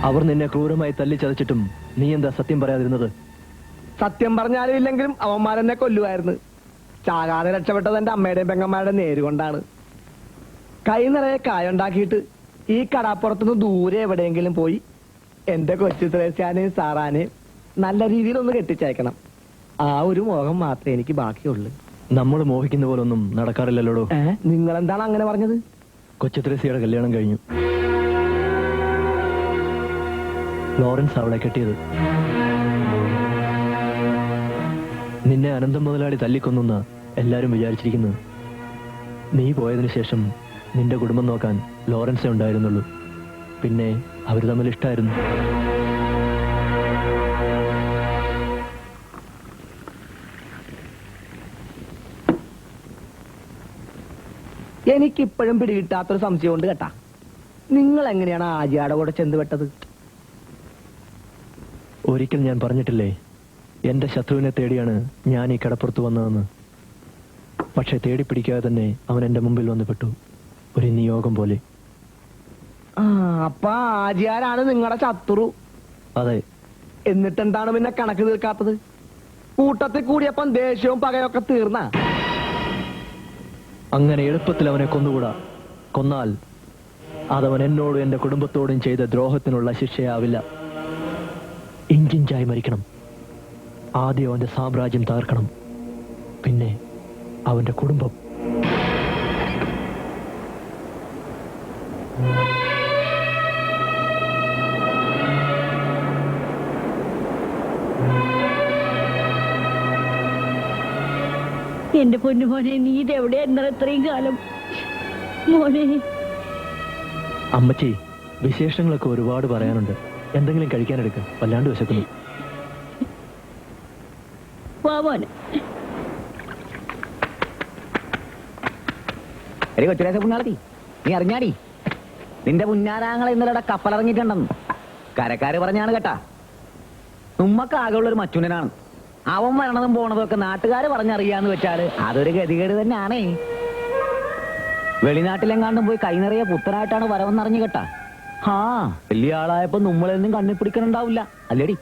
അവർ നിന്നെ ക്രൂരമായി തല്ലിച്ചതച്ചിട്ടും നീ എന്താ സത്യം പറയാതിരുന്നത്? സത്യം പറഞ്ഞാലും ഇല്ലെങ്കിലും അവന്മാരെന്നെ കൊല്ലുമായിരുന്നു. ചാകാതെ രക്ഷപ്പെട്ടത് എന്റെ അമ്മയുടെയും പെങ്ങന്മാരുടെ നേരുകൊണ്ടാണ്. കൈ നിറയെ കായുണ്ടാക്കിയിട്ട് ഈ കടാപ്പുറത്തുനിന്ന് ദൂരെ എവിടെയെങ്കിലും പോയി എന്റെ കൊച്ചു ത്രേസ്യാനെയും സാറാനെയും നല്ല രീതിയിലൊന്ന് കെട്ടിച്ചയക്കണം. ആ ഒരു മോഹം മാത്രമേ എനിക്ക് ബാക്കിയുള്ളൂ. നമ്മൾ മോഹിക്കുന്ന പോലൊന്നും നടക്കാറില്ലല്ലോടോ. നിങ്ങളെന്താണ് അങ്ങനെ പറഞ്ഞത്? കൊച്ചു ത്രേസ്യയുടെ കല്യാണം കഴിഞ്ഞു. ലോറൻസ് അവളെ കെട്ടിയത്. നിന്നെ അനന്തം മുതലാളി തല്ലിക്കൊന്ന എല്ലാരും വിചാരിച്ചിരിക്കുന്നത്. നീ പോയതിനു ശേഷം നിന്റെ കുടുംബം നോക്കാൻ ലോറൻസേ ഉണ്ടായിരുന്നുള്ളൂ. പിന്നെ അവര് തമ്മിൽ ഇഷ്ടായിരുന്നു. എനിക്കിപ്പോഴും പിടികിട്ടാത്തൊരു സംശയം കൊണ്ട് കേട്ടാ, നിങ്ങൾ എങ്ങനെയാണ് ആജിയാടെ കൂടെ ചെന്നുപെട്ടത്? ഒരിക്കൽ ഞാൻ പറഞ്ഞിട്ടില്ലേ, എന്റെ ശത്രുവിനെ തേടിയാണ് ഞാൻ ഈ കടപ്പുറത്ത് വന്നതെന്ന്. പക്ഷെ തേടി പിടിക്കാതെ തന്നെ അവൻ എന്റെ മുമ്പിൽ വന്ന് പെട്ടു, ഒരു നിയോഗം പോലെ. അപ്പൊ ആജിയാരാണ് നിങ്ങളുടെ ശത്രു? അതെ. എന്നിട്ടെന്താണ് പിന്നെ കണക്ക് തീർക്കാത്തത്? കൂട്ടത്തിൽ കൂടിയപ്പം ദേഷ്യവും പകയൊക്കെ തീർന്ന? അങ്ങനെ എളുപ്പത്തിൽ അവനെ കൊന്നുകൂടാ. കൊന്നാൽ അതവൻ എന്നോടും എന്റെ കുടുംബത്തോടും ചെയ്ത ദ്രോഹത്തിനുള്ള ശിക്ഷയാവില്ല. ഇഞ്ചിഞ്ചായി മരിക്കണം. ആദ്യം അവന്റെ സാമ്രാജ്യം തകർക്കണം, പിന്നെ അവന്റെ കുടുംബം. എന്റെ പൊന്നു മോനെ, നീ ഇതെവിടെ എന്താ ഇത്രയും കാലം മോനെ? അമ്മച്ചി, വിശേഷങ്ങളൊക്കെ ഒരുപാട് പറയാനുണ്ട്. എന്തെങ്കിലും കഴിക്കാനെടുക്ക, വല്ലാണ്ട് വിശക്കുന്നു. വാ മോനെ. എടി കൊച്ചുരാശ പുണ്ണാളത്തി, നീ അറിഞ്ഞാടി നിന്റെ പുന്നാരാങ്ങളെ ഇന്നലെ കപ്പലിറങ്ങിയിട്ടുണ്ടെന്ന് കരക്കാര് പറഞ്ഞാണ് കേട്ടാ. ഉമ്മക്ക് ആകെയുള്ളൊരു മച്ചുനനാണ്. അവൻ വരണതും പോണതും ഒക്കെ നാട്ടുകാര് പറഞ്ഞറിയാന്ന് വെച്ചാല് അതൊരു ഗതികേട് തന്നെയാണേ. വെളിനാട്ടിലെങ്ങാണ്ടും പോയി കൈ നിറയെ പുത്തനായിട്ടാണ് വരവെന്നറിഞ്ഞു കേട്ടാ. വലിയ ആളായപ്പോ നമ്മളെന്നും കണ്ണി പിടിക്കണുണ്ടാവില്ല അല്ലേടി?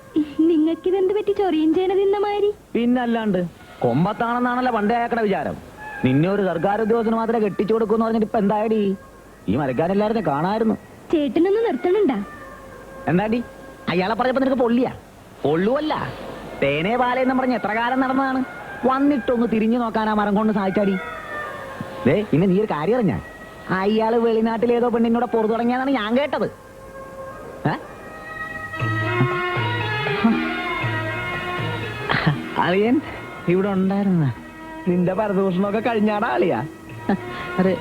നിങ്ങൾക്കിതെന്ത് പറ്റി ചൊറിയും ചേന തിന്ന മാതിരി? പിന്നല്ലാണ്ട് കൊമ്പത്താണെന്നാണല്ലോ പണ്ടേ അയക്കട വിചാരം. നിന്നെ ഒരു സർക്കാർ ഉദ്യോഗസ്ഥന് മാത്രമേ കെട്ടിച്ചു കൊടുക്കൂന്ന് പറഞ്ഞിട്ട് ഇപ്പൊ എന്തായടി? ഈ മരക്കാരെല്ലാരും കാണായിരുന്നു. ചേട്ടനൊന്ന് നിർത്തണുണ്ടാ? എന്താണ്ടി അയാളെ പറഞ്ഞപ്പോ നിനക്ക് പൊള്ളിയാ? പൊള്ളുവല്ല, തേനേ പാലെന്ന് പറഞ്ഞ് എത്ര കാലം നടന്നതാണ്. വന്നിട്ടൊന്ന് തിരിഞ്ഞു നോക്കാൻ ആ മരം കൊണ്ട് സാധിച്ചാടി. പിന്നെ നീ ഒരു കാര്യം അറിഞ്ഞാ, അയാള് വെളിനാട്ടിലേതോ പെണ്ണിനോട് പുറത്തു തുടങ്ങിയാന്നാണ് ഞാൻ കേട്ടത്. അറിയൻ ഇവിടെ ഉണ്ടായിരുന്ന നിന്റെ പരദൂഷണമൊക്കെ കഴിഞ്ഞാടാ ആളിയാ? അതെ.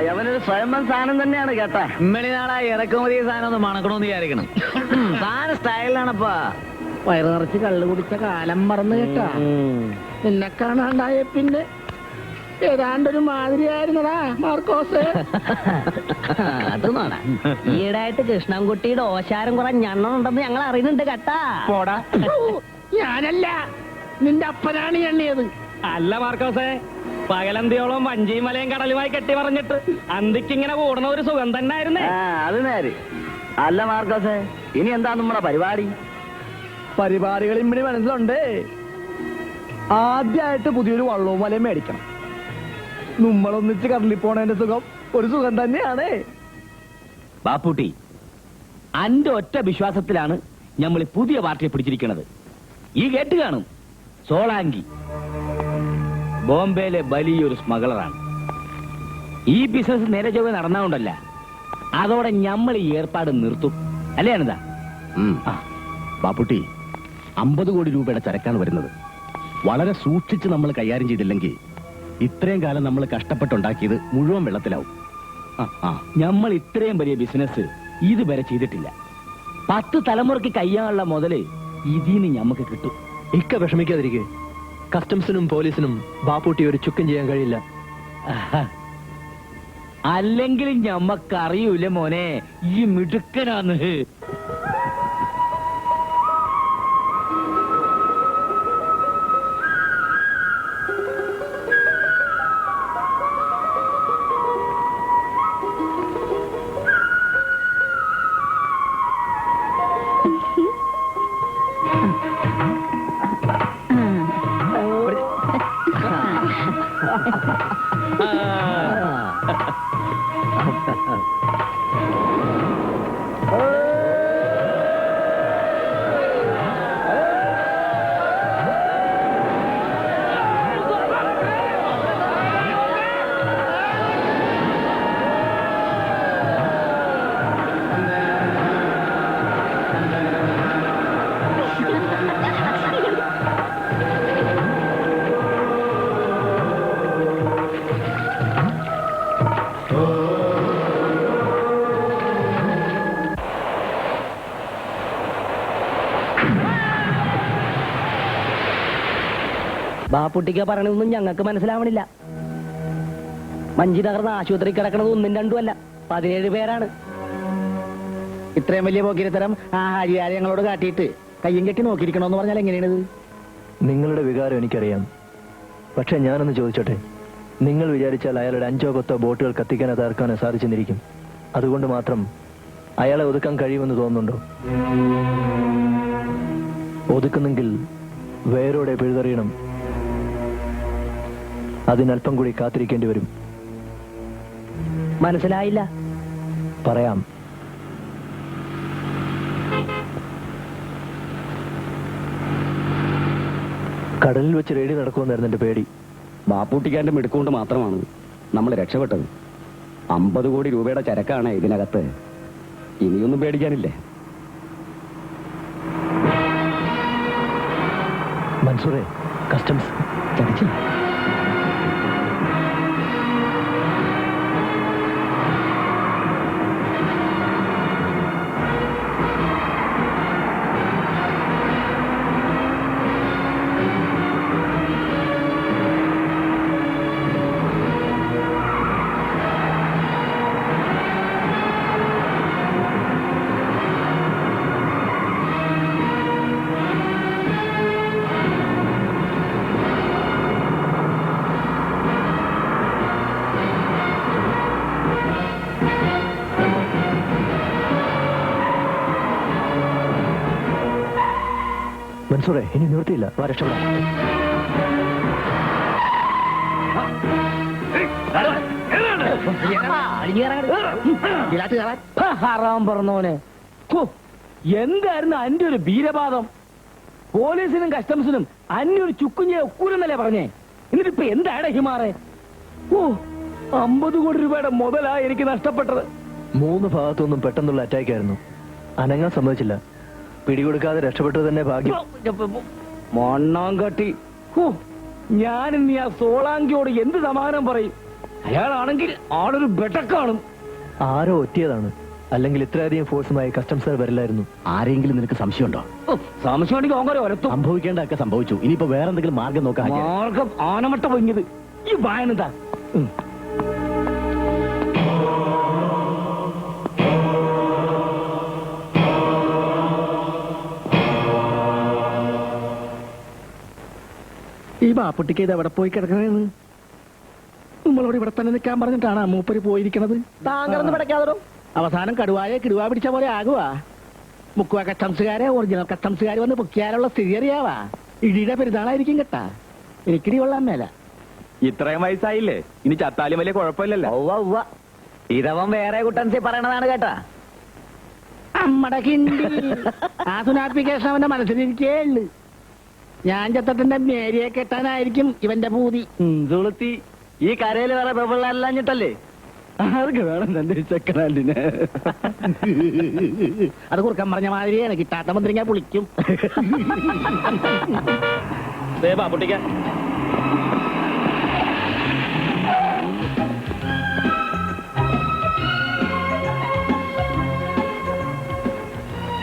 അവനൊരു സ്വയംഭം സാധനം തന്നെയാണ് കേട്ടാ. ഇമ്മണിനാളാ ഇറക്കുമതി സാധനം ഒന്ന് മണക്കണമെന്ന് വിചാരിക്കണം. സാധനം സ്റ്റൈലാണപ്പാ. വയറ് നിറച്ച് കള്ളു കുടിച്ച കാലം മറന്നു കേട്ടാ. നിന്നെ കാണാണ്ടായ പിന്നെ ഏതാണ്ടൊരു മാതിരിയായിരുന്നടാ മാർക്കോസ്. അത് നോട, ഈയിടായിട്ട് കൃഷ്ണൻകുട്ടിയുടെ ഓശാരം കുറെ ഞണ്ണം ഉണ്ടെന്ന് ഞങ്ങൾ അറിയുന്നുണ്ട് കേട്ടാ. പോടാ. ഞാനല്ല, നിന്റെ അപ്പനാണ് എണ്ണിയത്. അല്ല മാർക്കോസേ, പകലന്തിയോളം വഞ്ചിയും മലയും കടലുമായി കെട്ടി പറഞ്ഞിട്ട് അന്തിക്ക് ഇങ്ങനെ കൂടണ ഒരു സുഖം തന്നെ ആയിരുന്നേ. അത് നേര്. അല്ല മാർക്കോസേ, ഇനി എന്താ നമ്മുടെ പരിപാടി? പരിപാടികൾ ഇമ്മിണി മനസ്സിലുണ്ട്. ആദ്യമായിട്ട് പുതിയൊരു വള്ളവും വലയും മേടിക്കണം. നമ്മളൊന്നിച്ച് കടലിൽ പോണതിന്റെ സുഖം ഒരു സുഖം തന്നെയാണ്. ബാപ്പൂട്ടി, അന്റെ ഒറ്റ വിശ്വാസത്തിലാണ് നമ്മൾ പുതിയ പാർട്ടിയെ പിടിച്ചിരിക്കുന്നത്. ഈ കേട്ട് കാണും, സോളാങ്കി ബോംബെയിലെ വലിയൊരു സ്മഗ്ലറാണ്. ഈ ബിസിനസ് നേരെ ചൊവ്വേ നടന്നോണ്ടല്ല, അതോടെ നമ്മൾ ഈ ഏർപ്പാട് നിർത്തും. അല്ലേ അനന്താ? ബാപ്പുട്ടി, 50 കോടി രൂപയുടെ ചരക്കാണ് വരുന്നത്. വളരെ സൂക്ഷിച്ച് നമ്മൾ കൈകാര്യം ചെയ്തില്ലെങ്കിൽ ഇത്രയും കാലം നമ്മൾ കഷ്ടപ്പെട്ടുണ്ടാക്കിയത് മുഴുവൻ വെള്ളത്തിലാവും. നമ്മൾ ഇത്രയും വലിയ ബിസിനസ് ഇതുവരെ ചെയ്തിട്ടില്ല. 10 തലമുറയ്ക്ക് കയ്യാനുള്ള മുതല് ഇതിന് ഞമ്മക്ക് കിട്ടും. ഇക്ക വിഷമിക്കാതിരിക്കെ. കസ്റ്റംസിനും പോലീസിനും ബാപ്പൂട്ടി ഒരു ചുക്കും ചെയ്യാൻ കഴിയില്ല. അല്ലെങ്കിലും ഞമ്മക്കറിയൂല മോനെ, ഈ മിടുക്കനാന്ന്. ബാപ്പുട്ടിക്ക പറയണതൊന്നും ഞങ്ങൾക്ക് മനസ്സിലാവണില്ല. മഞ്ചി തകർന്ന ആശുപത്രി കിടക്കണത് 1ഉം 2ഉം അല്ല, 17 പേരാണ്. ഇത്രയും വലിയ പോക്കിരിത്തരം ആ ഹാജിയാരെ ഞങ്ങളോട് കാട്ടിയിട്ട് കയ്യും കെട്ടി നോക്കിയിരിക്കണോന്ന് പറഞ്ഞാൽ എങ്ങനെയാണിത്? നിങ്ങളുടെ വികാരം എനിക്കറിയാം. പക്ഷെ ഞാനൊന്ന് ചോദിച്ചോട്ടെ, നിങ്ങൾ വിചാരിച്ചാൽ അയാളുടെ 5ഓ 10ഓ ബോട്ടുകൾ കത്തിക്കാനോ തകർക്കാനോ സാധിച്ചെന്നിരിക്കും. അതുകൊണ്ട് മാത്രം അയാളെ ഒതുക്കാൻ കഴിയുമെന്ന് തോന്നുന്നുണ്ടോ? ഒതുക്കുന്നെങ്കിൽ വേരോടെ പിഴുതെറിയണം. അതിനല്പം കൂടി കാത്തിരിക്കേണ്ടി വരും. മനസ്സിലായില്ല. പറയാം. കടലിൽ വെച്ച് റെയ്ഡ് നടക്കുമെന്നായിരുന്നു എന്റെ പേടി. ബാപ്പൂട്ടിക്കാരന്റെ മിടുക്കൊണ്ട് മാത്രമാണ് നമ്മൾ രക്ഷപ്പെട്ടത്. 50 കോടി രൂപയുടെ ചരക്കാണ് ഇതിനകത്ത്. ഇനിയൊന്നും പേടിക്കാനില്ലേ? മൻസൂറെ, കസ്റ്റംസ് ചതിച്ചില്ല. മൻസൂറെ, ഇനി നിവൃത്തിയില്ല. വാ, രക്ഷപ്പെടാം. ഹറാം പറഞ്ഞോനെ. എന്തായിരുന്നു അന്റെ ഒരു വീരപാദം? പോലീസിനും കസ്റ്റംസിനും അന്യ ഒരു ചുക്കുഞ്ഞെ ഒക്കൂരെന്നല്ലേ പറഞ്ഞേ. എന്നിട്ടിപ്പോ എന്താണ് ഹിമാറെ? 50 കോടി രൂപയുടെ മുതലാ എനിക്ക് നഷ്ടപ്പെട്ടത്. 3 ഭാഗത്തുനിന്നും പെട്ടെന്നുള്ള അറ്റാക്ക് ആയിരുന്നു. അനങ്ങാൻ സമ്മതിച്ചില്ല. പിടികൊടുക്കാതെ രക്ഷപ്പെട്ടത് തന്നെ ഭാഗ്യം. മണ്ണാങ്കട്ടി. ഞാൻ ഇനി ആ സോളാങ്കിയോട് എന്ത് സമാധാനം പറയും? അയാളാണെങ്കിൽ ആളൊരു ബെട്ടക്കാണും. ആരോ ഒറ്റിയതാണ്. അല്ലെങ്കിൽ ഇത്രയധികം ഫോഴ്സുമായി കസ്റ്റംസ് വരില്ലായിരുന്നു. ആരെങ്കിലും നിനക്ക് സംശയമുണ്ടോ? സംശയമുണ്ടെങ്കിൽ ഓങ്ങരെ ഒരത്തും. സംഭവിക്കേണ്ടതൊക്കെ സംഭവിച്ചു. ഇനിയിപ്പോ വേറെ എന്തെങ്കിലും മാർഗം നോക്കാം. മാർഗം ആനമട്ട പൊങ്ങിയത് ഈ വായനതാ. ഈ ബാപ്പുട്ടിക്ക് ഇത് എവിടെ പോയി കിടക്കണേന്ന്? നമ്മളോട് ഇവിടെ തന്നെ നിൽക്കാൻ പറഞ്ഞിട്ടാണ് മൂപ്പര് പോയിരിക്കണത്. താങ്കളൊന്നും പിടയ്ക്കാതോ. അവസാനം കിടുവാ പിടിച്ച പോലെ ആകുവാ. മുക്കുവ കസ്റ്റംസുകാരെ ഒറിജിനൽ കസ്റ്റംസുകാർ വന്ന് പൊക്കിയാലുള്ള സ്ഥിതി അറിയാവാ. ഇടിയുടെ പെരുന്നാളായിരിക്കും കേട്ടാ. എനിക്കിടി കൊള്ളാൻ മേല. ഇത്രയും വയസ്സായില്ലേ, ഇനി ചത്താലും വലിയ കുഴപ്പമില്ലല്ലോ. ഇതവൻ വേറെ കുട്ടൻസി പറയണതാണ് കേട്ടാ. അമ്മടെ കിണ്ടി. ആ സുനാപ്പിക്കേഷൻ അവന്റെ മനസ്സിലിരിക്കേ ഉള്ളു. ഞാൻ ചത്തട്ടിന്റെ മേരിയെ കെട്ടാനായിരിക്കും ഇവന്റെ പൂതി. സുളുത്തി, ഈ കരയിൽ വേറെ പെമ്പിള്ളേരല്ലാഞ്ഞിട്ടല്ലേ? ആർക്ക് വേണം തന്റെ ചെക്കനാണ്ടിനെ? അത് കുറുക്കാൻ പറഞ്ഞ മാതിരിയാണ്. കിട്ടാത്ത മന്ത്രിങ്ങ പുളിക്കും. ബാപ്പുട്ടിക്ക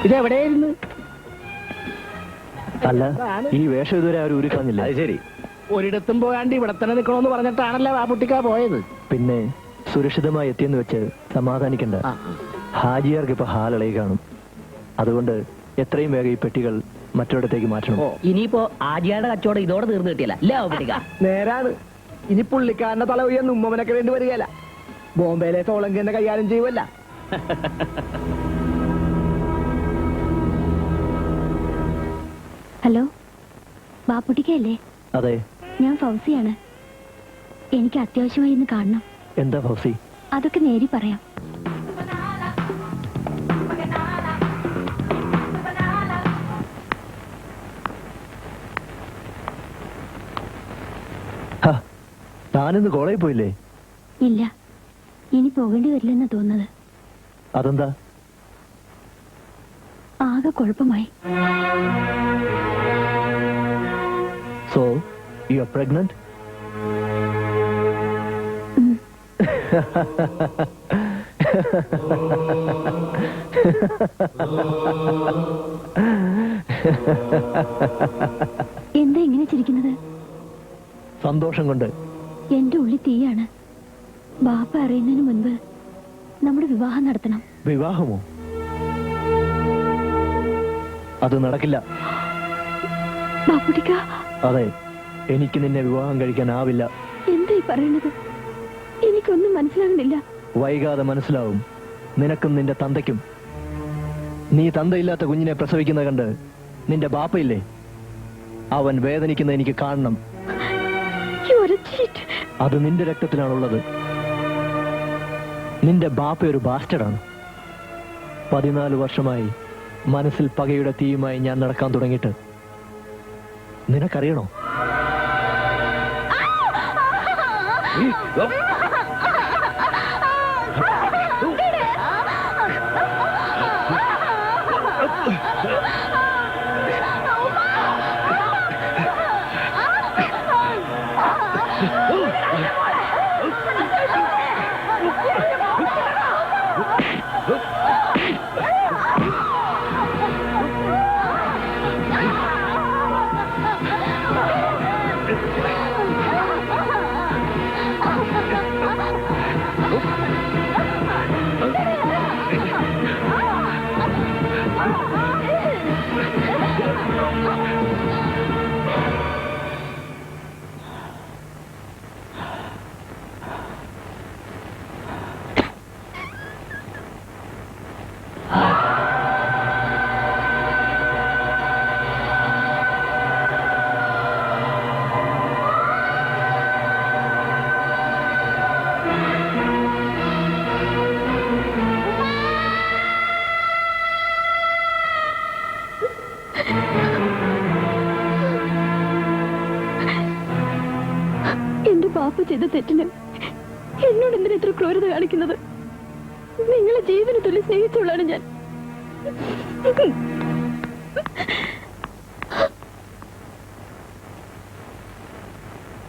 ഇതെവിടെയായിരുന്നു? അല്ല, ഈ വേഷം ഇതുവരെ അവർ ഉരുക്കളഞ്ഞില്ല. അത് ശരി. ഒരിടത്തും പോയാണ്ട് ഇവിടെ തന്നെ നിൽക്കണമെന്ന് പറഞ്ഞിട്ടാണല്ലോ ബാപ്പുട്ടിക്ക പോയത്. പിന്നെ സുരക്ഷിതമായി എത്തിയെന്ന് വെച്ച് സമാധാനിക്കണ്ട. ഹാജിയാർക്ക് ഇപ്പൊ ഹാലളയി കാണും. അതുകൊണ്ട് എത്രയും വേഗം ഈ പെട്ടികൾ മറ്റൊരിടത്തേക്ക് മാറ്റണം. ഇനിയിപ്പോ ആജിയാരുടെ കച്ചവടം ഇതോടെ തീർന്നു കിട്ടിയല്ല. നേരാണ്. ഇനി പുള്ളിക്കാരന്റെ തല ഉയർന്ന് ഉമ്മനൊക്കെ വേണ്ടി വരികയല്ല. ബോംബെയിലെ സോളങ്കിന്റെ കൈകാര്യം ചെയ്യുമല്ല. ഹലോ, ബാപ്പുട്ടിക്കല്ലേ? അതെ. ഞാൻ ഫൗസിയാണ്. എനിക്ക് അത്യാവശ്യമായി ഇന്ന് കാണണം. എന്താ ഫൗസി? അതൊക്കെ നേരി പറയാം. താനിന്ന് കോളേജിൽ പോയില്ലേ? ഇല്ല, ഇനി പോകേണ്ടി വരില്ലെന്ന് തോന്നുന്നത്. അതെന്താ? ആകെ കുഴപ്പമായി. So, you are pregnant? എന്താ ഇങ്ങനെ ചിരിക്കുന്നത്? സന്തോഷം കൊണ്ട്. എന്റെ ഉള്ളിൽ തീയാണ്. ബാപ്പ അറിയുന്നതിന് മുൻപ് നമ്മുടെ വിവാഹം നടത്തണം. വിവാഹമോ? അത് നടക്കില്ല. ബാപ്പുട്ടിക്ക. അതെ, എനിക്ക് നിന്നെ വിവാഹം കഴിക്കാനാവില്ല. എന്തായി പറയുന്നത്? എനിക്കൊന്നും മനസ്സിലാകുന്നില്ല. വൈകാതെ മനസ്സിലാവും. നിനക്കും നിന്റെ തന്തയ്ക്കും. നീ തന്തയില്ലാത്ത കുഞ്ഞിനെ പ്രസവിക്കുന്ന കണ്ട് നിന്റെ ബാപ്പയില്ലേ, അവൻ വേദനിക്കുന്ന എനിക്ക് കാണണം. അത് നിന്റെ രക്തത്തിലാണുള്ളത്. നിന്റെ ബാപ്പ ഒരു ബാസ്റ്റഡാണ്. 14 വർഷമായി മനസ്സിൽ പകയുടെ തീയുമായി ഞാൻ നടക്കാൻ തുടങ്ങിയിട്ട് നിനക്കറിയണോ? എന്റെ പാപ്പ ചെയ്ത തെറ്റിന് എന്നോട് എന്തിനാ ഇത്ര ക്രൂരത കാണിക്കുന്നത്? നിങ്ങളെ ജീവന് തുല്യ സ്നേഹിച്ചോളാണ് ഞാൻ.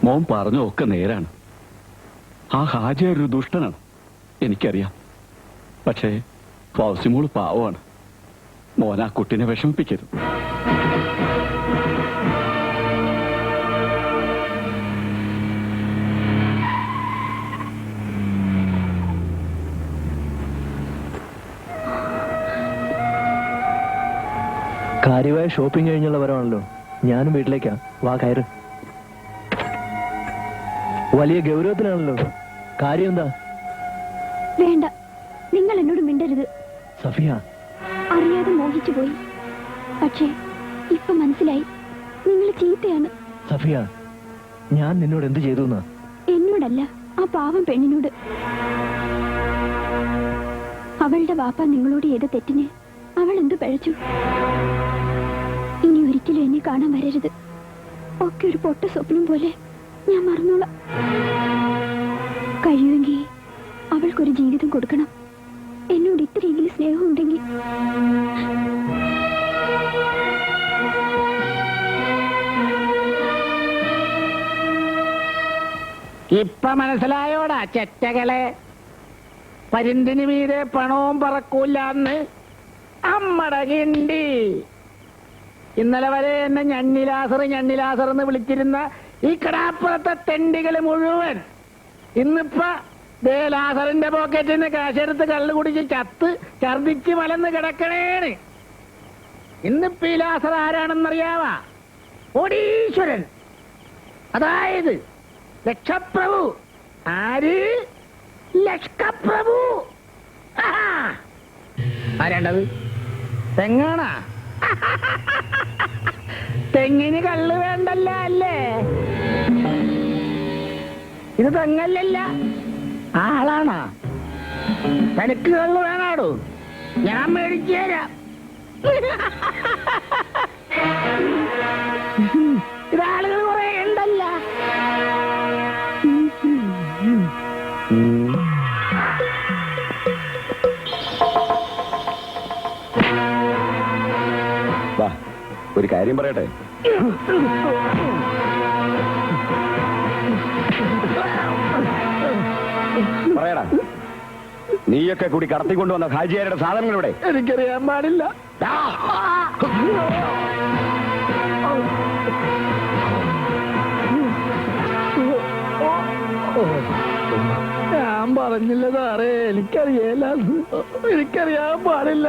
മോൻ പറഞ്ഞൊക്കെ നേരാണ്. ആ ഹാജിയാർ ഒരു ദുഷ്ടനാണ്, എനിക്കറിയാം. പക്ഷേ ഫൗസിമോള് പാവമാണ്. മോൻ ആ കുട്ടിനെ വിഷമിപ്പിക്കരുത്. കാര്യമായ ഷോപ്പിംഗ് കഴിഞ്ഞുള്ള വരവാണല്ലോ. ഞാനും വീട്ടിലേക്കാ. വാ, കയറ്. വലിയ ഗൗരവത്തിലാണല്ലോ. കാര്യം എന്താ? വേണ്ട, നിങ്ങൾ എന്നോട് മിണ്ടരുത്. സഫിയ, അറിയാതെ മോഹിച്ചു പോയി. പക്ഷേ ഇപ്പൊ മനസ്സിലായി, നിങ്ങൾ ചീത്തയാണ്. സഫിയ, ഞാൻ നിന്നോട് എന്ത് ചെയ്തു? എന്നോടല്ല, ആ പാവം പെണ്ണിനോട്. അവളുടെ വാപ്പ നിങ്ങളോട് ചെയ്ത തെറ്റിന് അവൾ എന്ത് പഴച്ചു? ഇനി ഒരിക്കലും എന്നെ കാണാൻ വരരുത്. ഒക്കെ ഒരു പൊട്ട സ്വപ്നം പോലെ ഞാൻ മറന്നോളാം. കഴിയുമെങ്കിൽ അവൾക്കൊരു ജീവിതം കൊടുക്കണം. എന്നോട് ഇത്രയെങ്കിലും സ്നേഹമുണ്ടെങ്കിൽ. ഇപ്പൊ മനസ്സിലായോടാ ചെറ്റകളെ? പരിന്തിന് മീതെ പണവും പറക്കൂലെന്ന് അമ്മടെ കിണ്ടി. ഇന്നലെ വരെ എന്നെ ഞണ്ണിലാസർ എന്ന് വിളിച്ചിരുന്ന ഈ കടാപ്പുറത്തെ തെണ്ടികള് മുഴുവൻ ഇന്നിപ്പോ ലാസറിന്റെ പോക്കറ്റിൽ നിന്ന് കാശെടുത്ത് കള്ളു കുടിച്ച് ചത്ത് ഛർദിച്ച് മലന്ന് കിടക്കണേണ്. ഇന്നിപ്പോ ഈ ലാസർ ആരാണെന്നറിയാവാ? കോടീശ്വരൻ, അതായത് ലക്ഷപ്രഭു. ആര്? ലക്ഷപ്രഭു. ആരാണ്ടത്? തെങ്ങാണാ? തെങ്ങിന് കള്ള് വേണ്ടല്ല അല്ലേ? ഇത് തെങ്ങല്ലല്ല, ആളാണാ. തനിക്ക് കള്ള് വേണാടോ? ഞാൻ മേടിച്ചു തരാം. ഇതാളുകൾ കുറെ ഉണ്ടല്ല. ഒരു കാര്യം പറയട്ടെ. പറയടാ, നീയൊക്കെ കൂടി കടത്തിക്കൊണ്ടുവന്ന ഹാജിയാരുടെ സാധനങ്ങളിവിടെ? എനിക്കറിയാൻ പാടില്ല. ഞാൻ പറഞ്ഞില്ല സാറേ, എനിക്കറിയാൻ പാടില്ല.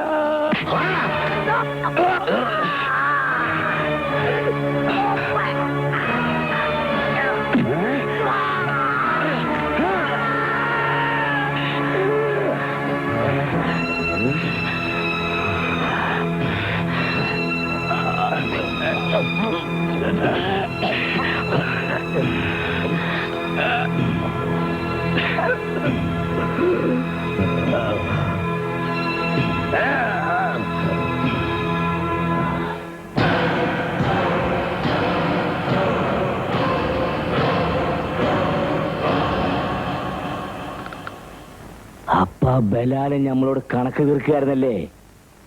അപ്പ ബലാലെ നമ്മളോട് കണക്ക് തീർക്കായിരുന്നല്ലേ?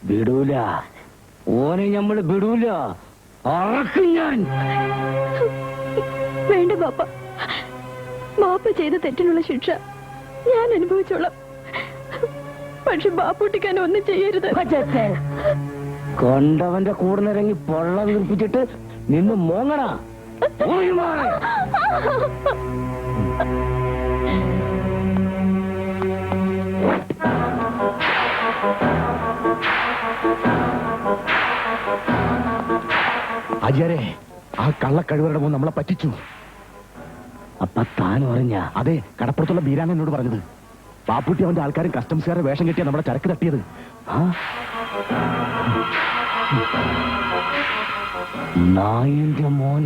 വിടൂല, ഓനെ നമ്മള് വിടൂല, അറക്കും ഞാൻ. വേണ്ട ബാപ്പ, ബാപ്പ ചെയ്ത തെറ്റിനുള്ള ശിക്ഷ ഞാൻ അനുഭവിച്ചോളാം. പക്ഷെ ബാപ്പൂട്ടിക്കാൻ ഒന്നും ചെയ്യരുത്. കൊണ്ടവന്റെ കൂടെ നിറങ്ങി പൊള്ള വീർപ്പിച്ചിട്ട് നിന്ന് മോങ്ങണ. ആചാരെ, ആ കള്ളക്കഴിവരുടെ മുൻ നമ്മളെ പറ്റിച്ചു. അപ്പൊ താൻ പറഞ്ഞ? അതെ, കടപ്പുറത്തുള്ള ബീരാൻ എന്നോട് പറഞ്ഞത്. പാപ്പുട്ടി അവന്റെ ആൾക്കാരും കസ്റ്റംസുകാരെ വേഷം കെട്ടിയാ നമ്മുടെ ചരക്ക് തട്ടിയത്. നായിന്റെ മോൻ.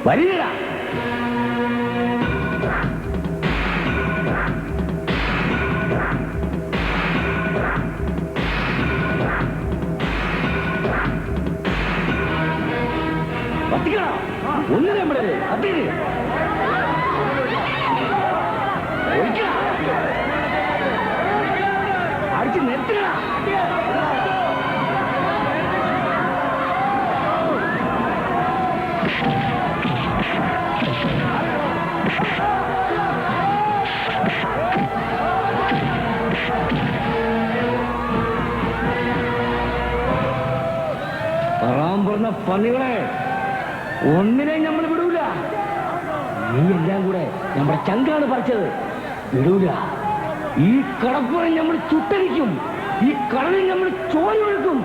വരില്ല. ഒന്നിനെ നമ്മളെ അപ്പിന് അടിച്ച് നിർത്തുക. പറഞ്ഞ പന്നികളെ ഒന്നിനെ നമ്മൾ വിടൂല. നീ എല്ലാം കൂടെ നമ്മുടെ ചങ്കാണ് പറിച്ചത്. വിടൂല. ഈ കടപ്പുറം നമ്മൾ ചുട്ടരിക്കും. ഈ കടലിൽ നമ്മൾ ചോരൊഴുക്കും.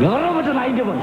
എവിടെ പറ്റ നായിന്റെ മോൻ.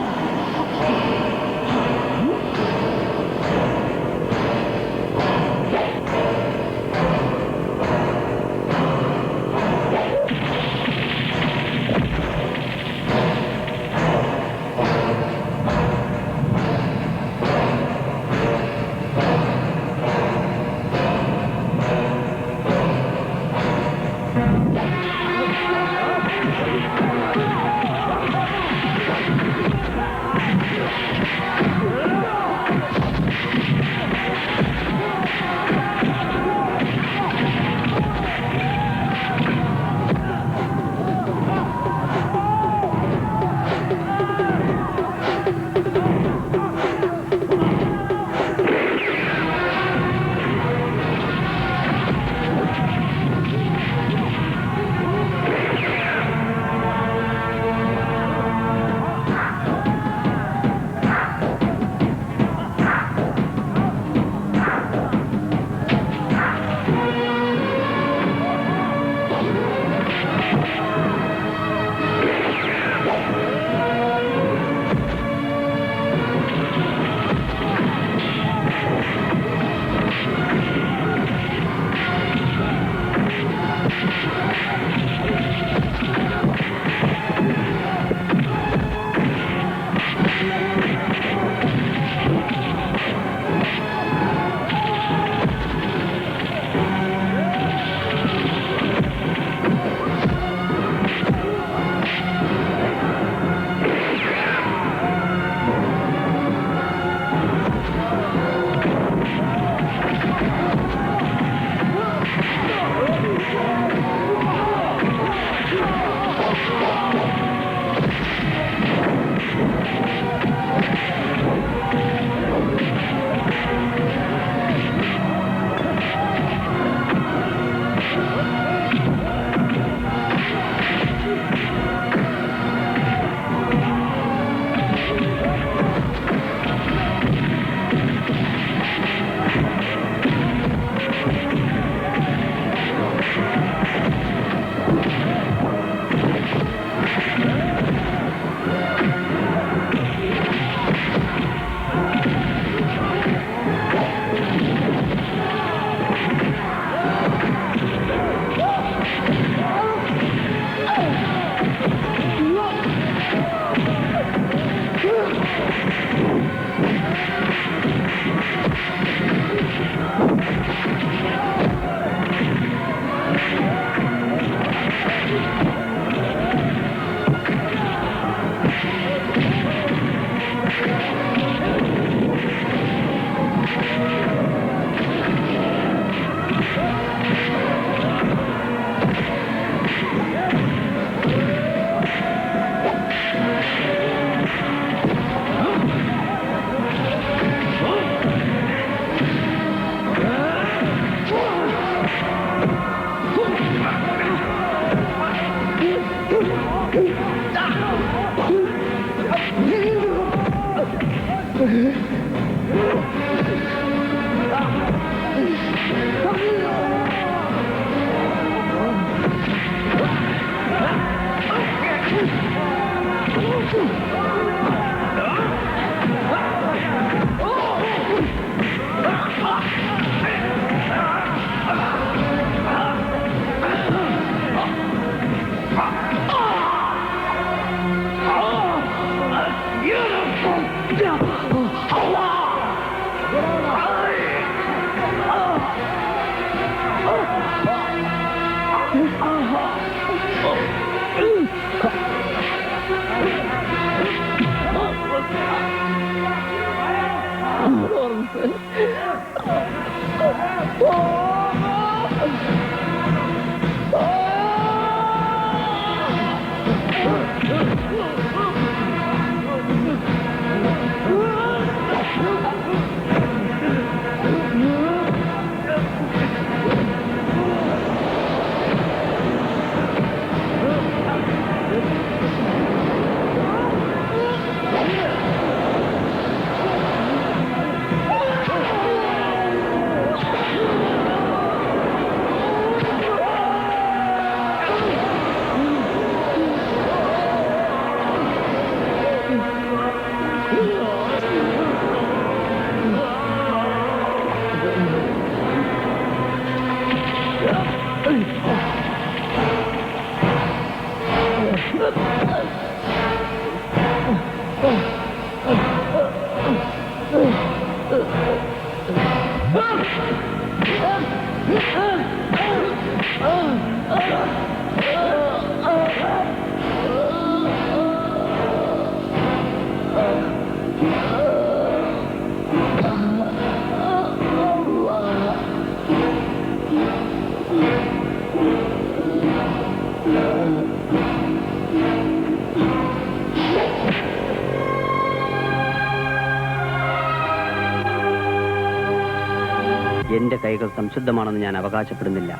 എന്റെ കൈകൾ സംശുദ്ധമാണെന്ന് ഞാൻ അവകാശപ്പെടുന്നില്ല.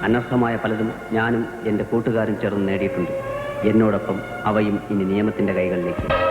അനർഹമായ പലതും ഞാനും എന്റെ കൂട്ടുകാരും ചേർന്ന് നേടിയിട്ടുണ്ട്. എന്നോടൊപ്പം അവയും ഇനി നിയമത്തിന്റെ കൈകളിലേക്ക്.